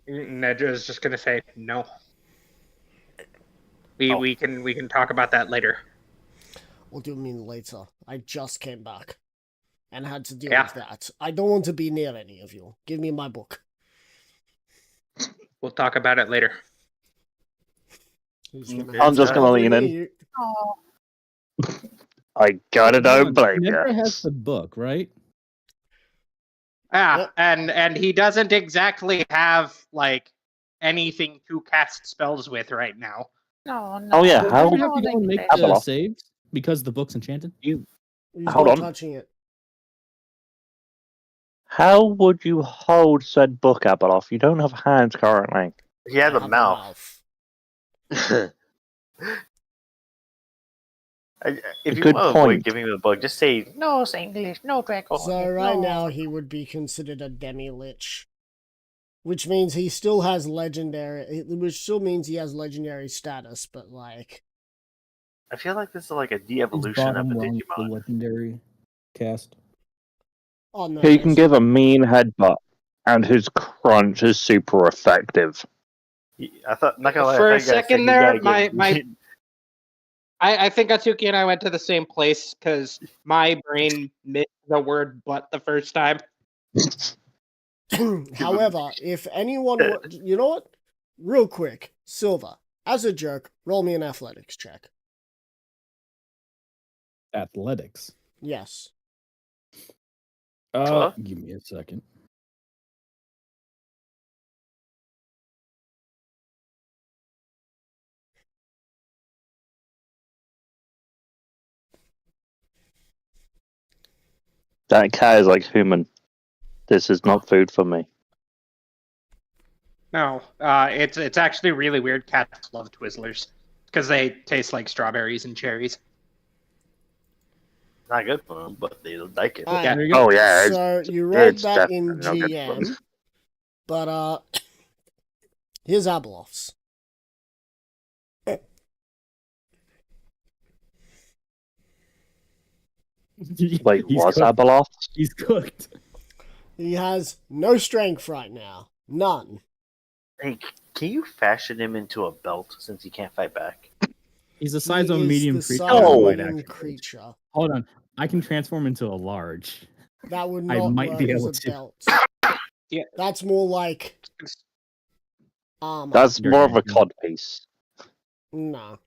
Nedra's just gonna say no. We can talk about that later. What do you mean later? I just came back and had to deal Yeah. with that. I don't want to be near any of you. Give me my book. We'll talk about it later. Who's gonna Okay, I'm just have gonna to lean in. leave? I gotta don't blame Nedra you. has the book, right? Yeah, Yep. and he doesn't exactly have like anything to cast spells with right now. No, no. Oh, yeah, Well, how- do we have to go and make the Abeloth. saves because the book's enchanted? He's Hold not on. touching it. How would you hold said book, Abeloth? You don't have hands currently. He has I a have mouth. If you Good want to avoid point. giving him the book, just say no English, no Draco. So right now he would be considered a demi-lich. Which means he still has legendary... Which still means he has legendary status, but like... I feel like this is like a Is de-evolution of bottom a rung the Digimon. legendary cast? Oh no, He can there's- give a mean headbutt, and his crunch is super effective. I thought, not gonna lie, For I a thought you guys said second you there, gotta my I think Atsuki and I went to the same place because my brain missed the word "but" the first time. However, if anyone... You know what? Real quick, Silver, as a joke, roll me an athletics check. Athletics. Yes. Huh? Give me a second. That cat is like human. This is not food for me. No, it's actually really weird. Cats love Twizzlers because they taste like strawberries and cherries. Not good for them, but they like it. Alright, There you go. Oh yeah, so you rolled it's that in definitely not good for GM, but here's Abeloth's. Wait, He's what's cooked. Abeloth? He's cooked. He has no strength right now. None. Hey, can you fashion him into a belt since he can't fight back? He's the size He of a is medium the creature. size of a Oh, Right, medium actually. creature. Hold on. I can transform into a large. That would I not might work be as able a to. belt. Yeah. That's more like armor. That's You're more of a right. cod piece. No.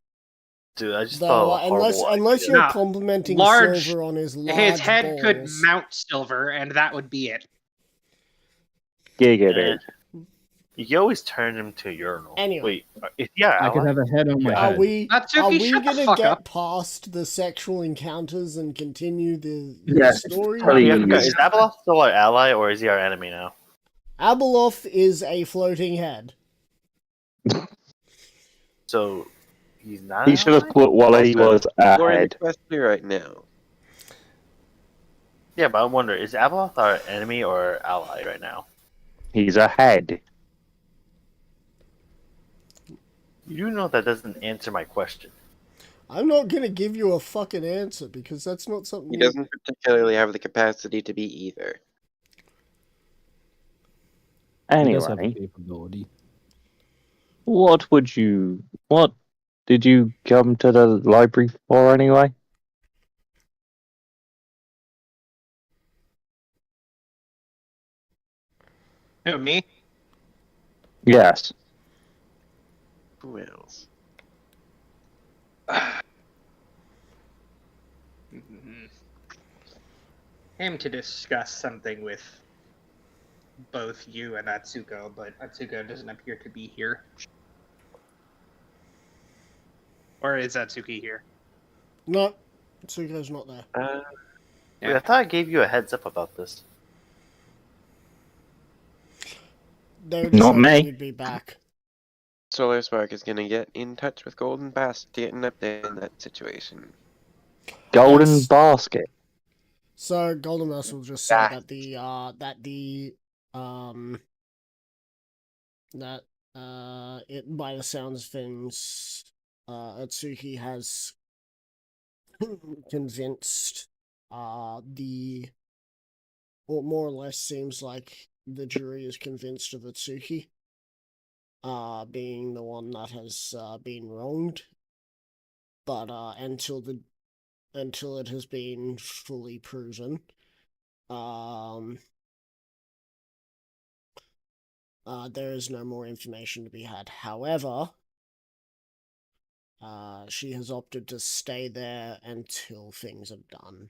Dude, I just Though, thought of a horrible unless idea. you're Nah, complimenting large- Silver on his large His head could balls. mount Silver, and that would be it. Giggity. You can always turn him to a urinal. Anyway. Wait, yeah, I could have a head on my Are head. we Natsuki, shut the gonna fuck get up. past the sexual encounters and continue the Yes, story? please. Is Abeloth still our ally, or is he our enemy now? Abeloth is a floating head. So he's not. He an should have ally? quit while he was We're in ahead. the quest right now. Yeah, but I wonder, is Abeloth our enemy or ally right now? He's ahead. You do know that doesn't answer my question. I'm not gonna give you a fucking answer because that's not something He doesn't particularly have the capacity to be either. He does have a Anyway, capability. what did you come to the library for anyway? Who, me? Yes. Who else? Came to discuss something with both you and Atsuko, but Atsuko doesn't appear to be here. Or is Atsuki here? No, Tsuko's not there. Wait, I thought I gave you a heads up about this. They were Not just hoping me. you'd be back. Solar Spark is gonna get in touch with Golden Pass to get an update on that situation. Golden Yes. basket. So Golden Mouse will just say Ah. that it by the sounds of things, Atsuki has convinced or more or less seems like the jury is convinced of Atsuki being the one that has been wronged. But until it has been fully proven, there is no more information to be had. However, she has opted to stay there until things are done.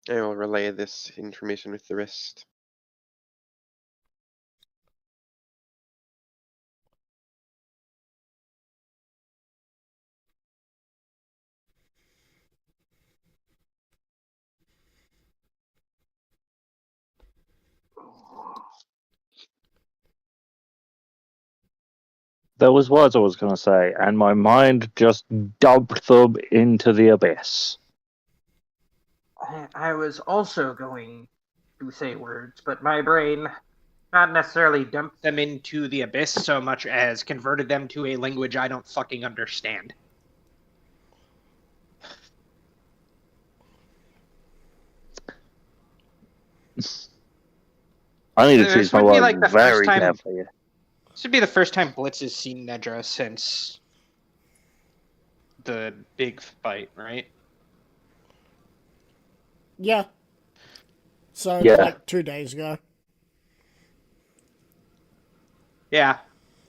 I will relay this information with the rest. There was words I was going to say, and my mind just dumped them into the abyss. I was also going to say words, but my brain not necessarily dumped them into the abyss so much as converted them to a language I don't fucking understand. I need to This choose my would be words like the first very time- carefully. This would be the first time Blitz has seen Nedra since the big fight, right? Yeah. So, Yeah. like 2 days ago. Yeah.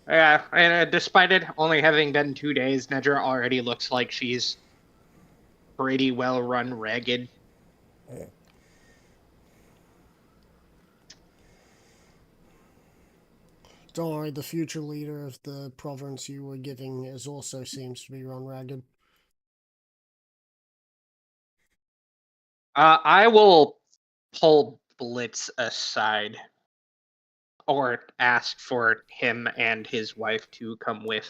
Yeah, and despite it only having been 2 days, Nedra already looks like she's pretty well run ragged. Don't worry, the future leader of the province you were giving is also seems to be run ragged. I will pull Blitz aside or ask for him and his wife to come with.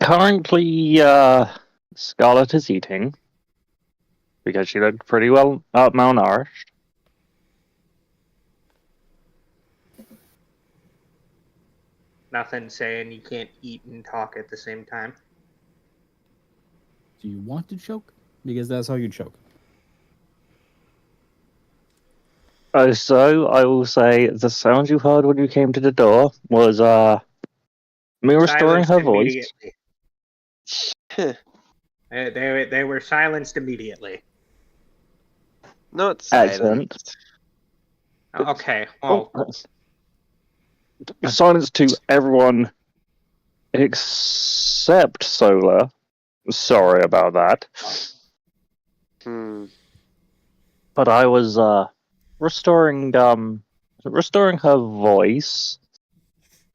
Currently, Scarlet is eating because she looked pretty well malnourished. Nothing saying you can't eat and talk at the same time. Do you want to choke? Because that's how you choke. So I will say the sound you heard when you came to the door was me restoring Silenced her voice. immediately. They were silenced immediately. Not Excellent. silent. Okay, well, Silence to everyone except Solar. Sorry about that. But I was restoring her voice.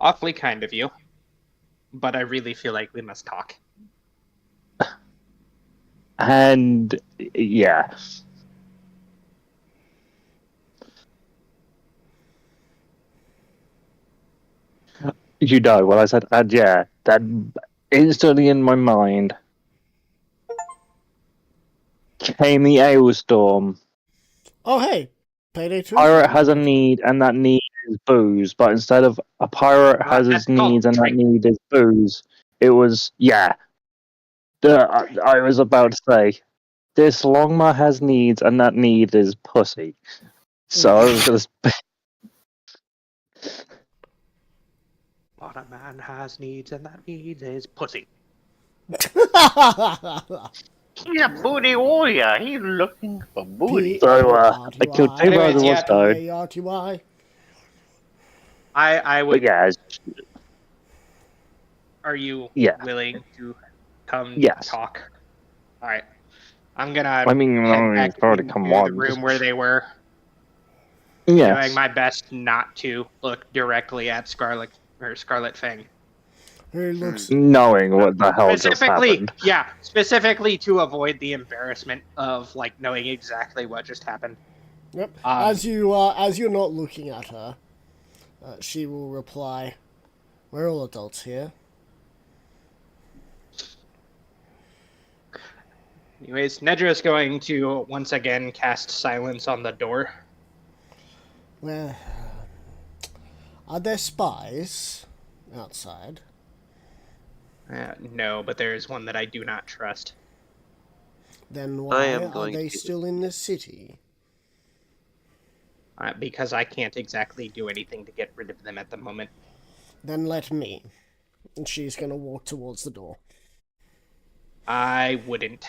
awfully kind of you. But I really feel like we must talk. And yeah. You know, when I said, and yeah, that instantly in my mind came the Ailstorm. Oh, hey! Payday 2. Pirate has a need, and that need is booze. But instead of a pirate has That's his called needs, and that drink. need is booze, it was, yeah. I was about to say, this Longma has needs, and that need is pussy. So I was going to. What a man has needs, and that need is pussy. He's a booty warrior. He's looking for booty. So, I killed two birds with one stone. P-A-R-T-Y. I would. But yeah, Are you Yeah. willing to come Yes. talk? All right. I'm gonna I mean, head back it's already into come the once. room where they were, yes. doing my best not to look directly at Scarlet Fang. Who looks... Knowing what the hell just happened. Specifically to avoid the embarrassment of like knowing exactly what just happened. Yep. As you're not looking at her, she will reply, "We're all adults here." Anyways, Nedra's going to once again cast silence on the door. Well, are there spies outside? No, but there is one that I do not trust. Then why am are going they to- still in this city? Because I can't exactly do anything to get rid of them at the moment. Then let me. And she's gonna walk towards the door. I wouldn't.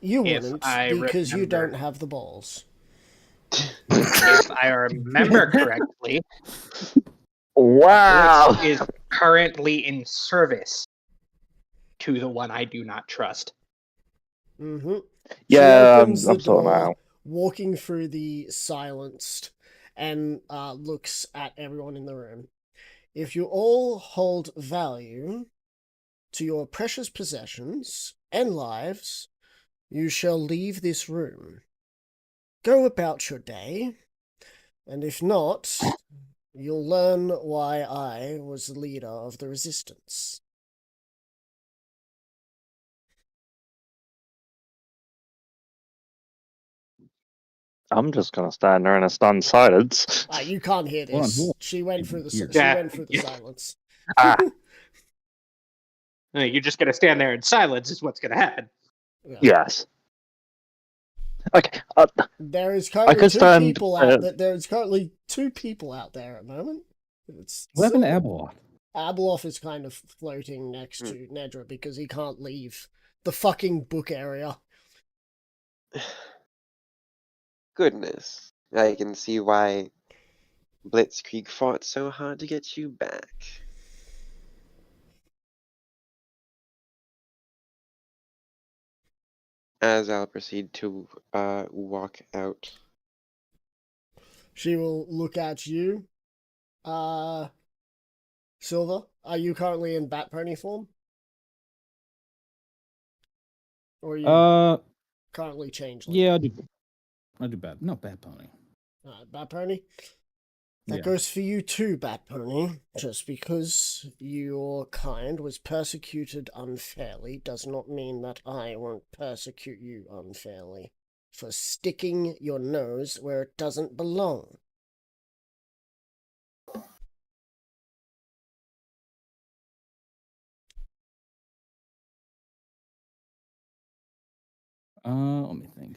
You If wouldn't, I because you remember- don't have the balls. If I remember correctly, Wow! Blitz is currently in service to the one I do not trust. Mm-hmm. Yeah, She opens the I'm sorting that door, out. walking through the silenced, and looks at everyone in the room. If you all hold value to your precious possessions and lives, you shall leave this room. Go about your day, and if not, you'll learn why I was the leader of the resistance. I'm just gonna stand there in a stunned silence. You can't hear Hold on, this. hold on. She went I through can the hear. she Yeah. went through the silence. Ah, No, you're just gonna stand there in silence. Is what's gonna happen. Yeah. yes. Okay. There is I currently could stand. there is currently 2 people out there at the moment. It's What happened to Silver. Abeloth? Abeloth is kind of floating next to Nedra because he can't leave the fucking book area. Goodness. I can see why Blitzkrieg fought so hard to get you back. As I'll proceed to walk out. She will look at you. Silver, are you currently in Bat Pony form? Or are you currently changeling? Yeah, I'll do bad. No, bad pony. Bat Pony? That Yeah. goes for you too, Bat Pony. Just because your kind was persecuted unfairly does not mean that I won't persecute you unfairly for sticking your nose where it doesn't belong. Let me think.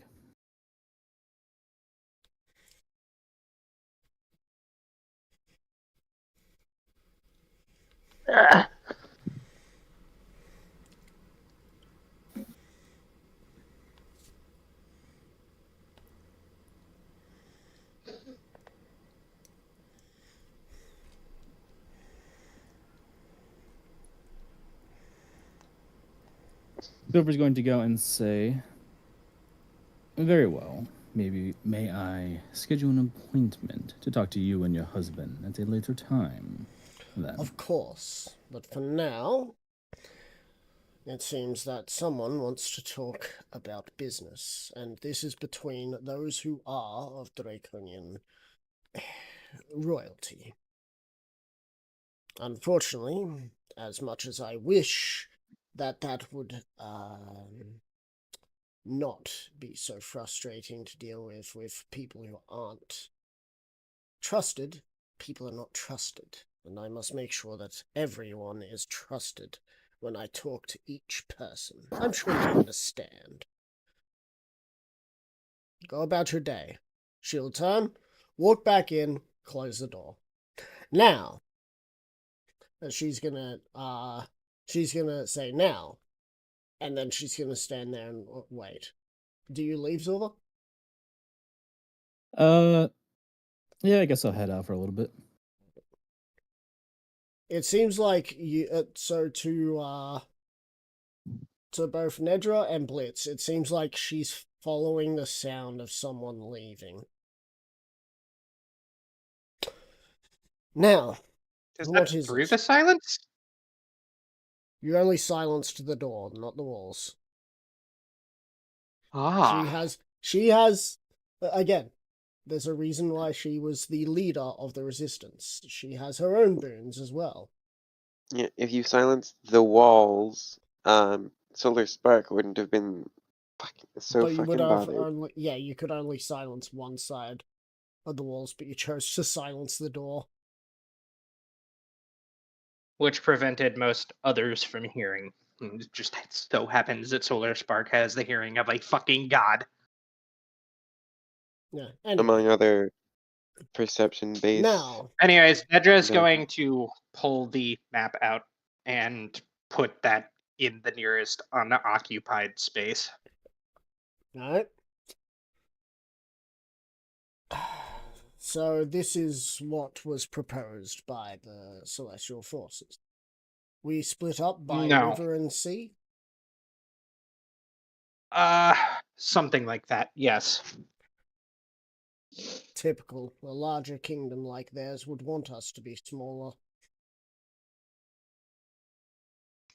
Silver's going to go and say, very well. Maybe may I schedule an appointment to talk to you and your husband at a later time? Then. Of course, but for now, it seems that someone wants to talk about business, and this is between those who are of Draconian royalty. Unfortunately, as much as I wish that would not be so frustrating to deal with people who aren't trusted, people are not trusted, and I must make sure that everyone is trusted when I talk to each person. I'm sure you understand. Go about your day. She'll turn, walk back in, close the door. Now, she's gonna say now, and then she's gonna stand there and wait. Do you leave, Silver? Yeah, I guess I'll head out for a little bit. It seems like you. So to both Nedra and Blitz, it seems like she's following the sound of someone leaving. Now, Is what that is through it? the silence? You only silenced the door, not the walls. Ah. She has, again, there's a reason why she was the leader of the resistance. She has her own boons as well. Yeah, if you silenced the walls, Solar Spark wouldn't have been so But you would fucking have bothered. only, yeah, you could only silence one side of the walls, but you chose to silence the door. Which prevented most others from hearing. It just so happens that Solar Spark has the hearing of a fucking god. Yeah, anyway. Among other perception-based. Now, Anyways, Nedra is No. going to pull the map out and put that in the nearest unoccupied space. alright. So this is what was proposed by the Celestial Forces. We split up by No. river and sea. Something like that, yes. Typical. A larger kingdom like theirs would want us to be smaller.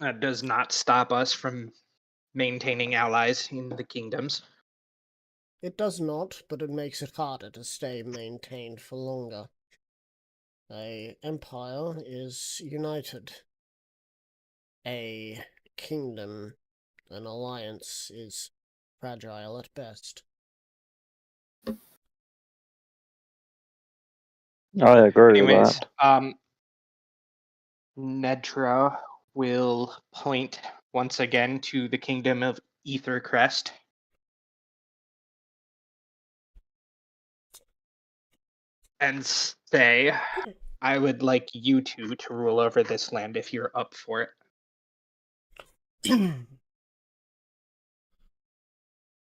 That does not stop us from maintaining allies in the kingdoms. It does not, but it makes it harder to stay maintained for longer. A empire is united. A kingdom, an alliance, is fragile at best. I agree with Anyways, that. Nedra will point once again to the kingdom of Ethercrest. And say, I would like you two to rule over this land if you're up for it.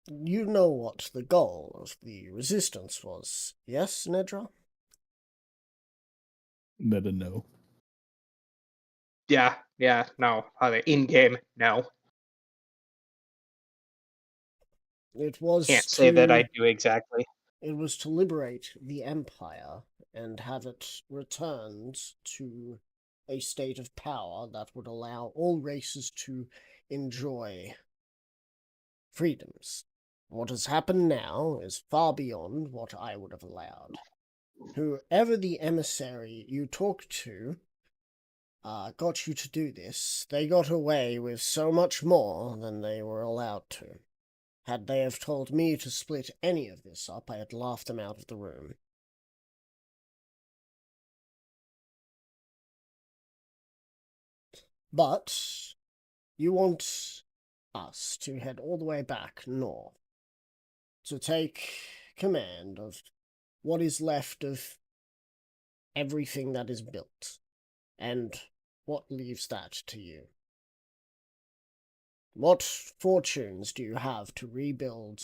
You know what the goal of the resistance was, yes, Nedra? Meta, no. Yeah, no. In game, no. It was Can't say that I to do exactly. it was to liberate the empire and have it returned to a state of power that would allow all races to enjoy freedoms. What has happened now is far beyond what I would have allowed. Whoever the emissary you talked to got you to do this, they got away with so much more than they were allowed to. Had they have told me to split any of this up, I had laughed them out of the room. But you want us to head all the way back north to take command of what is left of everything that is built. And what leaves that to you? What fortunes do you have to rebuild,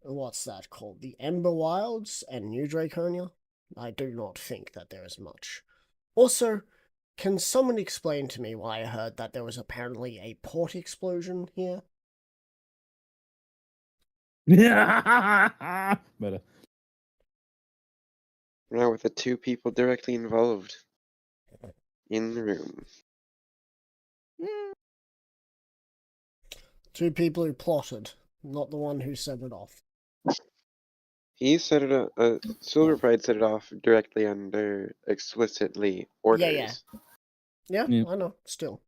what's that called, the Ember Wilds and New Draconia? I do not think that there is much. Also, can someone explain to me why I heard that there was apparently a port explosion here? Meta. Now with the two people directly involved in the room. Two people who plotted, not the one who set it off. He set it up. Silver Pride set it off directly under explicitly orders. Yeah, Yeah. I know, still.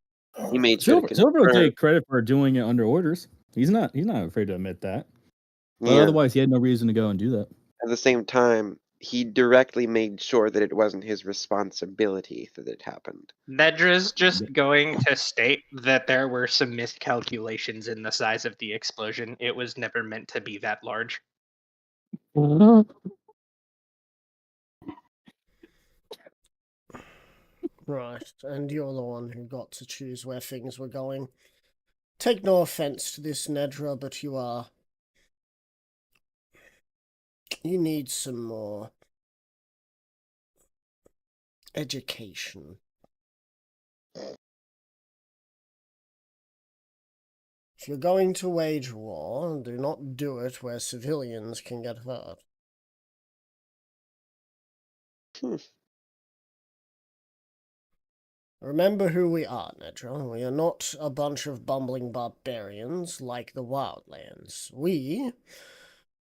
He made sure to Silver will confirm. take credit for doing it under orders. He's not afraid to admit that. But Yeah. otherwise, he had no reason to go and do that. At the same time, he directly made sure that it wasn't his responsibility that it happened. Nedra's just going to state that there were some miscalculations in the size of the explosion. It was never meant to be that large. Right, and you're the one who got to choose where things were going. Take no offense to this, Nedra, but you need some more education. If you're going to wage war, do not do it where civilians can get hurt. Remember who we are, Nedra. We are not a bunch of bumbling barbarians like the Wildlands. We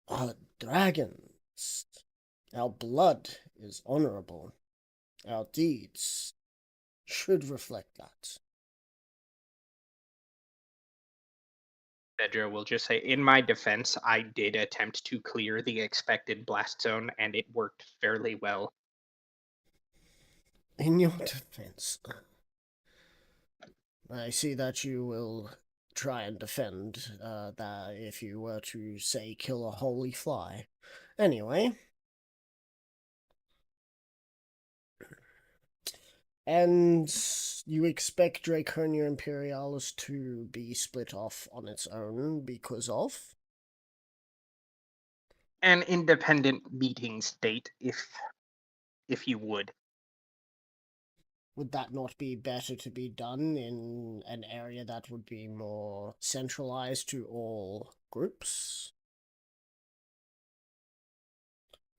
are dragons. Our blood is honorable. Our deeds should reflect that. Nedra will just say, in my defense, I did attempt to clear the expected blast zone, and it worked fairly well. In your defense, I see that you will try and defend that if you were to, say, kill a holy fly. Anyway. And you expect Draconia Imperialis to be split off on its own because of? An independent meeting state, if you would. Would that not be better to be done in an area that would be more centralized to all groups?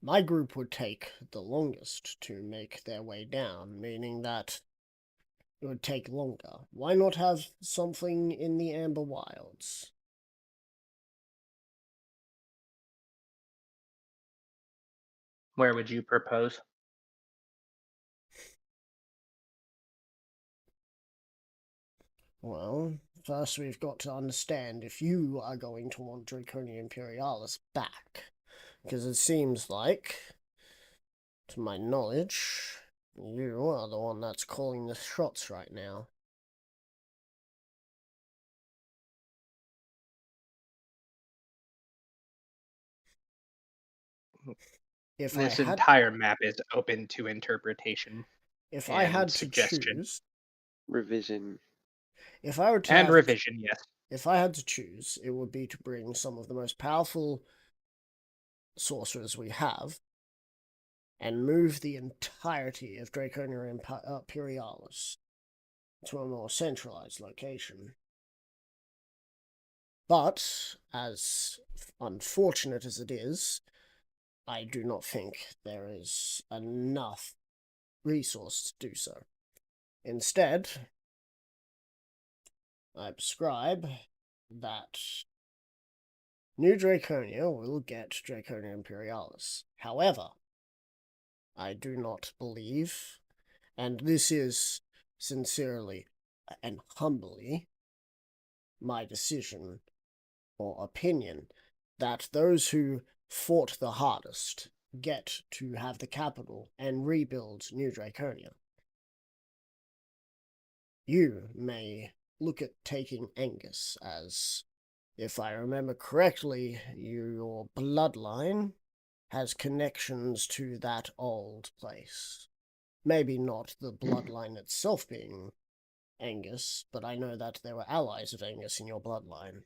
My group would take the longest to make their way down, meaning that it would take longer. Why not have something in the Amber Wilds? Where would you propose? Well, first we've got to understand if you are going to want Draconia Imperialis back. Because it seems like, to my knowledge, you are the one that's calling the shots right now. If This I had, entire map is open to interpretation if I and had to suggestion choose, Revision. if I were to and have, revision. Yes. if I had to choose, it would be to bring some of the most powerful sorcerers we have and move the entirety of Draconia Imperialis to a more centralized location. But, as unfortunate as it is, I do not think there is enough resource to do so. Instead, I prescribe that New Draconia will get Draconia Imperialis. However, I do not believe, and this is sincerely and humbly my decision or opinion, that those who fought the hardest get to have the capital and rebuild New Draconia. You may look at taking Angus, as, if I remember correctly, your bloodline has connections to that old place. Maybe not the bloodline itself being Angus, but I know that there were allies of Angus in your bloodline.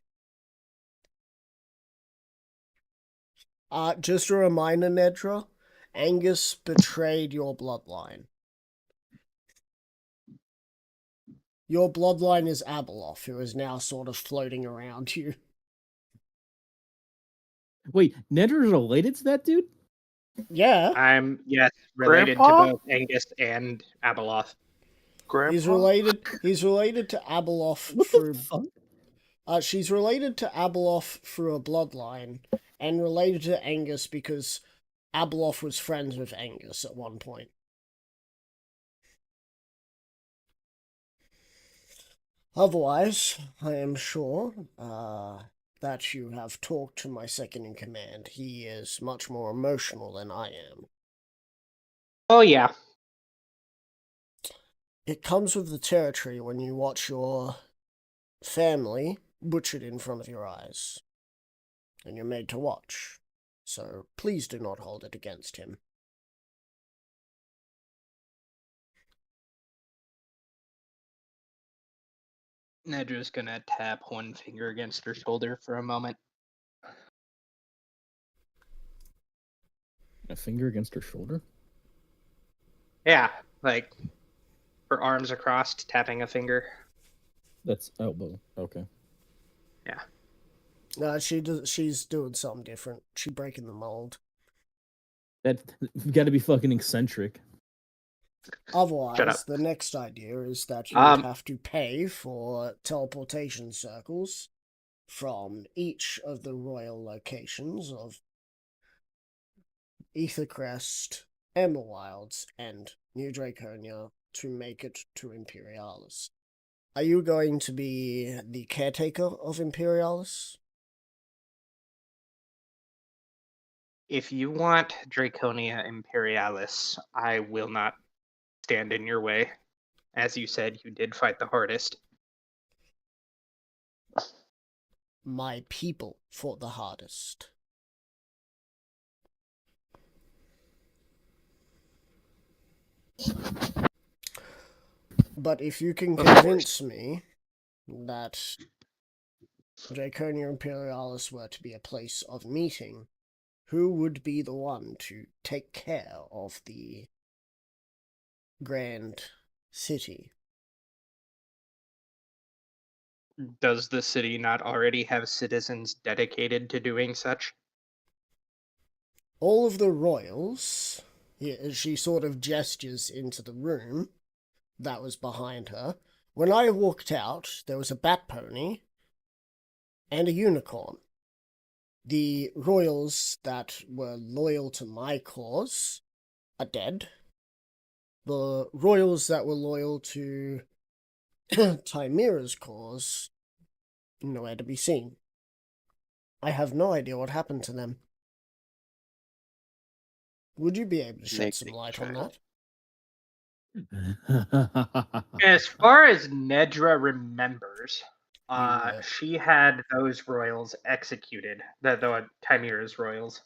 Just a reminder, Nedra, Angus betrayed your bloodline. Your bloodline is Abeloth, who is now sort of floating around you. Wait, Nedra's related to that dude? Yeah, I'm related Grandpa? to both Angus and Abeloth. Grandpa? he's related to Abeloth What through... the fuck? She's related to Abeloth through a bloodline, and related to Angus because Abeloth was friends with Angus at one point. Otherwise, I am sure that you have talked to my second-in-command. He is much more emotional than I am. Oh yeah. It comes with the territory when you watch your family butchered in front of your eyes. And you're made to watch. So please do not hold it against him. Nedra's gonna tap one finger against her shoulder for a moment. A finger against her shoulder? Yeah, like her arms across, tapping a finger. That's elbow. Okay. Yeah. She's doing something different. She's breaking the mold. That got to be fucking eccentric. Otherwise, the next idea is that you would have to pay for teleportation circles from each of the royal locations of Ethercrest, Emerwilds, and New Draconia to make it to Imperialis. Are you going to be the caretaker of Imperialis? If you want Draconia Imperialis, I will not stand in your way. As you said, you did fight the hardest. My people fought the hardest. But if you can convince me that Draconia Imperialis were to be a place of meeting, who would be the one to take care of the grand city? Does the city not already have citizens dedicated to doing such? All of the royals, she sort of gestures into the room that was behind her. When I walked out, there was a bat pony and a unicorn. The royals that were loyal to my cause are dead. The royals that were loyal to Timira's cause, nowhere to be seen. I have no idea what happened to them. Would you be able to shed some Maybe light on that? As far as Nedra remembers, Yeah. she had those royals executed. The Chimera's royals.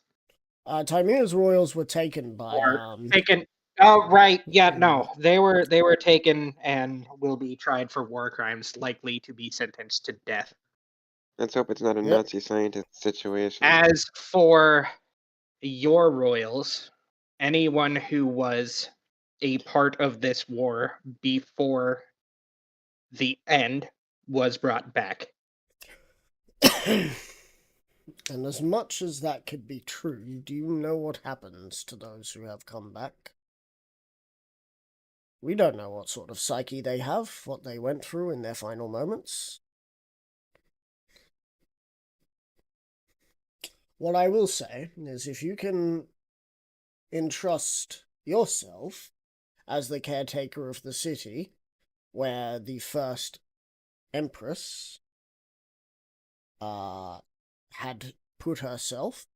Timira's royals were taken by, Or taken. Oh right, yeah, no, they were taken and will be tried for war crimes, likely to be sentenced to death. Let's hope it's not a Yep. Nazi scientist situation. As for your royals, anyone who was a part of this war before the end was brought back. And as much as that could be true, do you know what happens to those who have come back? We don't know what sort of psyche they have, what they went through in their final moments. What I will say is if you can entrust yourself as the caretaker of the city, where the first empress had put herself,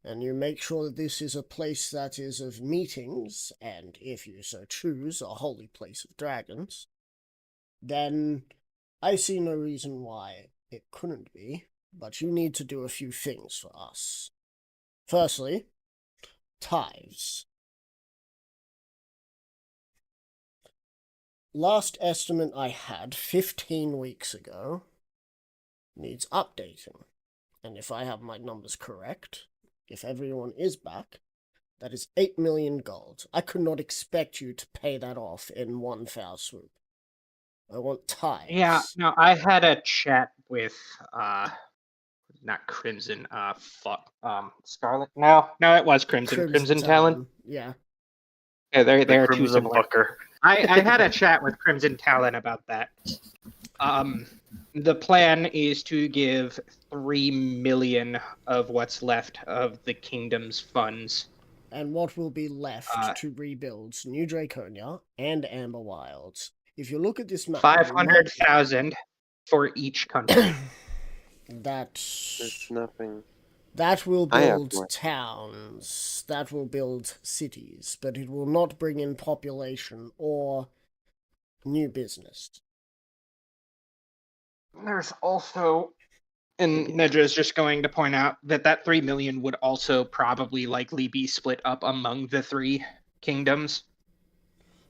and you make sure that this is a place that is of meetings, and if you so choose, a holy place of dragons, then I see no reason why it couldn't be, but you need to do a few things for us. Firstly, tithes. Last estimate I had 15 weeks ago needs updating, and if I have my numbers correct, if everyone is back, that is 8 million gold. I could not expect you to pay that off in one foul swoop. I want tithes. Yeah, no, I had a chat with not Crimson, Scarlet. No, it was Crimson Talon. Yeah. Yeah, they're too Crimson similar. Fucker. I had a chat with Crimson Talon about that. The plan is to give 3 million of what's left of the kingdom's funds. And what will be left to rebuild New Draconia and Amber Wilds? If you look at this map, 500,000 for each country. There's nothing. That will I have build more. towns, that will build cities, but it will not bring in population or new business. There's also, and Nedra is just going to point out that 3 million would also probably likely be split up among the 3 kingdoms.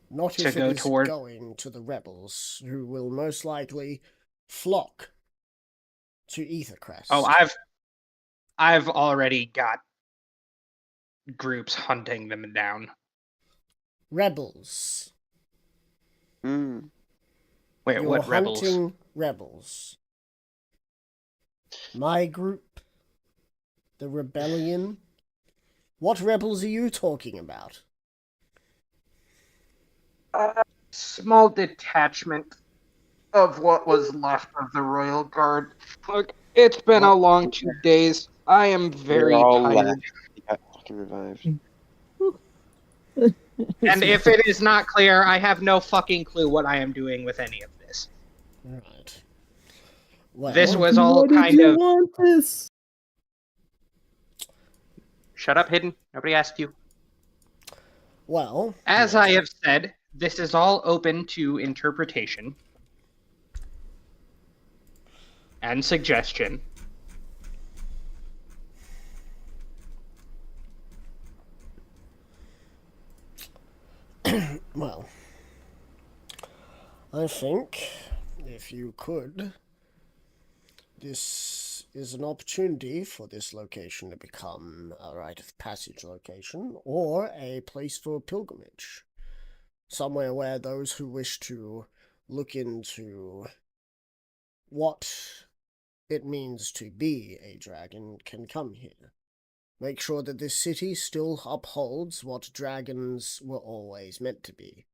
Not To if go it is toward- going to the rebels, who will most likely flock to Ethercrest. Oh, I've already got groups hunting them down. Rebels. Hmm. Wait, You're what rebels? hunting rebels. My group? The rebellion? What rebels are you talking about? A small detachment of what was left of the Royal Guard. Look, it's been a long 2 days. I am very We're all tired. left. He got fucking revived. And if it is not clear, I have no fucking clue what I am doing with any of this. Right. Well, This was all Why did kind you of. want this? Shut up, Hidden. Nobody asked you. well, As I have said, this is all open to interpretation and suggestion. well, I think if you could, this is an opportunity for this location to become a rite of passage location or a place for pilgrimage. Somewhere where those who wish to look into what it means to be a dragon can come here. Make sure that this city still upholds what dragons were always meant to be.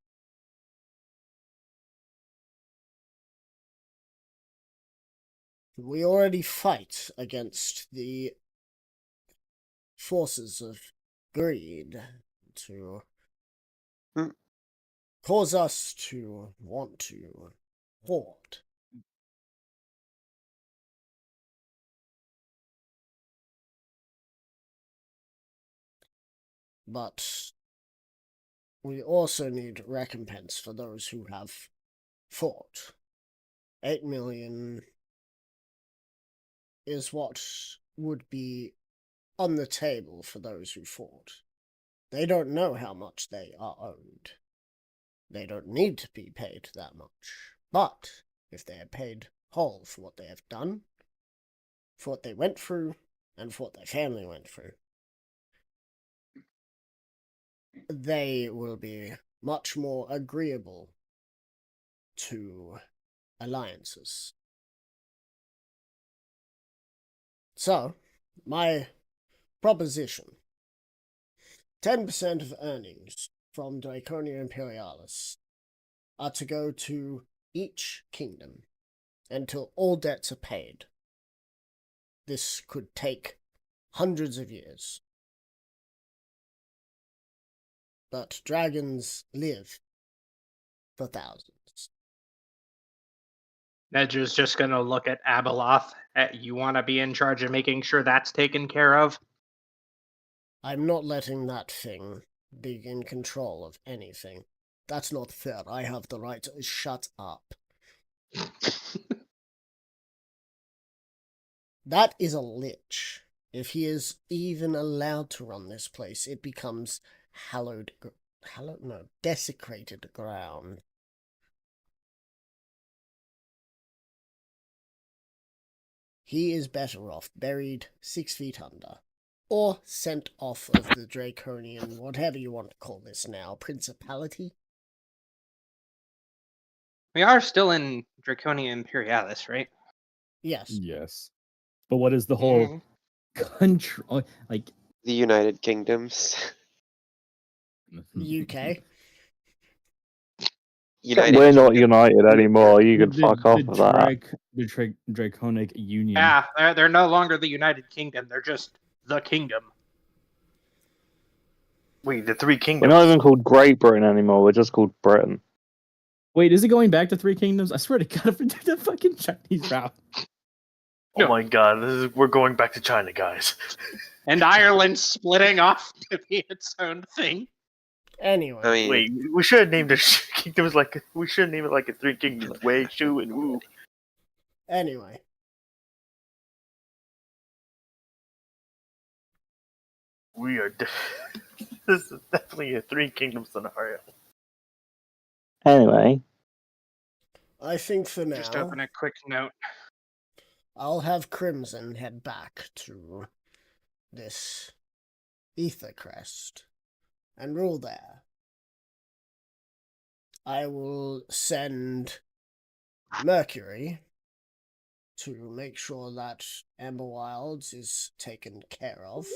We already fight against the forces of greed to cause us to want to hoard. But we also need recompense for those who have fought. 8 million is what would be on the table for those who fought. They don't know how much they are owed. They don't need to be paid that much. But if they are paid whole for what they have done, for what they went through, and for what their family went through, they will be much more agreeable to alliances. So, my proposition: 10% of earnings from Draconia Imperialis are to go to each kingdom until all debts are paid. This could take hundreds of years. But dragons live for thousands. Nedra's just gonna look at Abeloth. You want to be in charge of making sure that's taken care of? I'm not letting that thing be in control of anything. That's not fair. I have the right to shut up. That is a lich. If he is even allowed to run this place, it becomes desecrated ground. He is better off buried 6 feet under, or sent off of the Draconian, whatever you want to call this now, principality. We are still in Draconia Imperialis, right? Yes. Yes. But what is the whole country like? The United Kingdoms. UK. United We're not Kingdom. united anymore. You can fuck off with that. The Draconic Union. Yeah, they're no longer the United Kingdom. They're just the kingdom. Wait, the Three We're Kingdoms. not even called Great Britain anymore. We're just called Britain. Wait, is it going back to Three Kingdoms? I swear to God, if we do the fucking Chinese route. Oh my God, we're going back to China, guys. And Ireland's splitting off to be its own thing. Anyway. I mean, Wait, we should have named the kingdoms like we should name it like a Three Kingdoms: Wei, Shu, and Wu. Anyway. We are. This is definitely a Three Kingdoms scenario. Anyway, I think for now, Just open a quick note. I'll have Crimson head back to this Ether Crest and rule there. I will send Mercury to make sure that Amber Wilds is taken care of.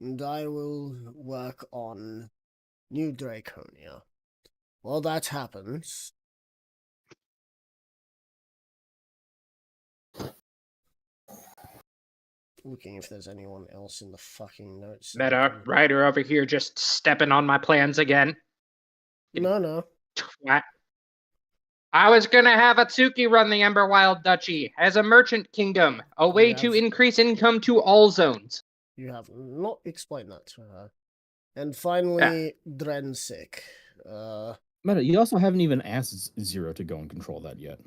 And I will work on New Draconia. While that happens, looking if there's anyone else in the fucking notes. Meta Ryder over here just stepping on my plans again. No. Twat. I was gonna have Atsuki run the Emberwild Duchy as a merchant kingdom, a way to increase income to all zones. You have not explained that to her. And finally, Drensik. Meta, you also haven't even asked Zero to go and control that yet.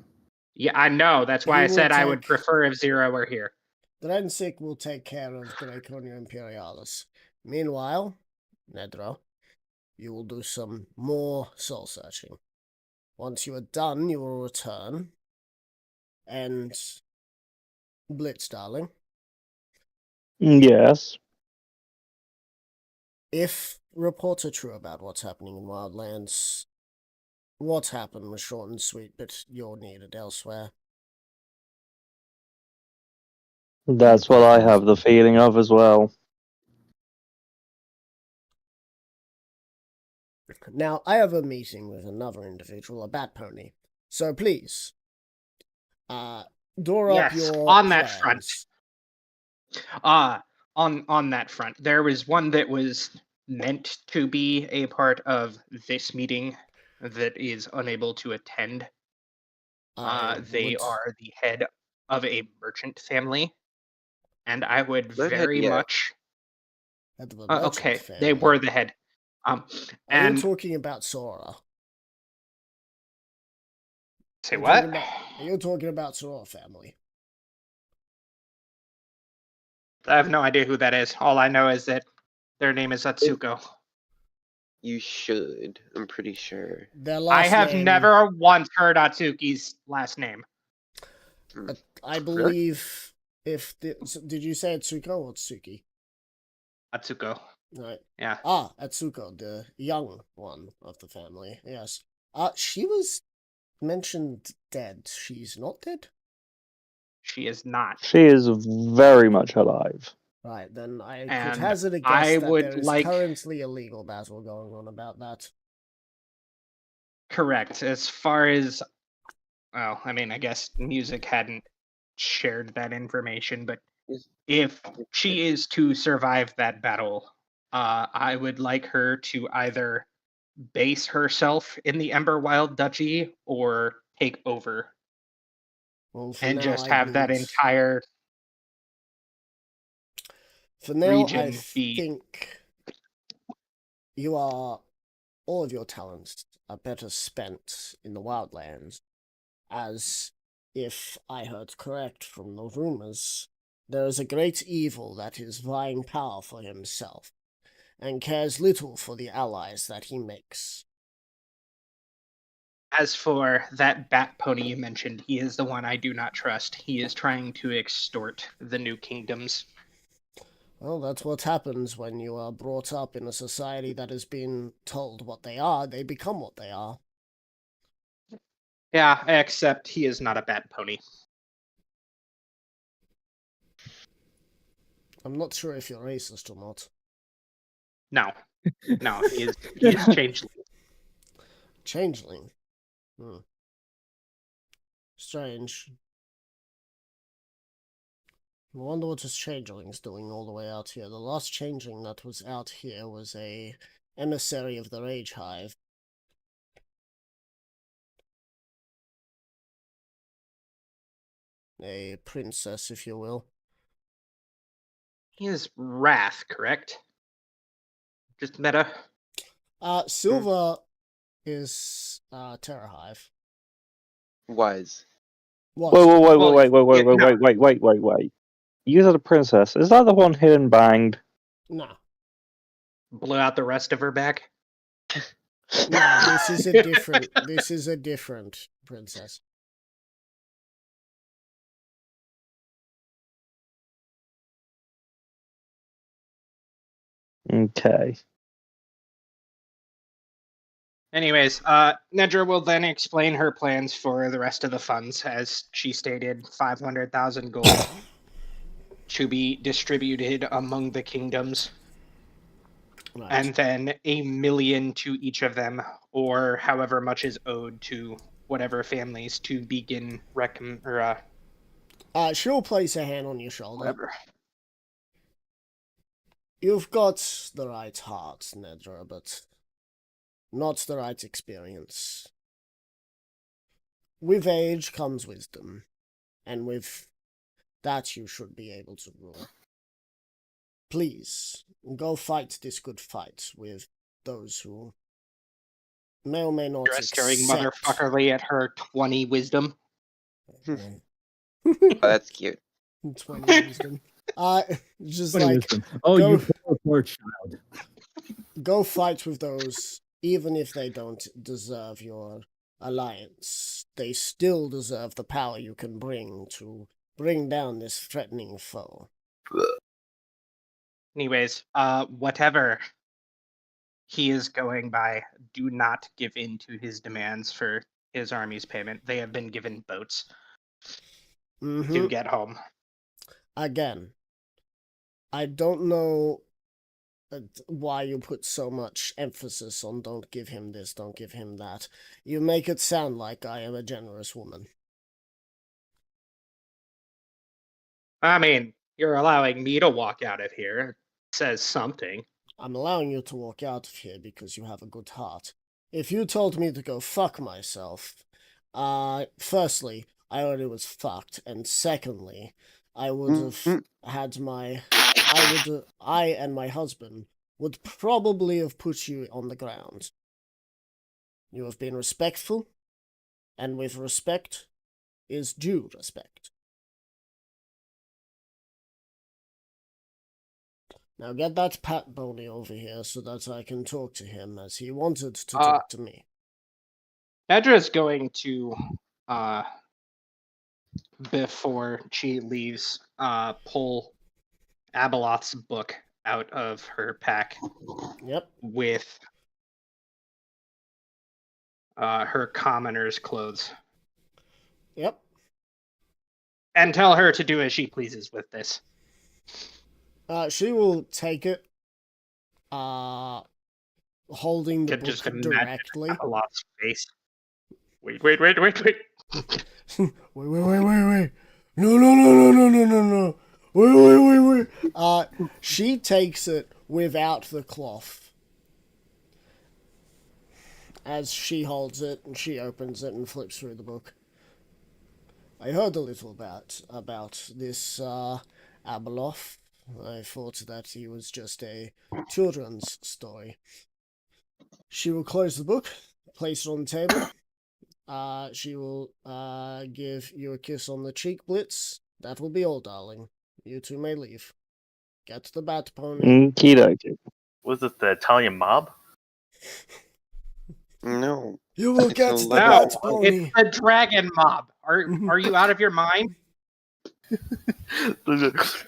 Yeah, I know. That's why He I said will I would take- prefer if Zero were here. Drensik will take care of Draconia Imperialis. Meanwhile, Nedra, you will do some more soul searching. Once you are done, you will return. And Blitz, darling. yes. If reports are true about what's happening in Wildlands, what happened was short and sweet, but you're needed elsewhere. That's what I have the feeling of as well. Now, I have a meeting with another individual, a bat pony. So please, door up Yes, your on that front. plans. On that front, there was one that was meant to be a part of this meeting that is unable to attend. They would- are the head of a merchant family, and I would Not head very yet. much. Head of a merchant Okay, they family. were the head. Are you And talking about Sora? say You're what? talking about- Are you talking about Sora family? I have no idea who that is. All I know is that their name is Atsuko. You should. I'm pretty sure. Their I last have name, never once heard Atsuki's last name. I believe. Did you say Atsuko or Tsuki? Atsuko. Right. Yeah. Atsuko, the young one of the family. Yes. She was mentioned dead. She's not dead? She is not. She is very much alive. Right, then I could And hazard a guess I that would there is like- currently a legal battle going on about that. Correct. As far as, well, I mean, I guess music hadn't shared that information, but if she is to survive that battle, I would like her to either base herself in the Emberwild Duchy or take over Well, for and now, just I have that would- entire For now, I region be. think all of your talents are better spent in the wildlands, as if I heard correct from the rumors, there is a great evil that is vying power for himself, and cares little for the allies that he makes. As for that bat pony you mentioned, he is the one I do not trust. He is trying to extort the new kingdoms. Well, that's what happens when you are brought up in a society that has been told what they are, they become what they are. Yeah, except he is not a bat pony. I'm not sure if you're racist or not. No. No, he is changeling. Changeling. Strange. I wonder what his changeling's doing all the way out here. The last changeling that was out here was a emissary of the Rage Hive. A princess, if you will. He is Wrath, correct? Just meta. Silva is Terror Hive. Was. Was. Wait. You said a princess. Is that the one hidden banged? Nah. Blew out the rest of her back. No, this is a different. This is a different princess. Okay. Anyways, Nedra will then explain her plans for the rest of the funds. As she stated, 500,000 gold to be distributed among the kingdoms, Right. and then 1 million to each of them, or however much is owed to whatever families to begin She'll place a hand on your shoulder. whatever. You've got the right heart, Nedra, but not the right experience. With age comes wisdom, and with that you should be able to rule. Please, go fight this good fight with those who may or may not Staring accept... motherfuckerly at her 20 wisdom. Oh, that's cute. 20 wisdom. Just Funny like, wisdom. Oh, go- you poor child. go fight with those, even if they don't deserve your alliance. They still deserve the power you can bring to bring down this threatening foe. Anyways, whatever he is going by, do not give in to his demands for his army's payment. They have been given boats to get home. Again, I don't know why you put so much emphasis on don't give him this, don't give him that. You make it sound like I am a generous woman. I mean, you're allowing me to walk out of here. It says something. I'm allowing you to walk out of here because you have a good heart. if you told me to go fuck myself, firstly, I already was fucked, and secondly, I would have had I and my husband would probably have put you on the ground. You have been respectful, and with respect is due respect. Now get that Pat Boney over here so that I can talk to him as he wanted to talk to me. Nedra is going to, before she leaves, pull Abeloth's book out of her pack. Yep. With her commoner's clothes. Yep. And tell her to do as she pleases with this. She will take it, holding the Could just book imagine directly. Abeloth's face. Wait. Wait. No. Wait. She takes it without the cloth. As she holds it, and she opens it and flips through the book. I heard a little about this, Abeloth. I thought that he was just a children's story. She will close the book, place it on the table. She will give you a kiss on the cheek, Blitz. That will be all, darling. You two may leave. Get to the Bat Pony. Okie Was it the Italian mob? No. You will get to the No, Bat Pony. it's the dragon mob. Are you out of your mind?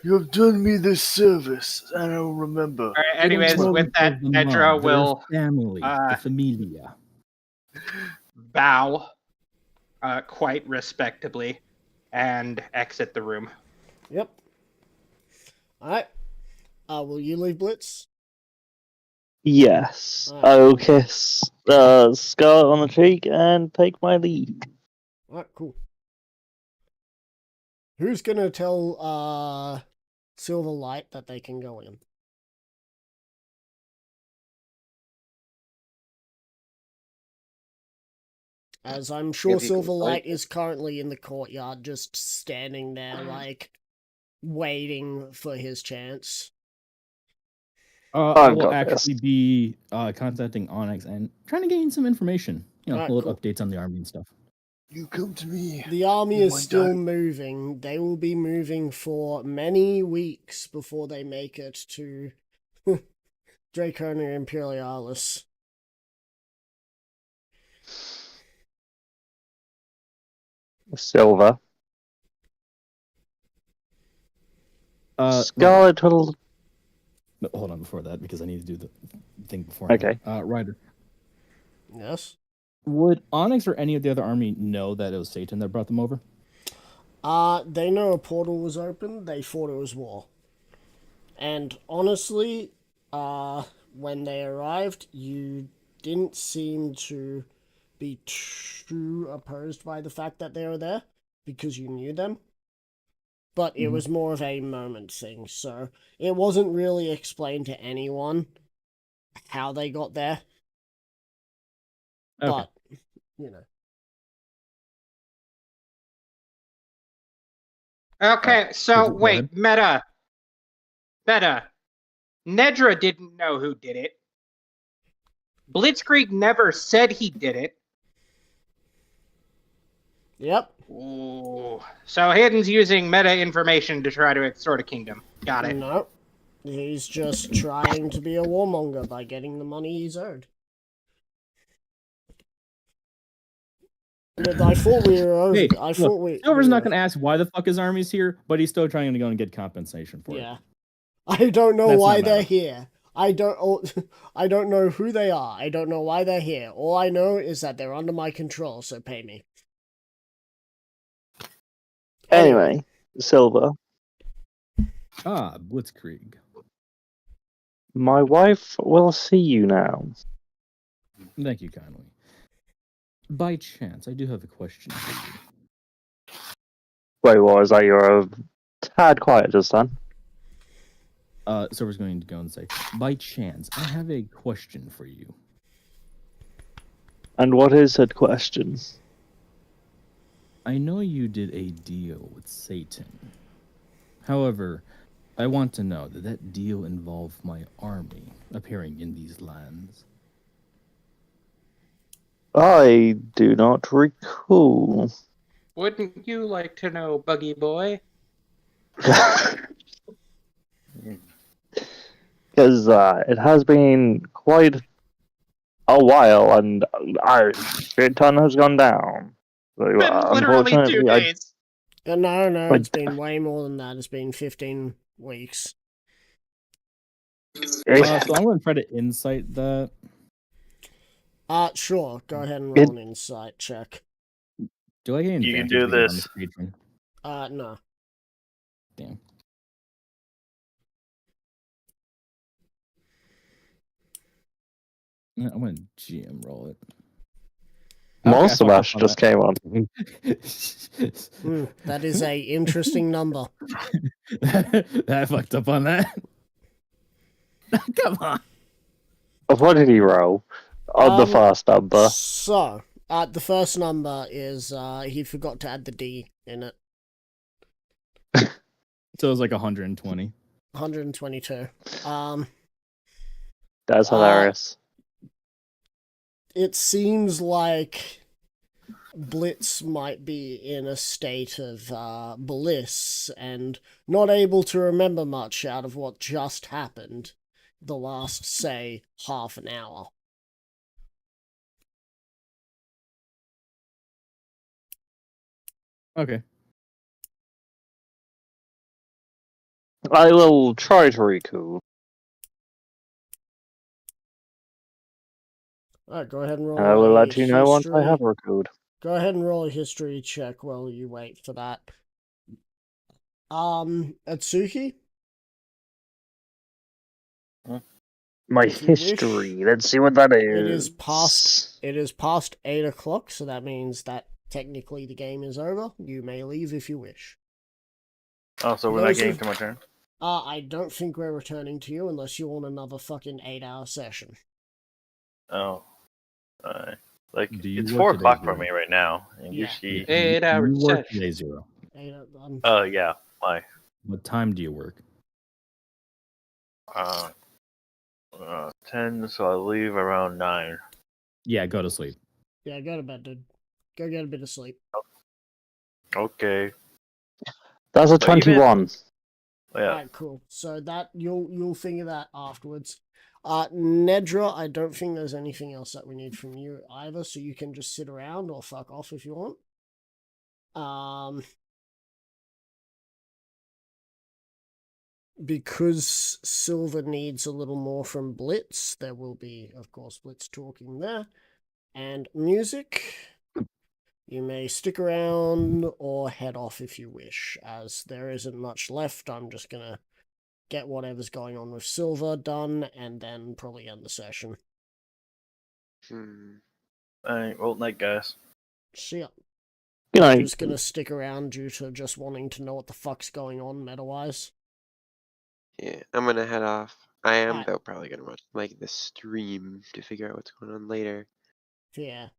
You have done me this service, and I will remember. All right, anyways, with that, Nedra will family, the familia. bow quite respectably and exit the room. Yep. Alright. Will you leave, Blitz? Yes. Alright. I will kiss Scarlet on the cheek and take my leave. Alright, cool. Who's gonna tell Silverlight that they can go in? As I'm sure If you can Silverlight find is currently in the courtyard, just standing there, like, waiting for his chance. I I've will got this. actually be contacting Onyx and trying to gain some information. Alright, little cool. updates on the army and stuff. You come to me. The army You is want still that? moving. They will be moving for many weeks before they make it to Draconia Imperialis. Silver. Scarlet will... No, hold on before that, because I need to do the thing before. Okay. Ryder. Yes? Would Onyx or any of the other army know that it was Satan that brought them over? They know a portal was open. They thought it was war. And honestly, when they arrived, you didn't seem to be too opposed by the fact that they were there, because you knew them. But it was more of a moment thing, so it wasn't really explained to anyone how they got there. Okay. But, you know. Okay, so Go wait, ahead. Meta. Nedra didn't know who did it. Blitzkrieg never said he did it. Yep. Ooh. So Hidden's using meta information to try to extort a kingdom. Got it. No. He's just trying to be a warmonger by getting the money he's owed. But I thought we were over. Hey, I thought Silver's we not were- going to ask why the fuck his army's here, but he's still trying to go and get compensation for it. Yeah. I don't know That's why not they're matter. here. I don't know who they are. I don't know why they're here. All I know is that they're under my control, so pay me. Anyway, Silver. Blitzkrieg. My wife will see you now. Thank you kindly. By chance, I do have a question for you. Wait, what was that? You're a tad quiet just then. Silver's going to go and say, by chance, I have a question for you. And what is said question? I know you did a deal with Satan. However, I want to know that that deal involved my army appearing in these lands. I do not recall. Wouldn't you like to know, Buggy Boy? Because it has been quite a while, and our shit ton has gone down. So, Been literally 2 unfortunately, days. No, I- it's been way more than that. It's been 15 weeks. So I'm going to try to insight that. Sure. Go ahead and roll an insight check. Do I get any You can advantage do because I'm this. his patron? No. Damn. I'm going to GM roll it. Monster Okay, I Mash fucked up just came on. That is a interesting number. I fucked up on that. Come on. What did he roll on the first number? So, the first number is he forgot to add the D in it. So it was like 120. 122. That's hilarious. It seems like Blitz might be in a state of bliss and not able to remember much out of what just happened the last, say, half an hour. Okay. I will try to recall. Alright, go ahead and roll I will a let you know once I history. have recalled. Go ahead and roll a history check while you wait for that. Atsuki? My If you wish, history. Let's see what that is. It is past 8 o'clock, so that means that technically the game is over. You may leave if you wish. Oh, so we're not getting to my turn? I don't think we're returning to you unless you want another fucking 8-hour session. Oh. Like, Do you it's work 4 today, o'clock for Zero? me right now. And Yeah. usually... 8 hours You work session. today, Zero. yeah. Why? What time do you work? 10, so I'll leave around 9. Yeah, go to sleep. Yeah, go to bed, dude. Go get a bit of sleep. Okay. That's a But even- 21. Yeah. Alright, cool. So that you'll figure that afterwards. Nedra, I don't think there's anything else that we need from you either, so you can just sit around or fuck off if you want. Because Silver needs a little more from Blitz, there will be, of course, Blitz talking there. And music, you may stick around or head off if you wish, as there isn't much left. I'm just gonna get whatever's going on with Silver done, and then probably end the session. Alright, well, night, guys. See ya. Good I'm night. just gonna stick around due to just wanting to know what the fuck's going on meta-wise. Yeah, I'm gonna head off. I am Alright. though probably gonna watch like the stream to figure out what's going on later. Yeah.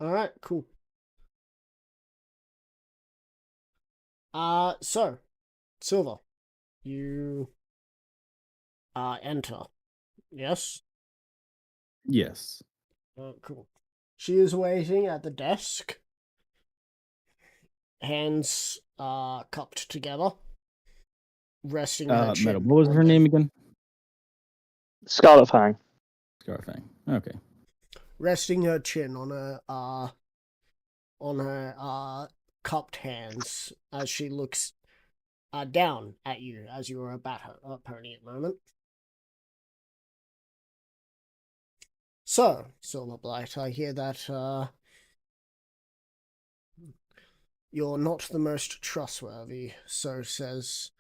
Alright, cool. So, Silver, you enter. Yes? Yes. Cool. She is waiting at the desk. Hands cupped together. Resting her chin. Metal. What was on her the- name again? Scarlet Fang. Scarfang. Okay. Resting her chin on her cupped hands as she looks down at you as you are about her pony at the moment. So, Silverblight, I hear that you're not the most trustworthy, so says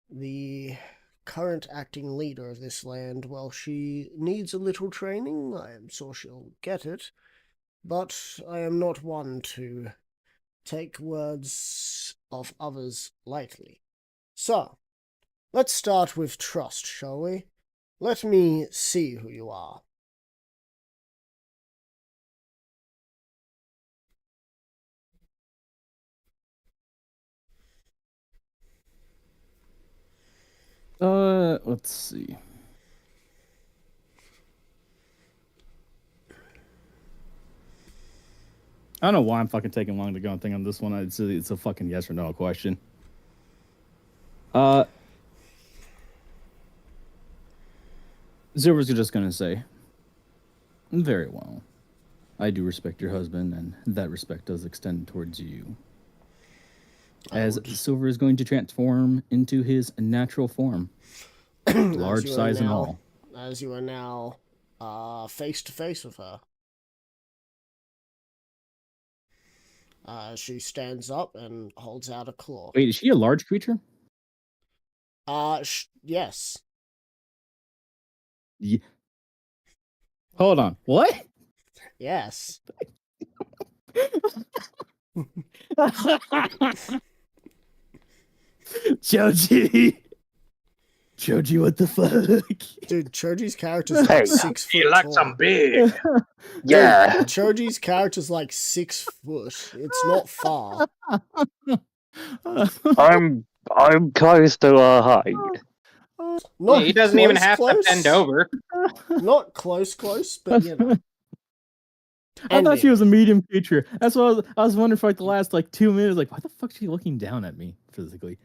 the current acting leader of this land. Well, she needs a little training. I am sure she'll get it. But I am not one to take words of others lightly. So, let's start with trust, shall we? Let me see who you are. Let's see. I don't know why I'm fucking taking long to go and think on this one. It's a fucking yes or no question. Silver's just gonna say, very well. I do respect your husband, and that respect does extend towards you. As Silver is going to transform into his natural form, large size and all. As you are now face to face with her. She stands up and holds out a claw. Wait, is she a large creature? Yes. Yeah. Hold on. What? Yes. Choji, what the fuck? Dude, Choji's character's like 6 foot tall. big. Dude, Yeah. Choji's character's like 6 foot. It's not far. I'm close to her height. Not He doesn't even close, have close. to bend over. Not close, but you know. I thought she was a medium creature. That's what I was wondering for like the last like 2 minutes. Like, why the fuck is she looking down at me physically?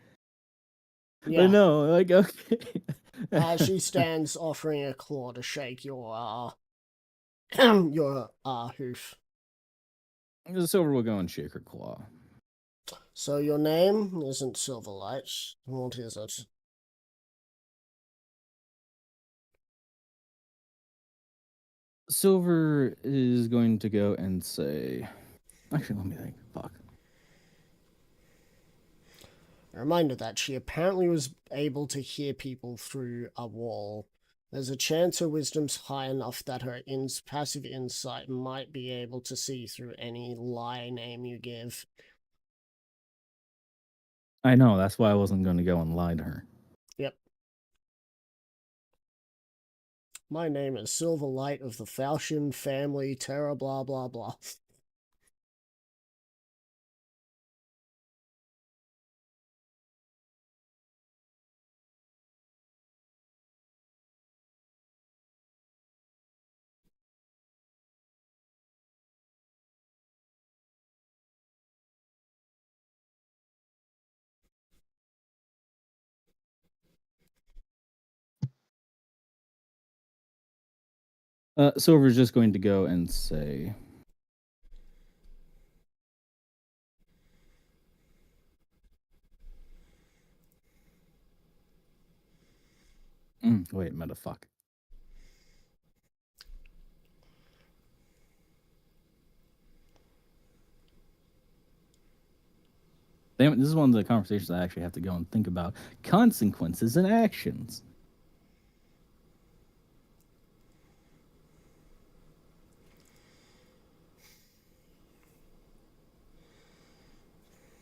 Yeah. I know. Like, okay. She stands offering a claw to shake your hoof. The Silver will go and shake her claw. So your name isn't Silverlight. What is it? Silver is going to go and say, actually, let me think. Fuck. A reminder that she apparently was able to hear people through a wall. There's a chance her wisdom's high enough that her passive insight might be able to see through any lie name you give. I know. That's why I wasn't going to go and lie to her. Yep. My name is Silverlight of the Falchion family, Terra blah blah blah. Silver's just going to go and say, wait, metafuck. Damn it, this is one of the conversations I actually have to go and think about consequences and actions.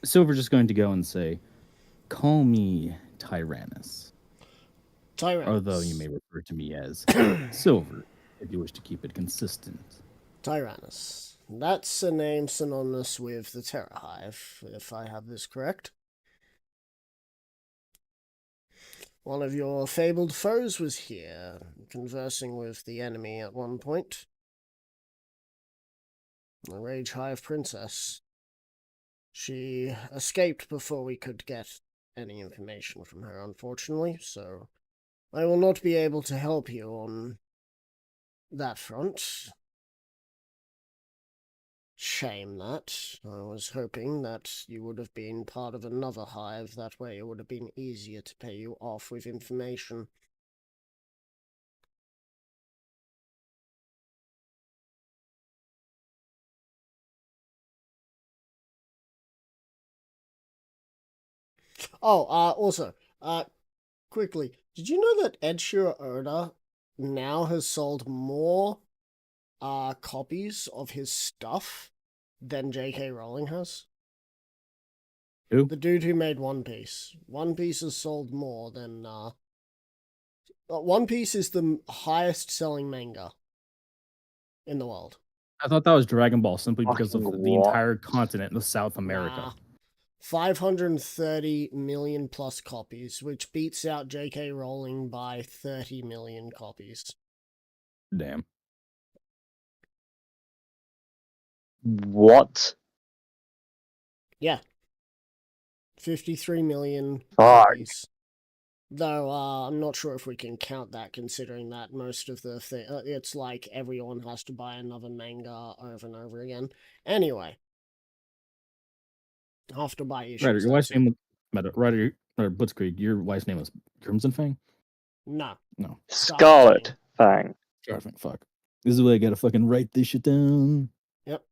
Silver's just going to go and say, call me Tyrannus. Tyrannus. Although you may refer to me as Silver, if you wish to keep it consistent. Tyrannus. That's a name synonymous with the Terra Hive, if I have this correct. One of your fabled foes was here, conversing with the enemy at one point. The Rage Hive Princess. She escaped before we could get any information from her, unfortunately, so I will not be able to help you on that front. Shame that. I was hoping that you would have been part of another hive, that way it would have been easier to pay you off with information. Oh, also, quickly, did you know that Ed Sheeran Oda now has sold more copies of his stuff than J.K. Rowling has? Who? The dude who made One Piece. One Piece has sold more than One Piece is the highest selling manga in the world. I thought that was Dragon Ball simply because of Fucking the what? entire continent of South America. Nah. 530 million plus copies, which beats out J.K. Rowling by 30 million copies. Damn. What? Yeah. 53 million Fuck. copies. Though, I'm not sure if we can count that, considering that most of the it's like everyone has to buy another manga over and over again. Anyway. Have to buy issues. Ryder, your wife's that's it. name was Ryder Blitzkrieg. Your wife's name was Crimson Fang. No. No, Scarlet Fang. Scarlet Fang. Fuck. This is where I gotta fucking write this shit down. Yep.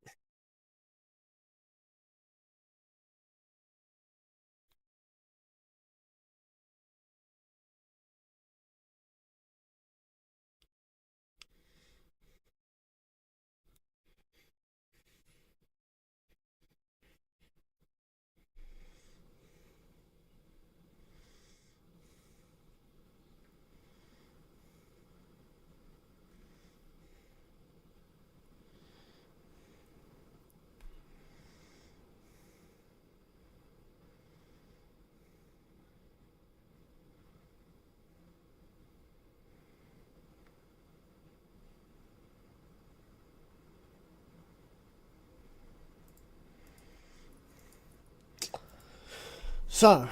So,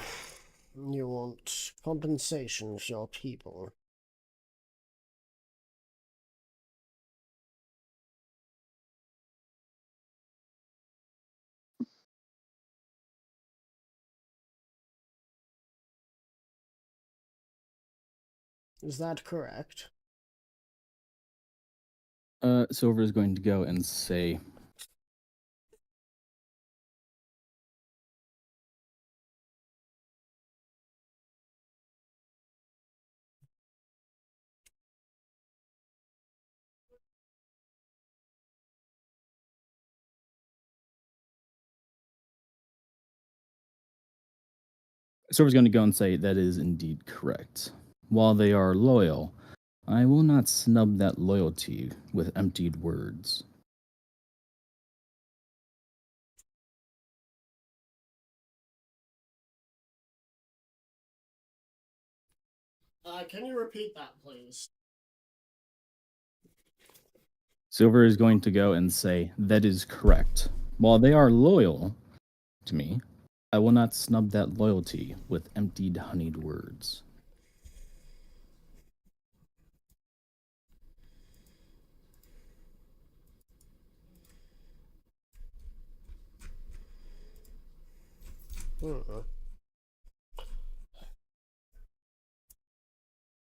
you want compensation for your people. Is that correct? Silver is going to go and say, Silver's going to go and say that is indeed correct. While they are loyal, I will not snub that loyalty with emptied words. Can you repeat that, please? Silver is going to go and say that is correct. While they are loyal to me, I will not snub that loyalty with emptied, honeyed words.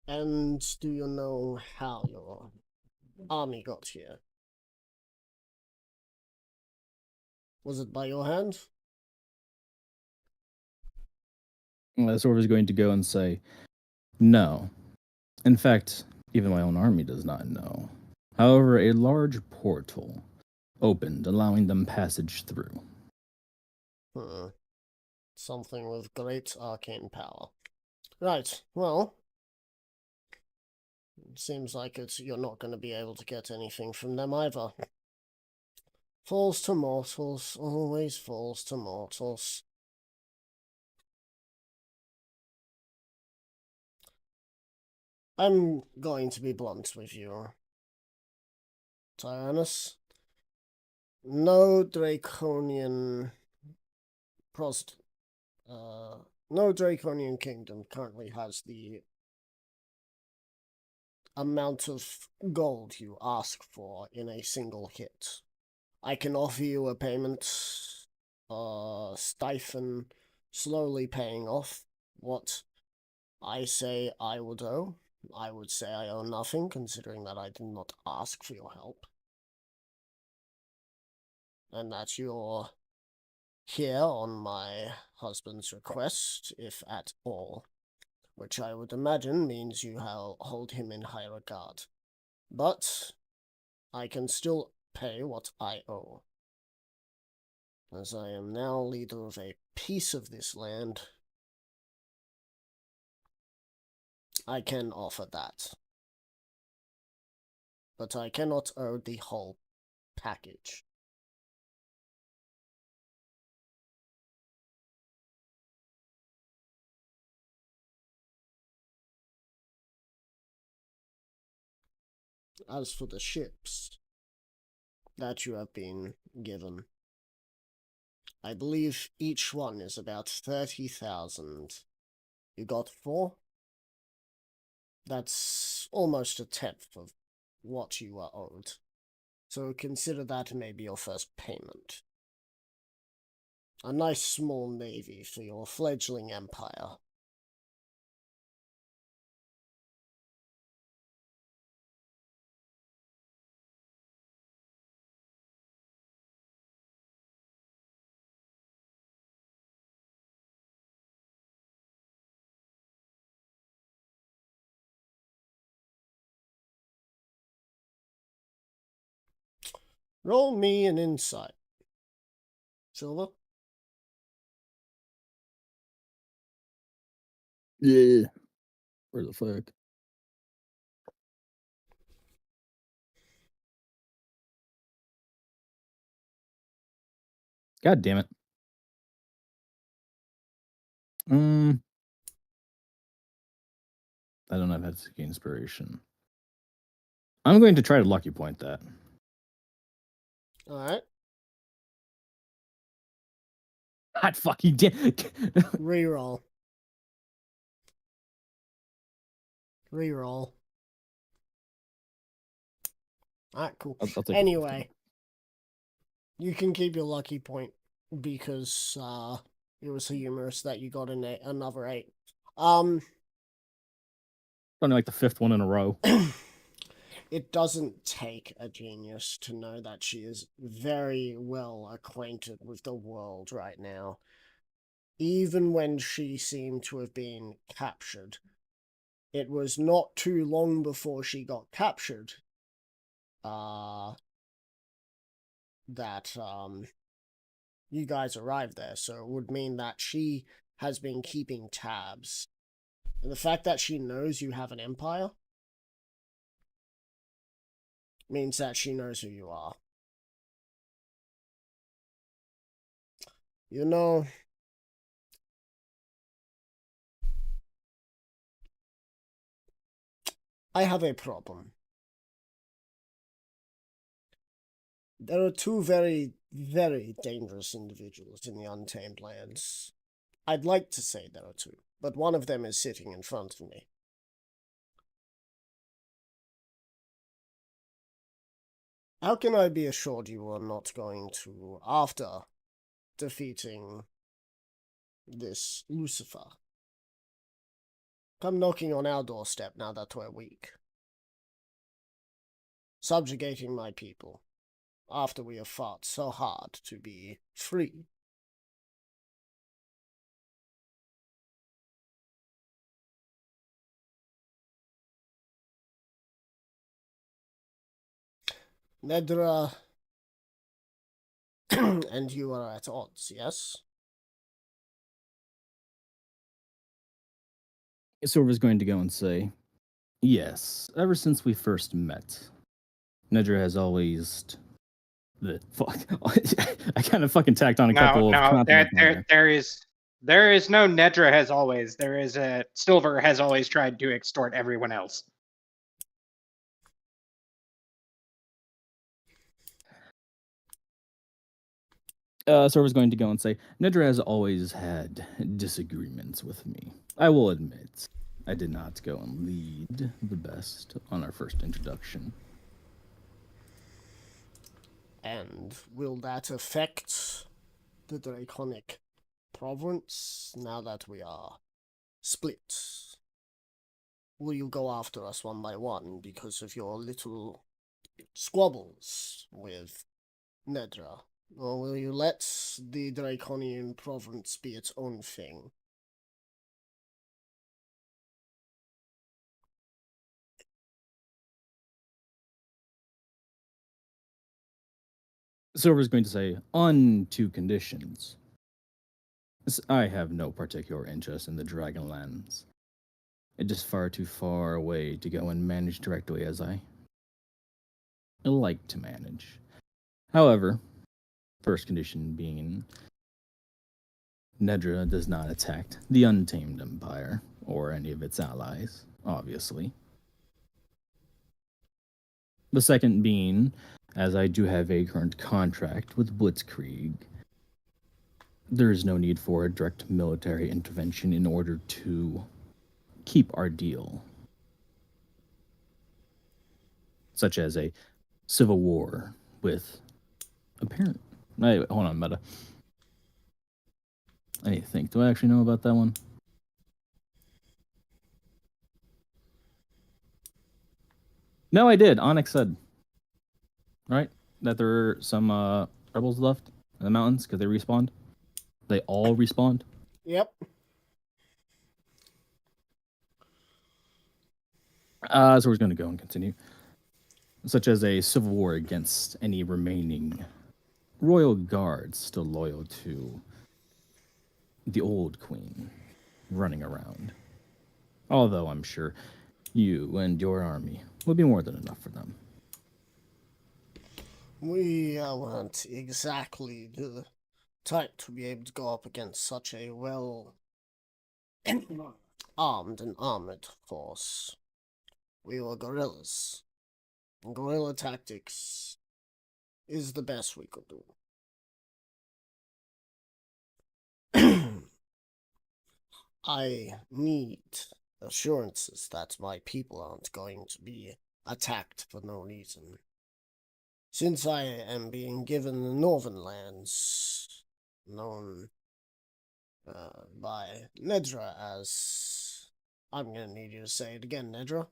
And do you know how your army got here? Was it by your hand? Silver is going to go and say, no. In fact, even my own army does not know. However, a large portal opened, allowing them passage through. Something with great arcane power. Right, well, it seems like you're not going to be able to get anything from them either. Falls to mortals, always falls to mortals. I'm going to be blunt with you, Tyrannus. No draconian no draconian kingdom currently has the amount of gold you ask for in a single hit. I can offer you a payment, Stipend, slowly paying off what I say I would owe. I would say I owe nothing, considering that I did not ask for your help. And that you're here on my husband's request, if at all. Which I would imagine means you hold him in high regard. But I can still pay what I owe. As I am now leader of a piece of this land, I can offer that. But I cannot owe the whole package. as for the ships that you have been given, I believe each one is about 30,000. You got 4? That's almost a tenth of what you are owed. So consider that maybe your first payment. A nice small navy for your fledgling empire. Roll me an insight. Silver? Yeah. Where the fuck? God damn it. I don't know if that's inspiration. I'm going to try to lucky point that. Alright. Hot fucking damn. Reroll. Reroll. Alright, cool. I'll take Anyway, you can keep your lucky point because it was humorous that you got another 8. Only like the 5th one in a row. It doesn't take a genius to know that she is very well acquainted with the world right now. Even when she seemed to have been captured, it was not too long before she got captured that you guys arrived there, so it would mean that she has been keeping tabs. And the fact that she knows you have an empire means that she knows who you are. You know, I have a problem. There are 2 very, very dangerous individuals in the Untamed Lands. I'd like to say there are 2, but one of them is sitting in front of me. How can I be assured you are not going to, after defeating this Lucifer, come knocking on our doorstep now that we're weak? Subjugating my people, after we have fought so hard to be free. Nedra and you are at odds, yes? Silver's going to go and say, yes, ever since we first met, Nedra has always... The fuck. I kind of fucking tacked on a couple of compliments there. there is no Nedra has always. There is a Silver has always tried to extort everyone else. Silver's going to go and say, Nedra has always had disagreements with me. I will admit, I did not go and lead the best on our first introduction. And will that affect the Draconic province now that we are split? Will you go after us one by one because of your little squabbles with Nedra? Or will you let the Draconian province be its own thing? Silver's going to say, on 2 conditions. I have no particular interest in the Dragonlands. It is far too far away to go and manage directly as I like to manage. However, first condition being Nedra does not attack the Untamed Empire or any of its allies, obviously. The second being, as I do have a current contract with Blitzkrieg, there is no need for a direct military intervention in order to keep our deal, such as a civil war with a parent. Hold on, Meta. I need to think. Do I actually know about that one? No, I did. Onyx said, right, that there are some rebels left in the mountains because they respawned. They all respawned. Yep. So we're going to go and continue. Such as a civil war against any remaining royal guards still loyal to the old queen running around. Although I'm sure you and your army will be more than enough for them. We weren't exactly the type to be able to go up against such a well armed and armored force. We were guerrillas. And guerrilla tactics is the best we could do. I need assurances that my people aren't going to be attacked for no reason. Since I am being given the northern lands, known by Nedra as... I'm gonna need you to say it again, Nedra.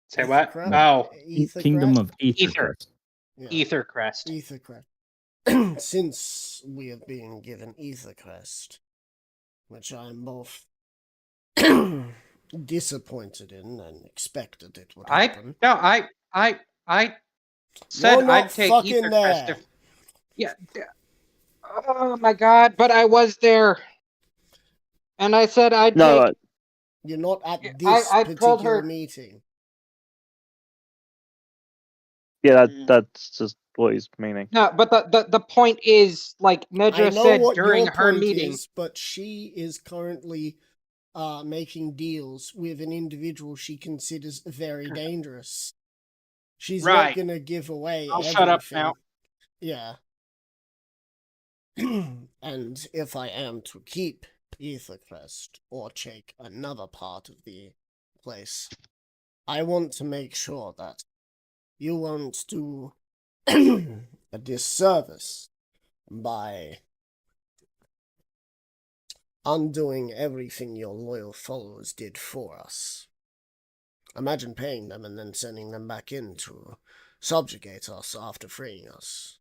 Say what? Ethercrest? Oh, Kingdom of Ether. Aethercrest. Yeah. Ethercrest. Ethercrest. Since we have been given Ethercrest, which I am both disappointed in and expected it would happen. I said You're not I'd take fucking Ethercrest there. if. Yeah. Oh my god! But I was there, and I said I'd No, take. You're not at I- this I told particular her- meeting. yeah, that's just what he's meaning. No, but the point is, like I Nedra know said what during your her point meeting. is, but she is currently making deals with an individual she considers very dangerous. She's not Right. gonna give away I'll everything. shut up now. Yeah. And if I am to keep Ethercrest or take another part of the place, I want to make sure that you won't do a disservice by undoing everything your loyal followers did for us. Imagine paying them and then sending them back in to subjugate us after freeing us.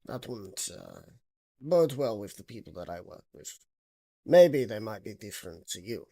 That wouldn't bode well with the people that I work with. Maybe they might be different to you.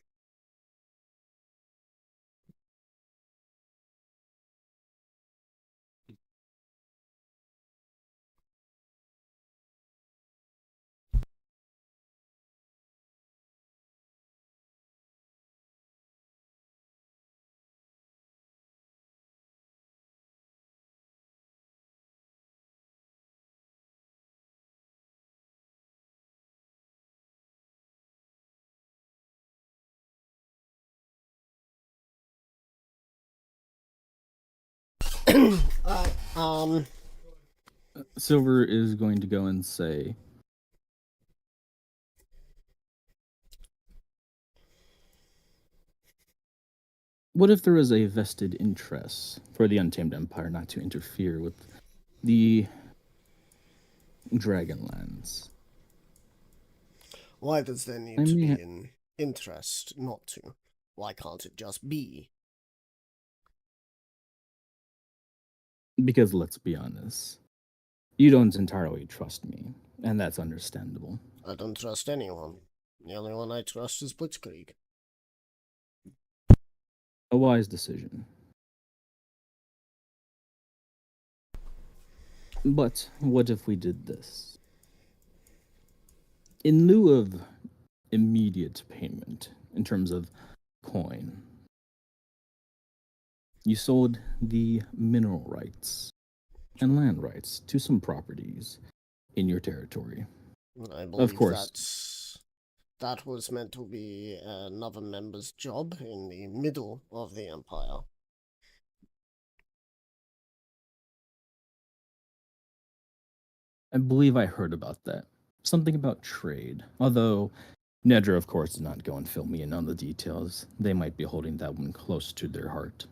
uh, Silver is going to go and say, what if there is a vested interest for the Untamed Empire not to interfere with the Dragonlands? why does there need to be an interest not to? Why can't it just be? Because let's be honest, you don't entirely trust me, and that's understandable. I don't trust anyone. The only one I trust is Blitzkrieg. A wise decision. But what if we did this? In lieu of immediate payment, in terms of coin, you sold the mineral rights and land rights to some properties in your territory. I believe course. that was meant to be another member's job in the middle of the Empire. I believe I heard about that. Something about trade. Although Nedra, of course, did not go and fill me in on the details. They might be holding that one close to their heart.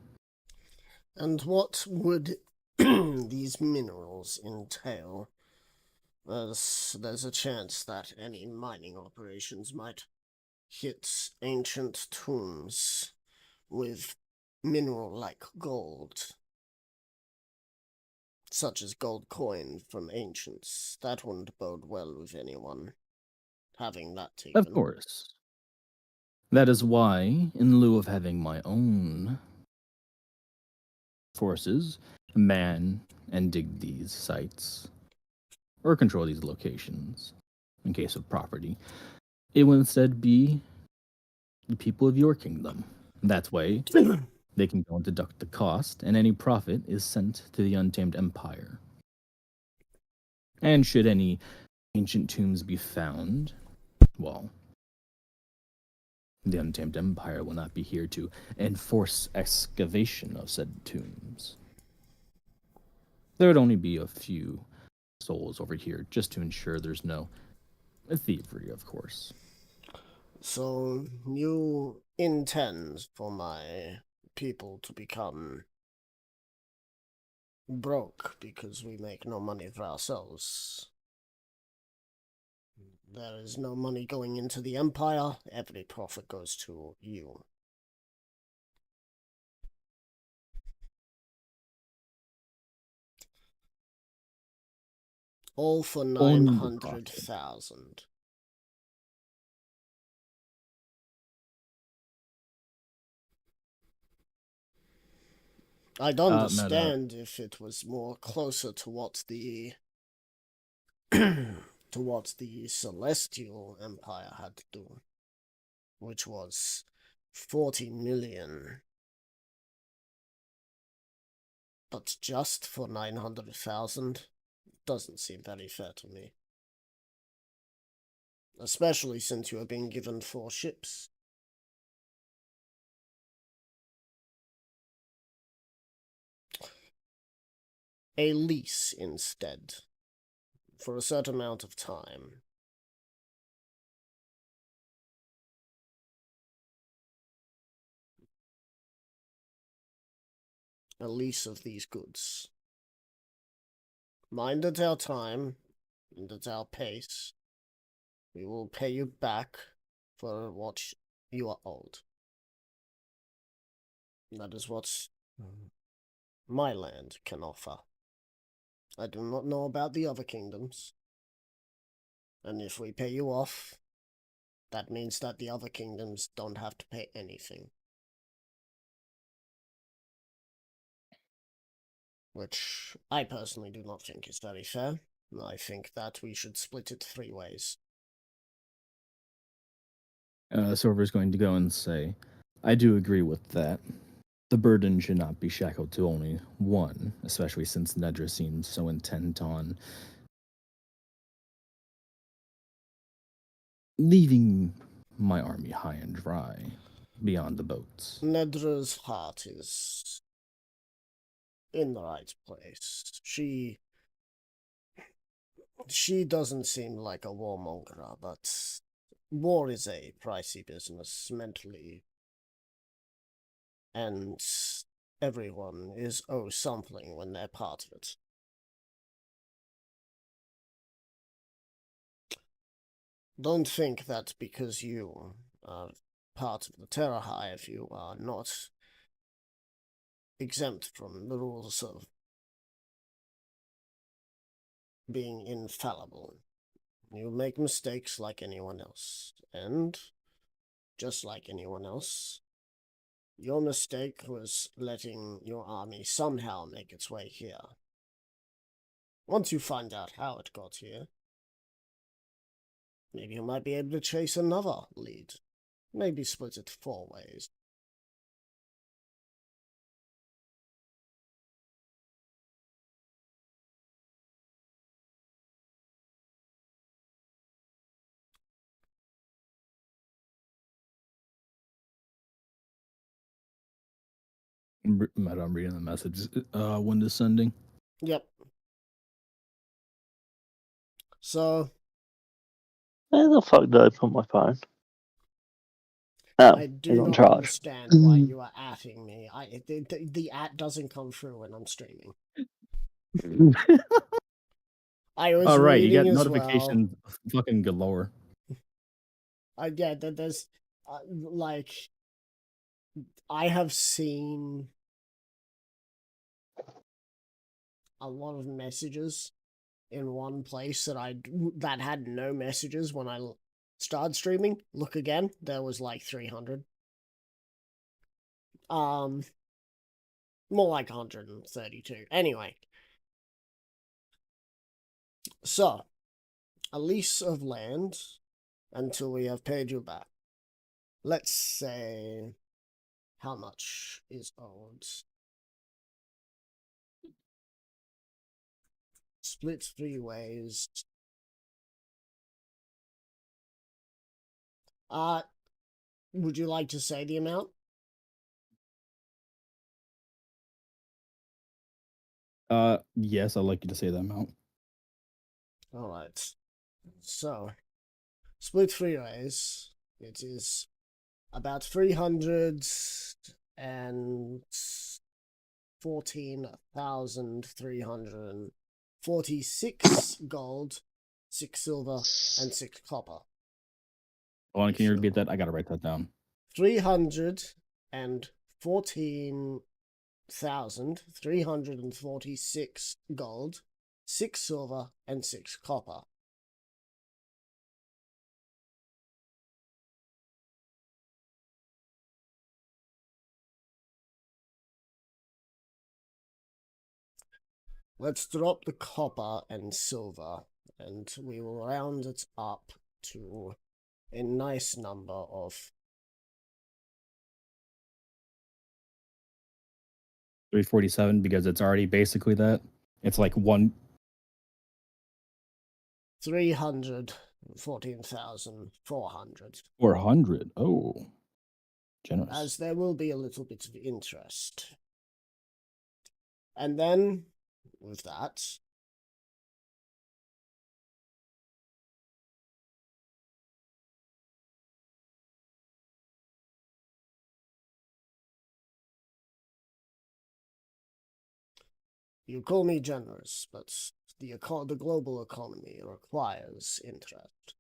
And what would these minerals entail? There's a chance that any mining operations might hit ancient tombs with mineral like gold, such as gold coin from ancients. That wouldn't bode well with anyone having that taken. Of course. That is why, in lieu of having my own forces man and dig these sites, or control these locations, in case of property, it will instead be the people of your kingdom. That way, they can go and deduct the cost, and any profit is sent to the Untamed Empire. And should any ancient tombs be found, well, the Untamed Empire will not be here to enforce excavation of said tombs. There would only be a few souls over here just to ensure there's no thievery, of course. So you intend for my people to become broke because we make no money for ourselves. There is no money going into the Empire. Every profit goes to you. All for Only the 900,000. I'd understand if it was more closer to what the to what the Celestial Empire had to do, which was 40 million. But just for 900,000 doesn't seem very fair to me. Especially since you are being given 4 ships. A lease instead, for a certain amount of time. A lease of these goods. Mind at our time, and at our pace, we will pay you back for what you are owed. That is what my land can offer. I do not know about the other kingdoms. And if we pay you off, that means that the other kingdoms don't have to pay anything. Which I personally do not think is very fair. I think that we should split it 3 ways. Silver is going to go and say, I do agree with that. The burden should not be shackled to only one, especially since Nedra seems so intent on leaving my army high and dry beyond the boats. Nedra's heart is in the right place. She doesn't seem like a warmonger, but war is a pricey business mentally. And everyone is owed something when they're part of it. Don't think that because you are part of the Terror Hive, you are not exempt from the rules of being infallible. You make mistakes like anyone else, and just like anyone else, your mistake was letting your army somehow make its way here. Once you find out how it got here, maybe you might be able to chase another lead. Maybe split it 4 ways. I'm reading the message. When descending? Yep. So Where the fuck did I put my phone? Oh, I it's do on not charge. understand why you are atting me. The at doesn't come through when I'm streaming. I was All right, you got reading as well. notifications fucking galore. Yeah, there's like I have seen a lot of messages in one place that had no messages when I started streaming. Look again, there was like 300. More like 132. Anyway, so a lease of land until we have paid you back. Let's say how much is owed. Split 3 ways. Would you like to say the amount? Yes, I'd like you to say that amount. Alright. So, split 3 ways. It is about 314,346 gold, 6 silver, and 6 copper. Hold on, can you repeat that? I gotta write that down. 314,346 gold, 6 silver, and 6 copper. Let's drop the copper and silver, and we will round it up to a nice number of 347 because it's already basically that. It's like 314,400. 400. Oh, generous. As there will be a little bit of interest. And then, with that, you call me generous, but the global economy requires interest.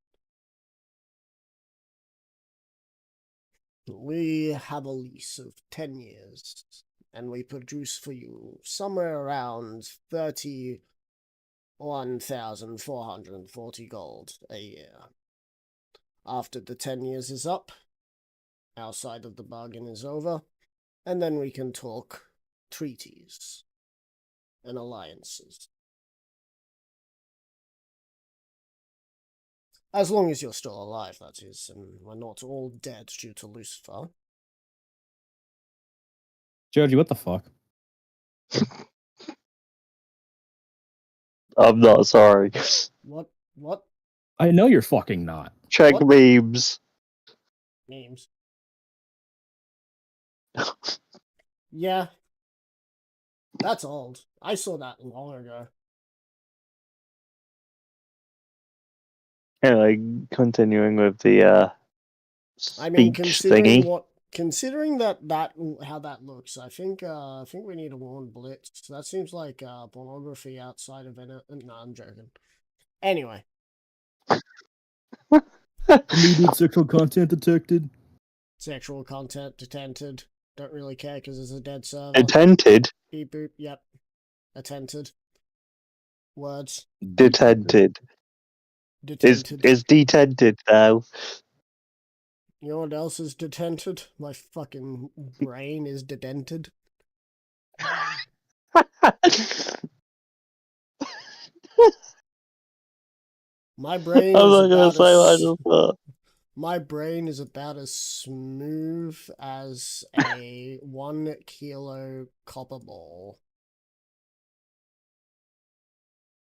We have a lease of 10 years, and we produce for you somewhere around 31,440 gold a year. After the 10 years is up, our side of the bargain is over, and then we can talk treaties and alliances. As long as you're still alive, that is, and we're not all dead due to Lucifer. Joji, what the fuck? I'm not sorry. What? What? I know you're fucking not. Check What? memes. Memes. Yeah. That's old. I saw that long ago. Anyway, continuing with the I mean, speech considering thingy. considering that how that looks, I think we need a warn blitz. That seems like pornography outside of it. No, I'm joking. Anyway, Immediate sexual content detected. sexual content detected. Don't really care because it's a dead server. Attented. Beep boop. Yep. Attempted. Words. Detented. Detented. Is detented now. You know what else is detented? My fucking brain is dedented. My brain I'm is not gonna about say what I as just thought. my brain is about as smooth as a 1 kilo copper ball.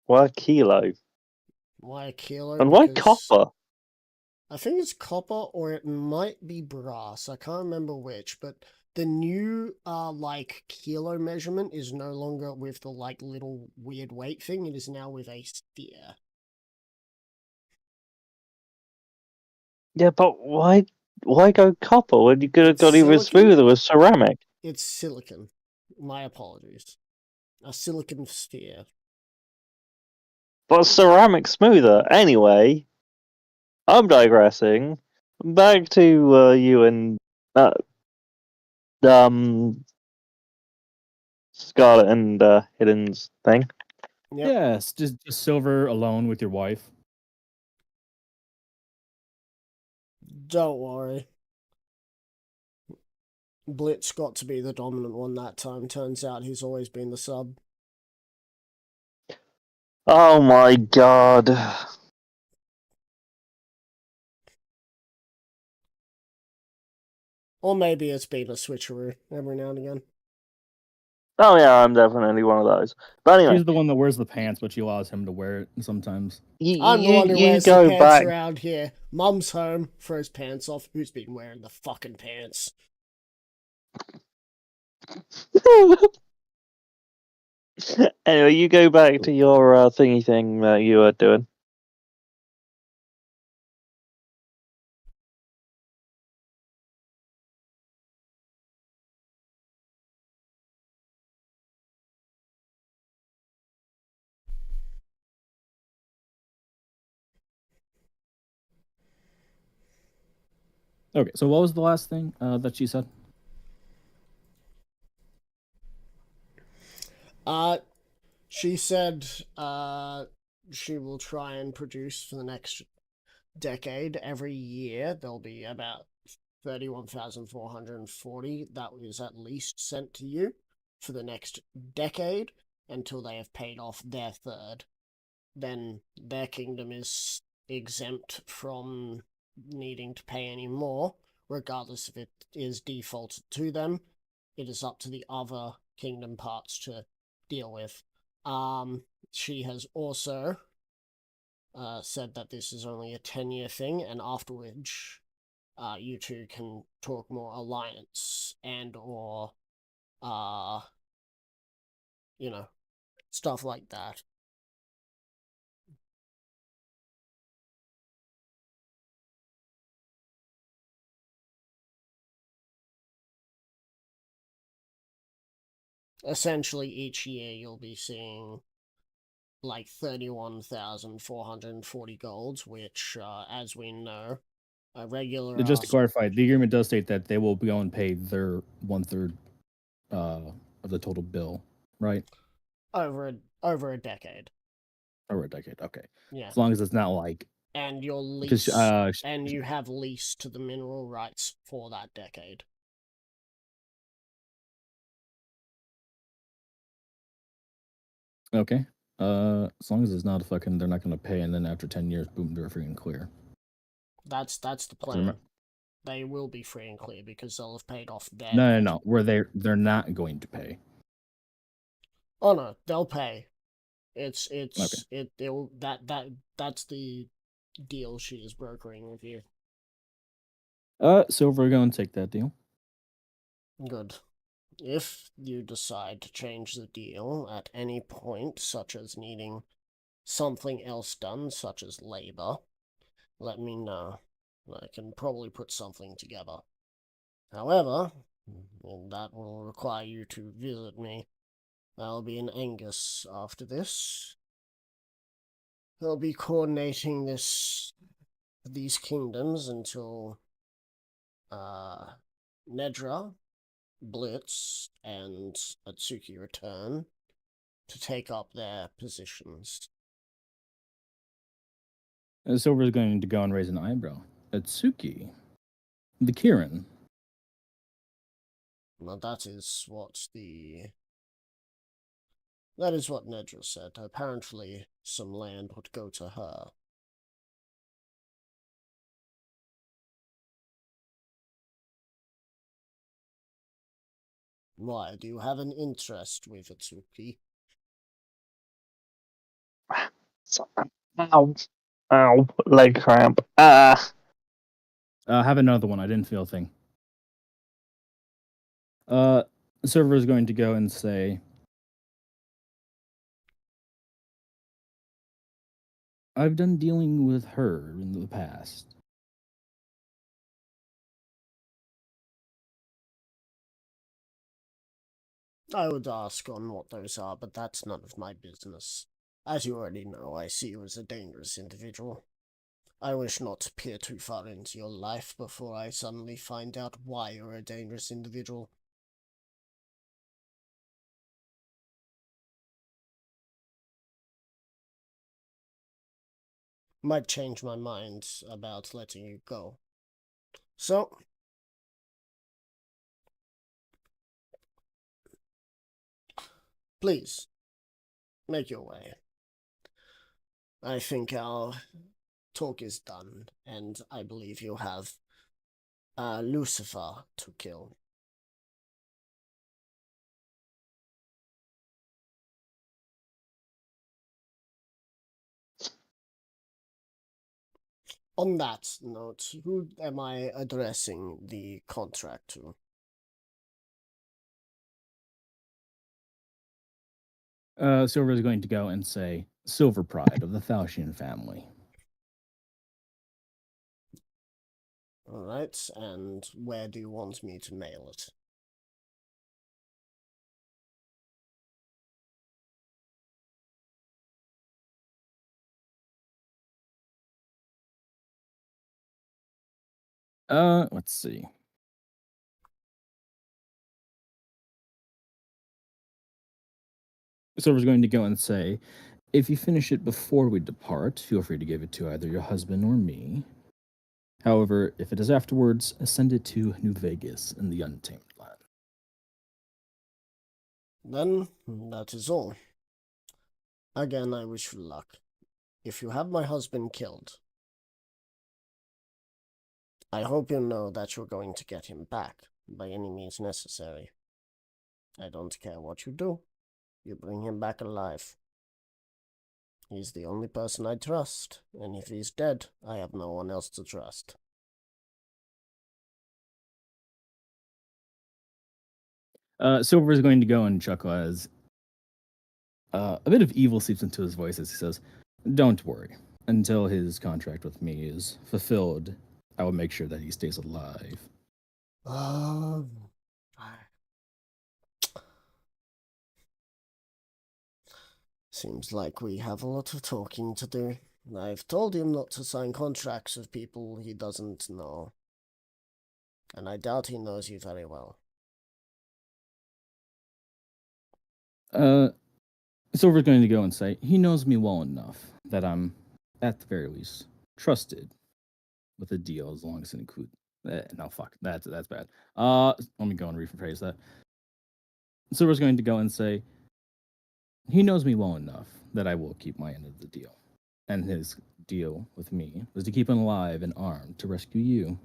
Why kilo? Why a kilo? And why Because copper? I think it's copper or it might be brass. I can't remember which, but the new like kilo measurement is no longer with the like little weird weight thing. It is now with a sphere. Yeah, but why go copper when you could have It's got even silicon? smoother with ceramic? It's silicon. My apologies. A silicon sphere. But ceramic smoother. Anyway, I'm digressing. Back to you and um Scarlet and Hidden's thing. Yep. Yes, just Silver alone with your wife. Don't worry. Blitz got to be the dominant one that time. Turns out he's always been the sub. Oh my god. Or maybe it's been a switcheroo every now and again. Oh yeah, I'm definitely one of those. But anyway, She's the one that wears the pants, but she allows him to wear it sometimes. I'm the one who you wears the go pants back. around here. Mum's home, throws pants off. Who's been wearing the fucking pants? Anyway, you go back to your thingy thing that you were doing. Okay, so what was the last thing that she said? She said she will try and produce for the next decade. Every year there'll be about 31,440 that is at least sent to you for the next decade until they have paid off their third. Then their kingdom is exempt from needing to pay any more, regardless if it is defaulted to them. It is up to the other kingdom parts to deal with. She has also said that this is only a 10-year thing, and afterwards, you two can talk more alliance and or, stuff like that. Essentially, each year you'll be seeing like 31,440 golds, which, as we know, a regular Just to clarify, the agreement does state that they will go and pay their 1/3 of the total bill, right? over a decade. Over a decade. Okay, Yeah. as long as it's not like And your because lease, and you have lease to the mineral rights for that decade. okay. As long as it's not fucking, they're not going to pay, and then after 10 years, boom, they're free and clear. That's the plan. They will be free and clear because they'll have paid off their debt. No. Where they're not going to pay. Oh no, they'll pay. It's Okay. that's the deal she is brokering with you. So we're going to take that deal. Good. If you decide to change the deal at any point, such as needing something else done, such as labor, let me know. I can probably put something together. However, that will require you to visit me. I'll be in Angus after this. I'll be coordinating these kingdoms until Nedra, Blitz, and Atsuki return to take up their positions. Silver's going to go and raise an eyebrow. Atsuki, the Kirin. Now that is what Nedra said. Apparently, some land would go to her. Why, do you have an interest with Atsuki? Ow. Ow. Leg cramp. Have another one. I didn't feel a thing. Silver is going to go and say, I've done dealing with her in the past. I would ask on what those are, but that's none of my business. As you already know, I see you as a dangerous individual. I wish not to peer too far into your life before I suddenly find out why you're a dangerous individual. Might change my mind about letting you go. So, please, make your way. I think our talk is done, and I believe you have Lucifer to kill. On that note, who am I addressing the contract to? Silver is going to go and say, Silver Pride of the Thalcian family. Alright, and where do you want me to mail it? Let's see. Silver's going to go and say, if you finish it before we depart, feel free to give it to either your husband or me. However, if it is afterwards, send it to New Vegas in the Untamed Land. Then, that is all. Again, I wish you luck. If you have my husband killed, I hope you know that you're going to get him back by any means necessary. I don't care what you do. You bring him back alive. He's the only person I trust, and if he's dead, I have no one else to trust. Silver is going to go and chuckle as a bit of evil seeps into his voice as he says, don't worry. Until his contract with me is fulfilled, I will make sure that he stays alive. Seems like we have a lot of talking to do. I've told him not to sign contracts with people he doesn't know. And I doubt he knows you very well. Silver's going to go and say, he knows me well enough that I'm, at the very least, trusted with a deal as long as it includes... no, fuck. That's bad. Let me go and rephrase that. Silver's going to go and say, he knows me well enough that I will keep my end of the deal. And his deal with me was to keep him alive and armed to rescue you.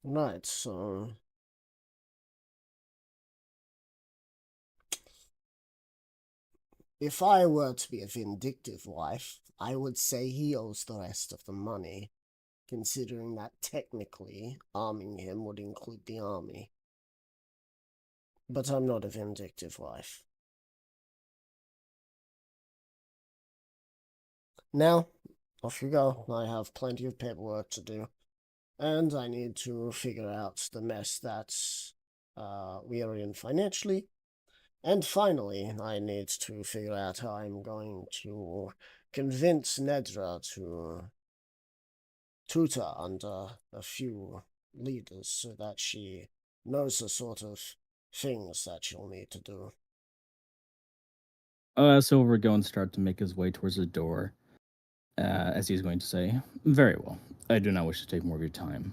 Right, so... If I were to be a vindictive wife, I would say he owes the rest of the money, considering that technically arming him would include the army. But I'm not a vindictive wife. Now, off you go. I have plenty of paperwork to do. And I need to figure out the mess that we are in financially. And finally, I need to figure out how I'm going to convince Nedra to tutor under a few leaders so that she knows the sort of things that she'll need to do. Silver would go and start to make his way towards the door, as he's going to say, very well, I do not wish to take more of your time.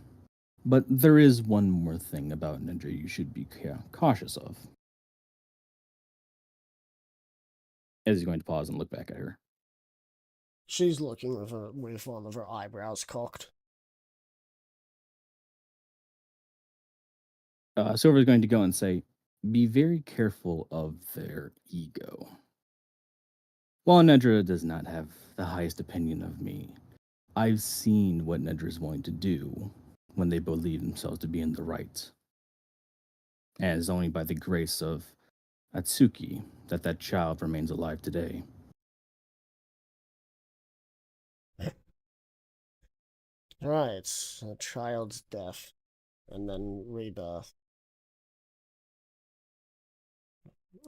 But there is one more thing about Ninja you should be cautious of. As he's going to pause and look back at her. She's looking with one of her eyebrows cocked. Silver's going to go and say, be very careful of their ego. While Nedra does not have the highest opinion of me, I've seen what Nedra is willing to do when they believe themselves to be in the right. And it's only by the grace of Atsuki that that child remains alive today. Right, a child's death, and then rebirth.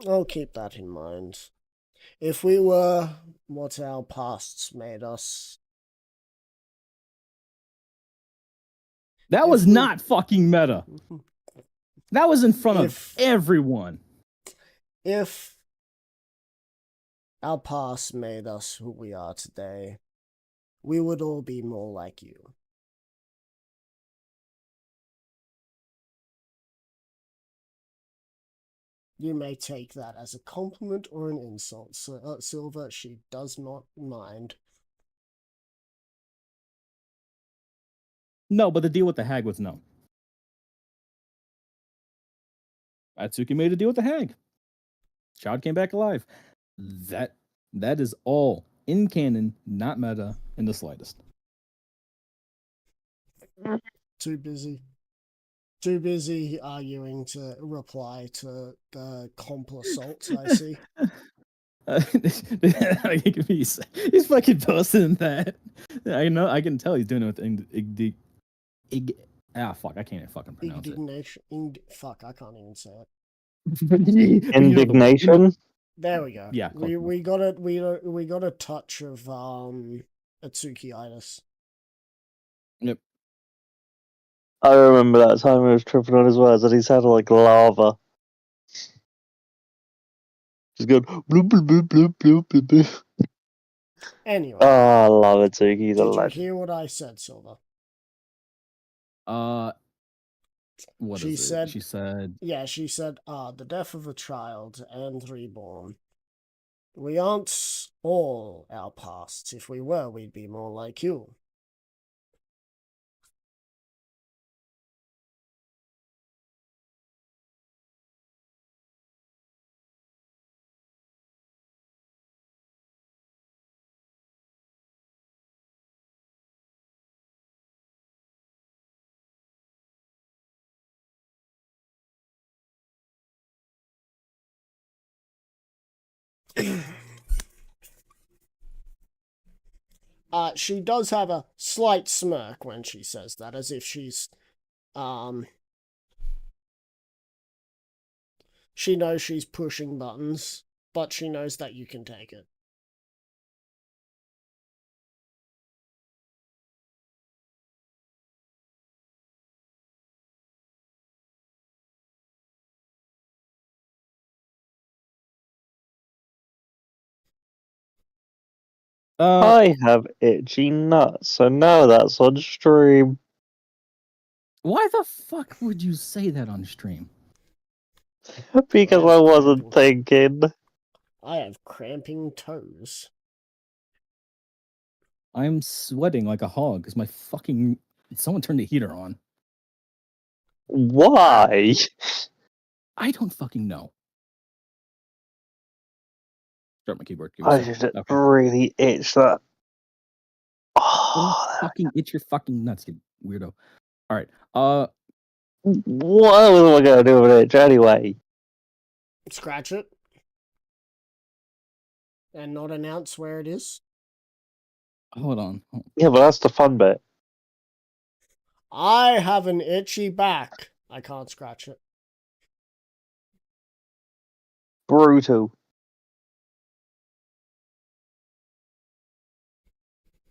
I'll keep that in mind. If we were what our pasts made us, That If was we- not fucking meta. That was in front If- of everyone. if our past made us who we are today, we would all be more like you. You may take that as a compliment or an insult, Silver. She does not mind. No, but the deal with the hag was no. Atsuki made a deal with the hag. Child came back alive. That is all in canon, not meta in the slightest. Too busy arguing to reply to the comp assaults, I see. He's fucking posting that. I know. I can tell he's doing it with fuck. I can't even fucking pronounce Indignation. Fuck, I can't even say it. it. Indignation. There we go. Yeah, we got it. We got a touch of Atsuki-itis. Yep. I remember that time he was tripping on his words and he sounded like lava. Just going bloop bloop bloop bloop bloop bloop bloop. Anyway, Oh, I love Atsuki. He's a did you legend. hear what I said, Silver? What She is it? said- She said, Yeah, she said, the death of a child and reborn. We aren't all our pasts. If we were, we'd be more like you. She does have a slight smirk when she says that, as if she's, she knows she's pushing buttons, but she knows that you can take it. I have itchy nuts, so now that's on stream. "Why the fuck would you say that on stream?" Because I wasn't thinking. I have cramping toes. I'm sweating like a hog because my fucking someone turned the heater on. Why? I don't fucking know. Start my keyboard. Give me a I sec. just Okay. really itch that. Don't Oh, fucking itch your fucking nuts, you weirdo. All right. what else am I gonna do with itch anyway? Scratch it. And not announce where it is. Hold on. Yeah, but that's the fun bit. I have an itchy back. I can't scratch it. Brutal.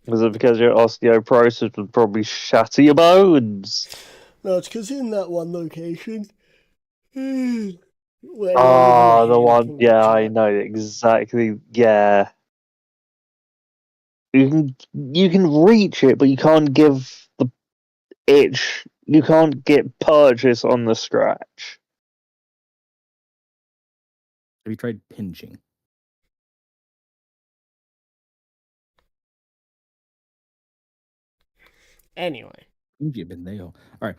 Was it because your osteoporosis would probably shatter your bones? No, it's because in that one location. Oh, the one. Yeah, I know exactly. Yeah, you can reach it, but you can't give the itch. You can't get purchase on the scratch. Have you tried pinching? Anyway. You've been there. All right.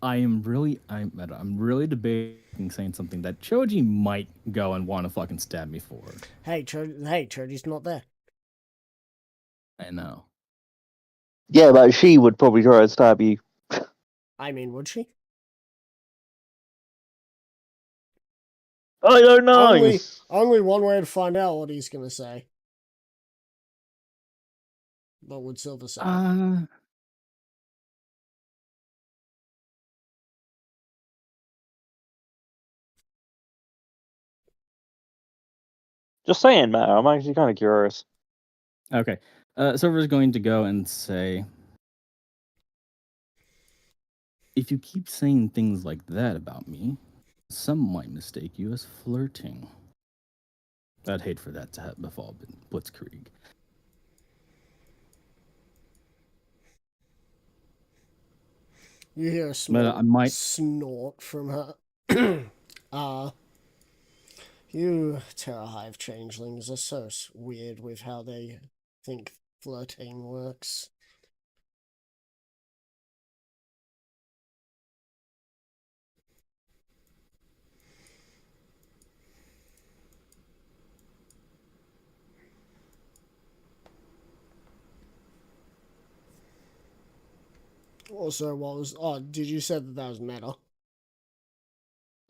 I'm really debating saying something that Choji might go and want to fucking stab me for. Hey, Choji's not there. I know. Yeah, but she would probably try and stab you. I mean, would she? I don't know. Only one way to find out what he's gonna say. What would Silver say? Just saying, Matt. I'm actually kind of curious. Okay. Silver's going to go and say, if you keep saying things like that about me, some might mistake you as flirting. I'd hate for that to befall Blitzkrieg. You hear a But small I might. snort from her. You Terra Hive changelings are so weird with how they think flirting works. Also, what was... Oh, did you say that was meta?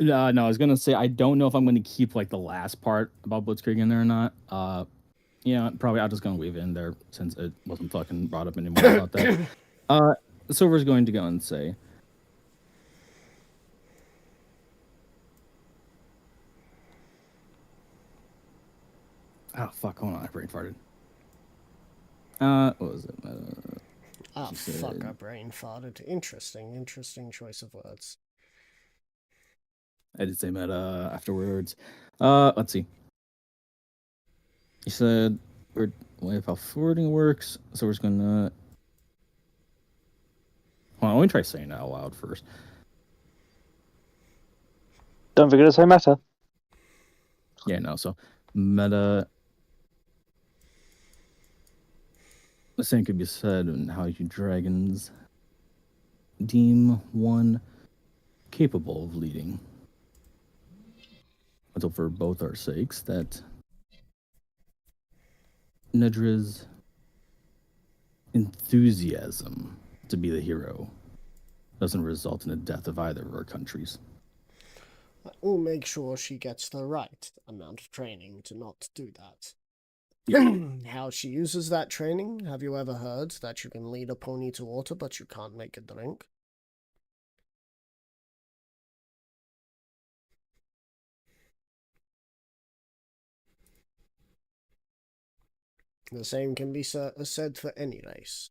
No, I was gonna say I don't know if I'm gonna keep like the last part about Blitzkrieg in there or not. Probably I'm just gonna leave it in there since it wasn't fucking brought up anymore about that. Silver's going to go and say, "Oh fuck, hold on, I brain farted." What was it? Oh, She fuck, said- I brain farted. Interesting choice of words. I did say meta afterwards. Let's see. He said, "We're way of how forwarding works." So we're just gonna. Hold on, let me try saying it out loud first. Don't forget to say meta. Yeah, no. So meta. The same could be said in how you dragons deem one capable of leading. Until for both our sakes, that Nedra's enthusiasm to be the hero doesn't result in the death of either of our countries. We'll make sure she gets the right amount of training to not do that. How she uses that training, have you ever heard that you can lead a pony to water but you can't make it drink? The same can be said for any race.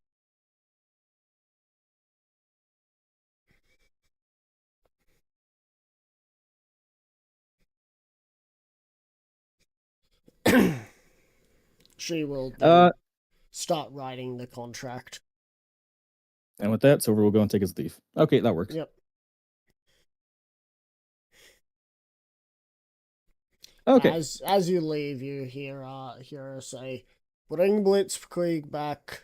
She will then start writing the contract. And with that, Silver will go and take his leave. Okay, that works. Yep. Okay. As you leave, you hear her say, "Bring Blitzkrieg back."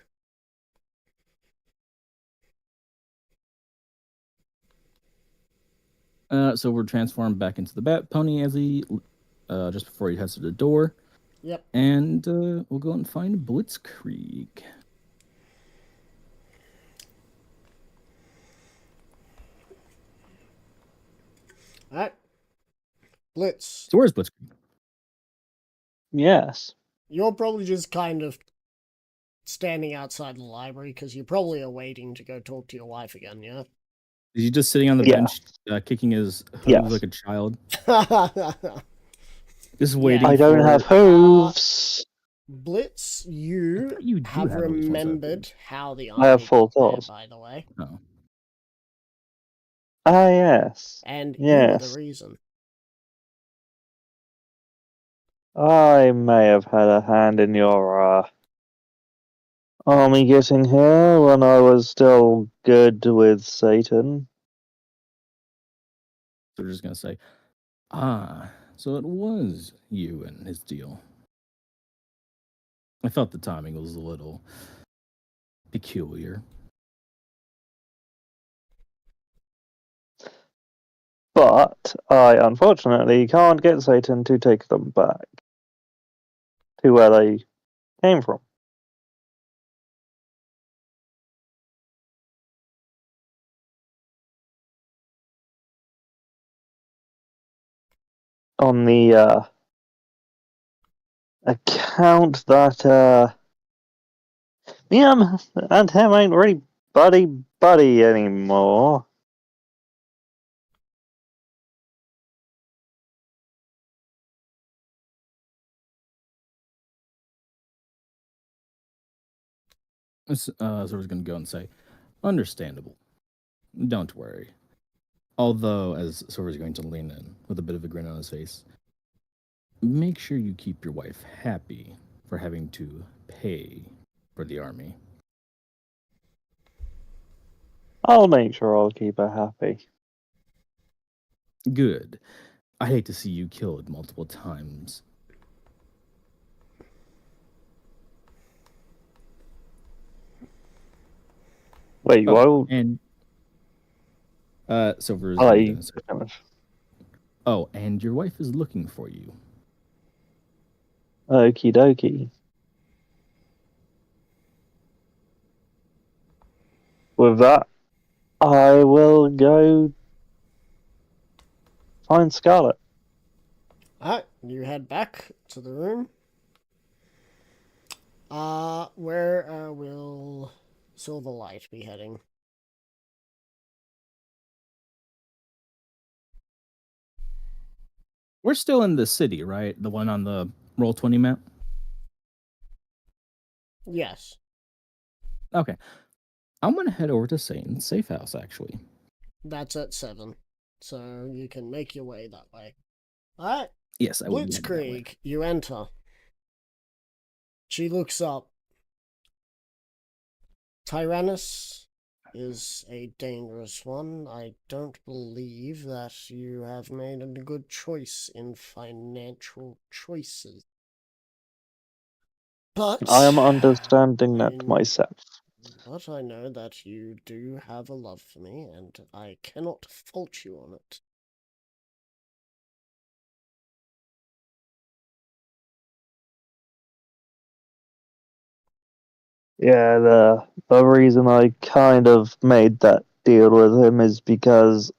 So we're transformed back into the Bat Pony as he, just before he heads to the door. Yep. And we'll go and find Blitzkrieg. Alright. Blitz. So where's Blitzkrieg? Yes. You're probably just kind of standing outside the library because you're probably waiting to go talk to your wife again, yeah? Is he just sitting on the Yeah. bench, kicking his hooves Yes. like a child? Blitz, Just waiting I don't for... have hooves. you You do have have at least one set of remembered how the I have army full got there, claws. by the way. Oh. Ah, yes. And you were the Yes. reason. I may have had a hand in your army getting here when I was still good with Satan. So we're just going to say, so it was you and his deal. I felt the timing was a little peculiar. But I unfortunately can't get Satan to take them back to where they came from. On the account that me and him ain't really buddy anymore. Silver's going to go and say, understandable. Don't worry. Although, as Silver's going to lean in with a bit of a grin on his face, make sure you keep your wife happy for having to pay for the army. I'll make sure I'll keep her happy. Good. I hate to see you killed multiple times. Wait, Oh, why? and Silver is I'll let going you to say, finish. oh, and your wife is looking for you. Okie dokie. With that, I will go find Scarlet. Alright, you head back to the room. Where will Silverlight be heading? We're still in the city, right? The one on the Roll20 map? Yes. Okay. I'm going to head over to Satan's safe house, actually. That's at 7. So you can make your way that way. Alright, Yes, I will be headed that way. Blitzkrieg, you enter. She looks up. Tyrannus is a dangerous one. I don't believe that you have made a good choice in financial choices. But I am understanding that in- myself. But I know that you do have a love for me, and I cannot fault you on it. Yeah, the reason I kind of made that deal with him is because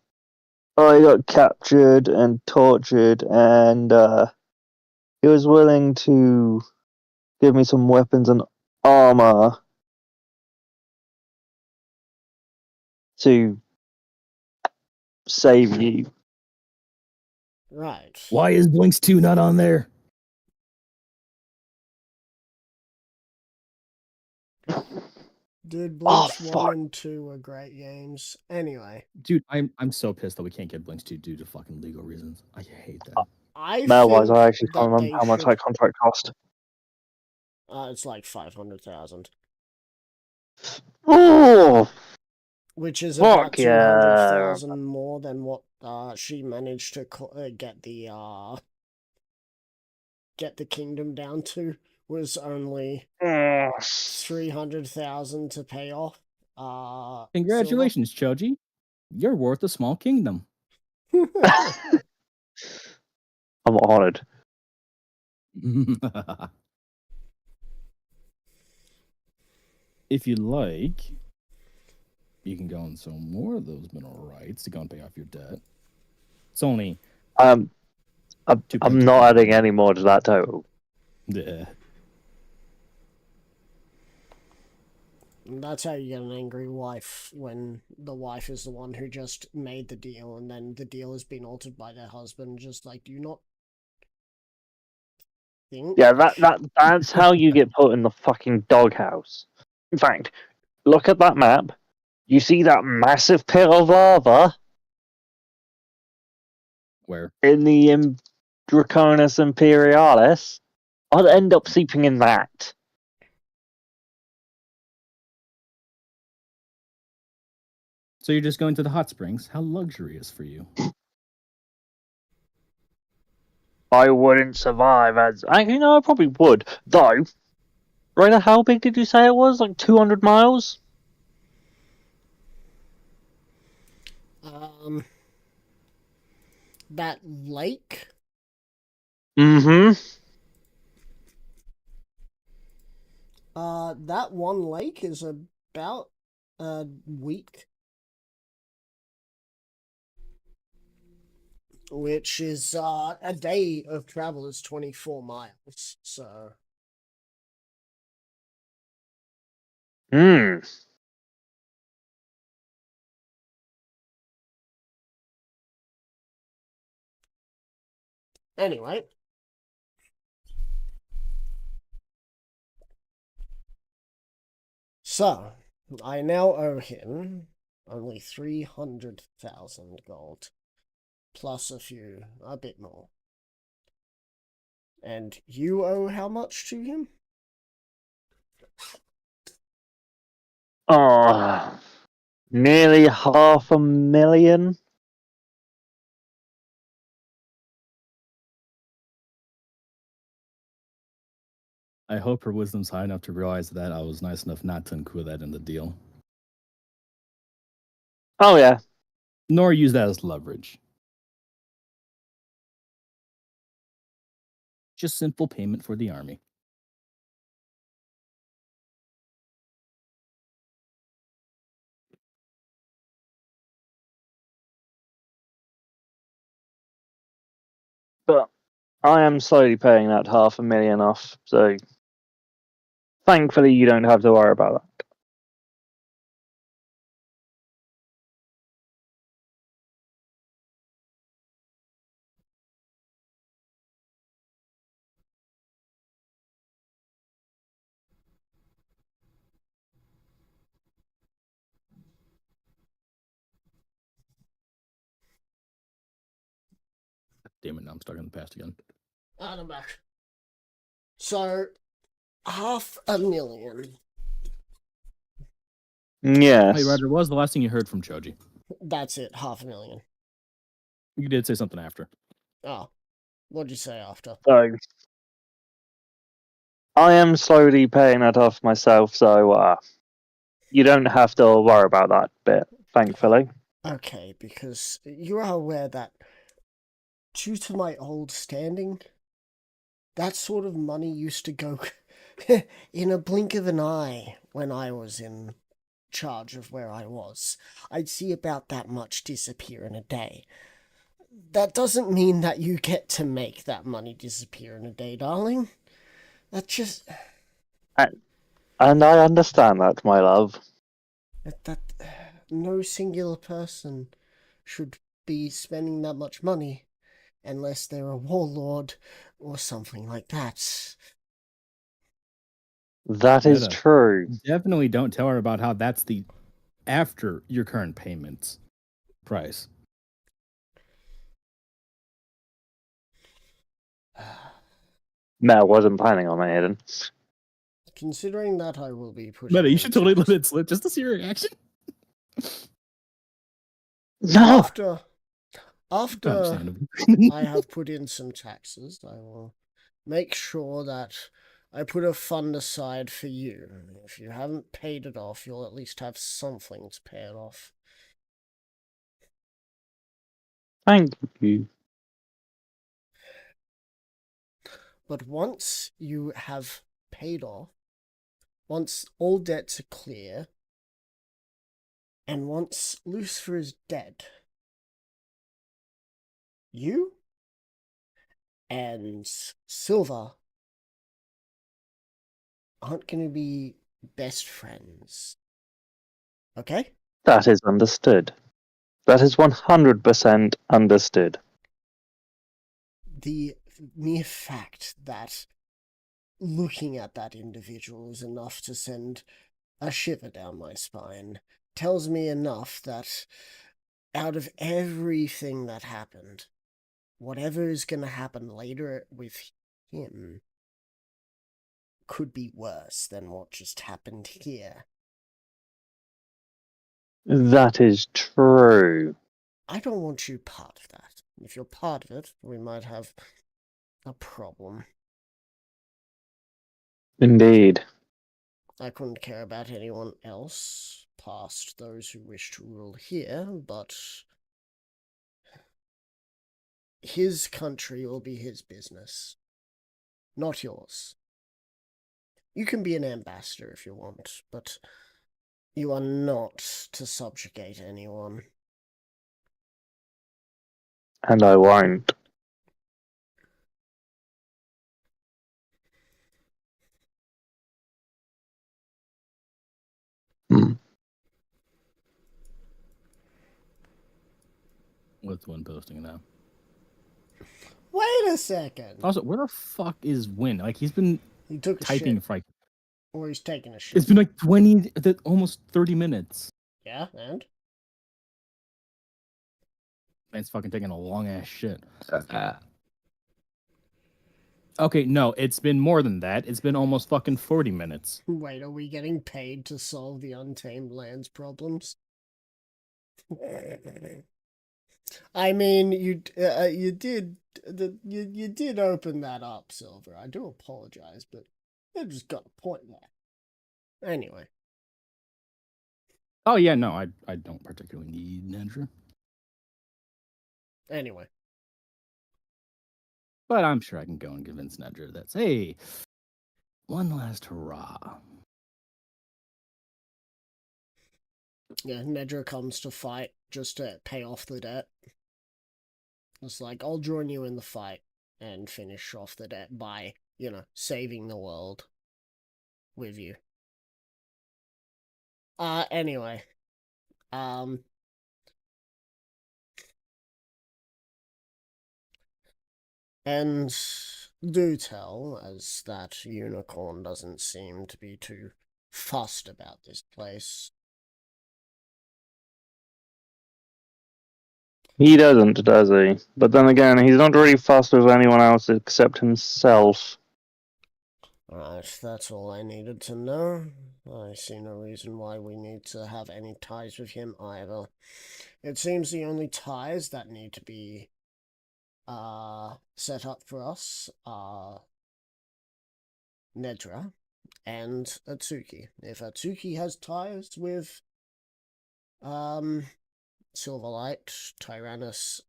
I got captured and tortured, and he was willing to give me some weapons and armor to save you. Right. Why is Blinks 2 not on there? Dude, Oh, Blinks 1 fuck. and 2 were great games. Anyway, Dude, I'm so pissed that we can't get Blinks 2 due to fucking legal reasons. I hate that. I Mail-wise, think I actually can't that remember they how much should... that contract cost. it's like 500,000. Oh, Which is about fuck yeah. 200,000 more than what she managed to get the kingdom down to. Was only 300,000 to pay off. Congratulations, Choji. You're worth a small kingdom. Silver. I'm honored. If you like, you can go and sell more of those mineral rights to go and pay off your debt. It's only I'm 2.2 not million. adding any more to that total. Yeah. That's how you get an angry wife, when the wife is the one who just made the deal, and then the deal has been altered by their husband. Just like, do you not think? Yeah, that's how you get put in the fucking doghouse. In fact, look at that map. You see that massive pit of lava Where? in the Draconis Imperialis? I'd end up sleeping in that. So you're just going to the hot springs? How luxurious for you. I wouldn't survive as. You know, I probably would. Though, Ryder, how big did you say it was? Like 200 miles? That lake? Mm-hmm. That one lake is about a week. Which is, a day of travel is 24 miles, so... Hmm. Anyway. So, I now owe him only 300,000 gold, plus a bit more. And you owe how much to him? Oh, nearly 500,000. I hope her wisdom's high enough to realize that I was nice enough not to include that in the deal, Oh yeah, nor use that as leverage. Just simple payment for the army. but I am slowly paying that 500,000 off. So thankfully, you don't have to worry about that. Damn it, now I'm stuck in the past again. And I'm back. So, 500,000. Yes. Hey, Roger, what was the last thing you heard from Choji? That's it, 500,000. You did say something after. Oh, what'd you say after? So I am slowly paying that off myself. So you don't have to worry about that bit. Thankfully. Okay, because you are aware that due to my old standing, that sort of money used to go in a blink of an eye when I was in charge of where I was. I'd see about that much disappear in a day. That doesn't mean that you get to make that money disappear in a day, darling. That just... And I understand that, my love. that no singular person should be spending that much money unless they're a warlord or something like that. That is Meta. true. Definitely don't tell her about how that's the after your current payments price. Mel wasn't planning on it, Aiden. Considering that I will be pushing... Meta, you in should totally tax- let it slip just to see her reaction. No! After Understandable. I have put in some taxes, I will make sure that I put a fund aside for you. If you haven't paid it off, you'll at least have something to pay it off. Thank you. But once you have paid off, once all debts are clear, and once Lucifer is dead, you and Silver aren't going to be best friends. Okay? That is understood. That is 100% understood. The mere fact that looking at that individual is enough to send a shiver down my spine tells me enough that out of everything that happened, whatever is going to happen later with him could be worse than what just happened here. That is true. I don't want you part of that. If you're part of it, we might have a problem. Indeed. I couldn't care about anyone else past those who wish to rule here, but his country will be his business, not yours. You can be an ambassador if you want, but you are not to subjugate anyone. And I won't. What's the one posting now? Wait a second. Also, where the fuck is Win? Like, he's been He took a typing shit. for like Or he's taking a shit. It's been like 20, almost 30 minutes. Yeah, and? Man's fucking taking a long ass shit. Okay, no, it's been more than that. It's been almost fucking 40 minutes. Wait, are we getting paid to solve the Untamed Lands problems? I mean, you did open that up, Silver. I do apologize, but you just got a point there. Anyway. Oh yeah, no, I don't particularly need Nedra. Anyway. But I'm sure I can go and convince Nedra that's, hey, one last hurrah. Yeah, Nedra comes to fight just to pay off the debt. It's like, I'll join you in the fight and finish off the debt by, saving the world with you. Anyway. And do tell, as that unicorn doesn't seem to be too fussed about this place. He doesn't, does he? But then again, he's not really fussed with anyone else except himself. Right, that's all I needed to know. I see no reason why we need to have any ties with him either. It seems the only ties that need to be set up for us are Nedra and Atsuki. If Atsuki has ties with Silverlight, Tyrannus,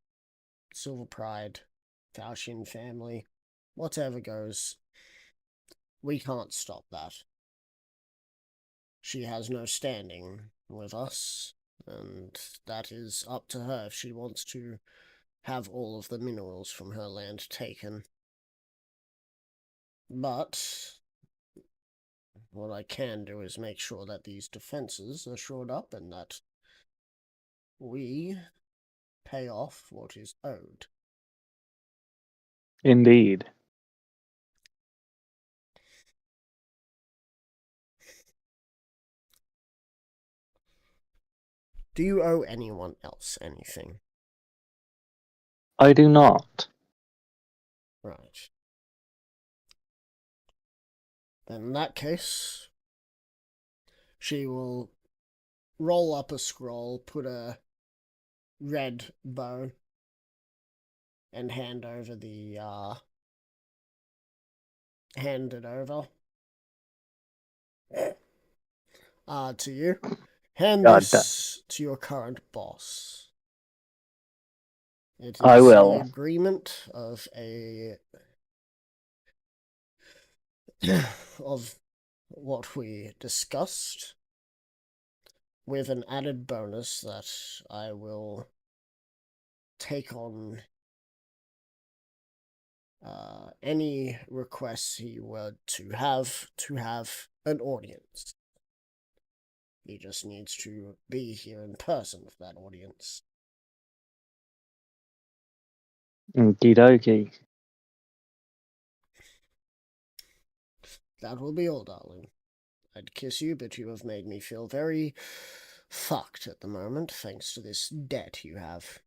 Silver Pride, Falchion family, whatever goes, we can't stop that. She has no standing with us, and that is up to her if she wants to have all of the minerals from her land taken. But what I can do is make sure that these defenses are shored up and that we pay off what is owed. Indeed. Do you owe anyone else anything? I do not. Right. Then in that case, she will roll up a scroll, put a red bow, and hand it over. To you. Hand God this to your current boss. It is I will. the agreement of of what we discussed, with an added bonus that I will take on any requests he were to have an audience. He just needs to be here in person for that audience. Okie dokie. That will be all, darling. I'd kiss you, but you have made me feel very fucked at the moment, thanks to this debt you have.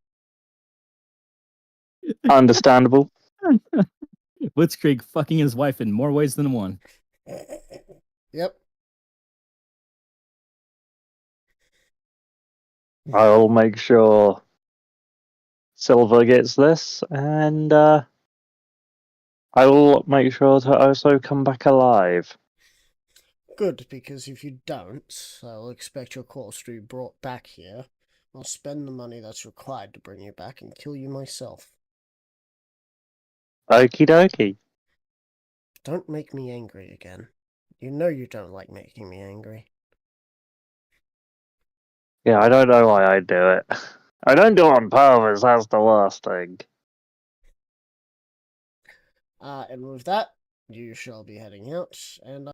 Understandable. Blitzkrieg fucking his wife in more ways than one. Yep. I'll make sure Silver gets this, and I will make sure to also come back alive. Good, because if you don't, I'll expect your corpse to be brought back here. I'll spend the money that's required to bring you back and kill you myself. Okie dokie. Don't make me angry again. You know you don't like making me angry. Yeah, I don't know why I do it. I don't do it on purpose, that's the worst thing. And with that, you shall be heading out, and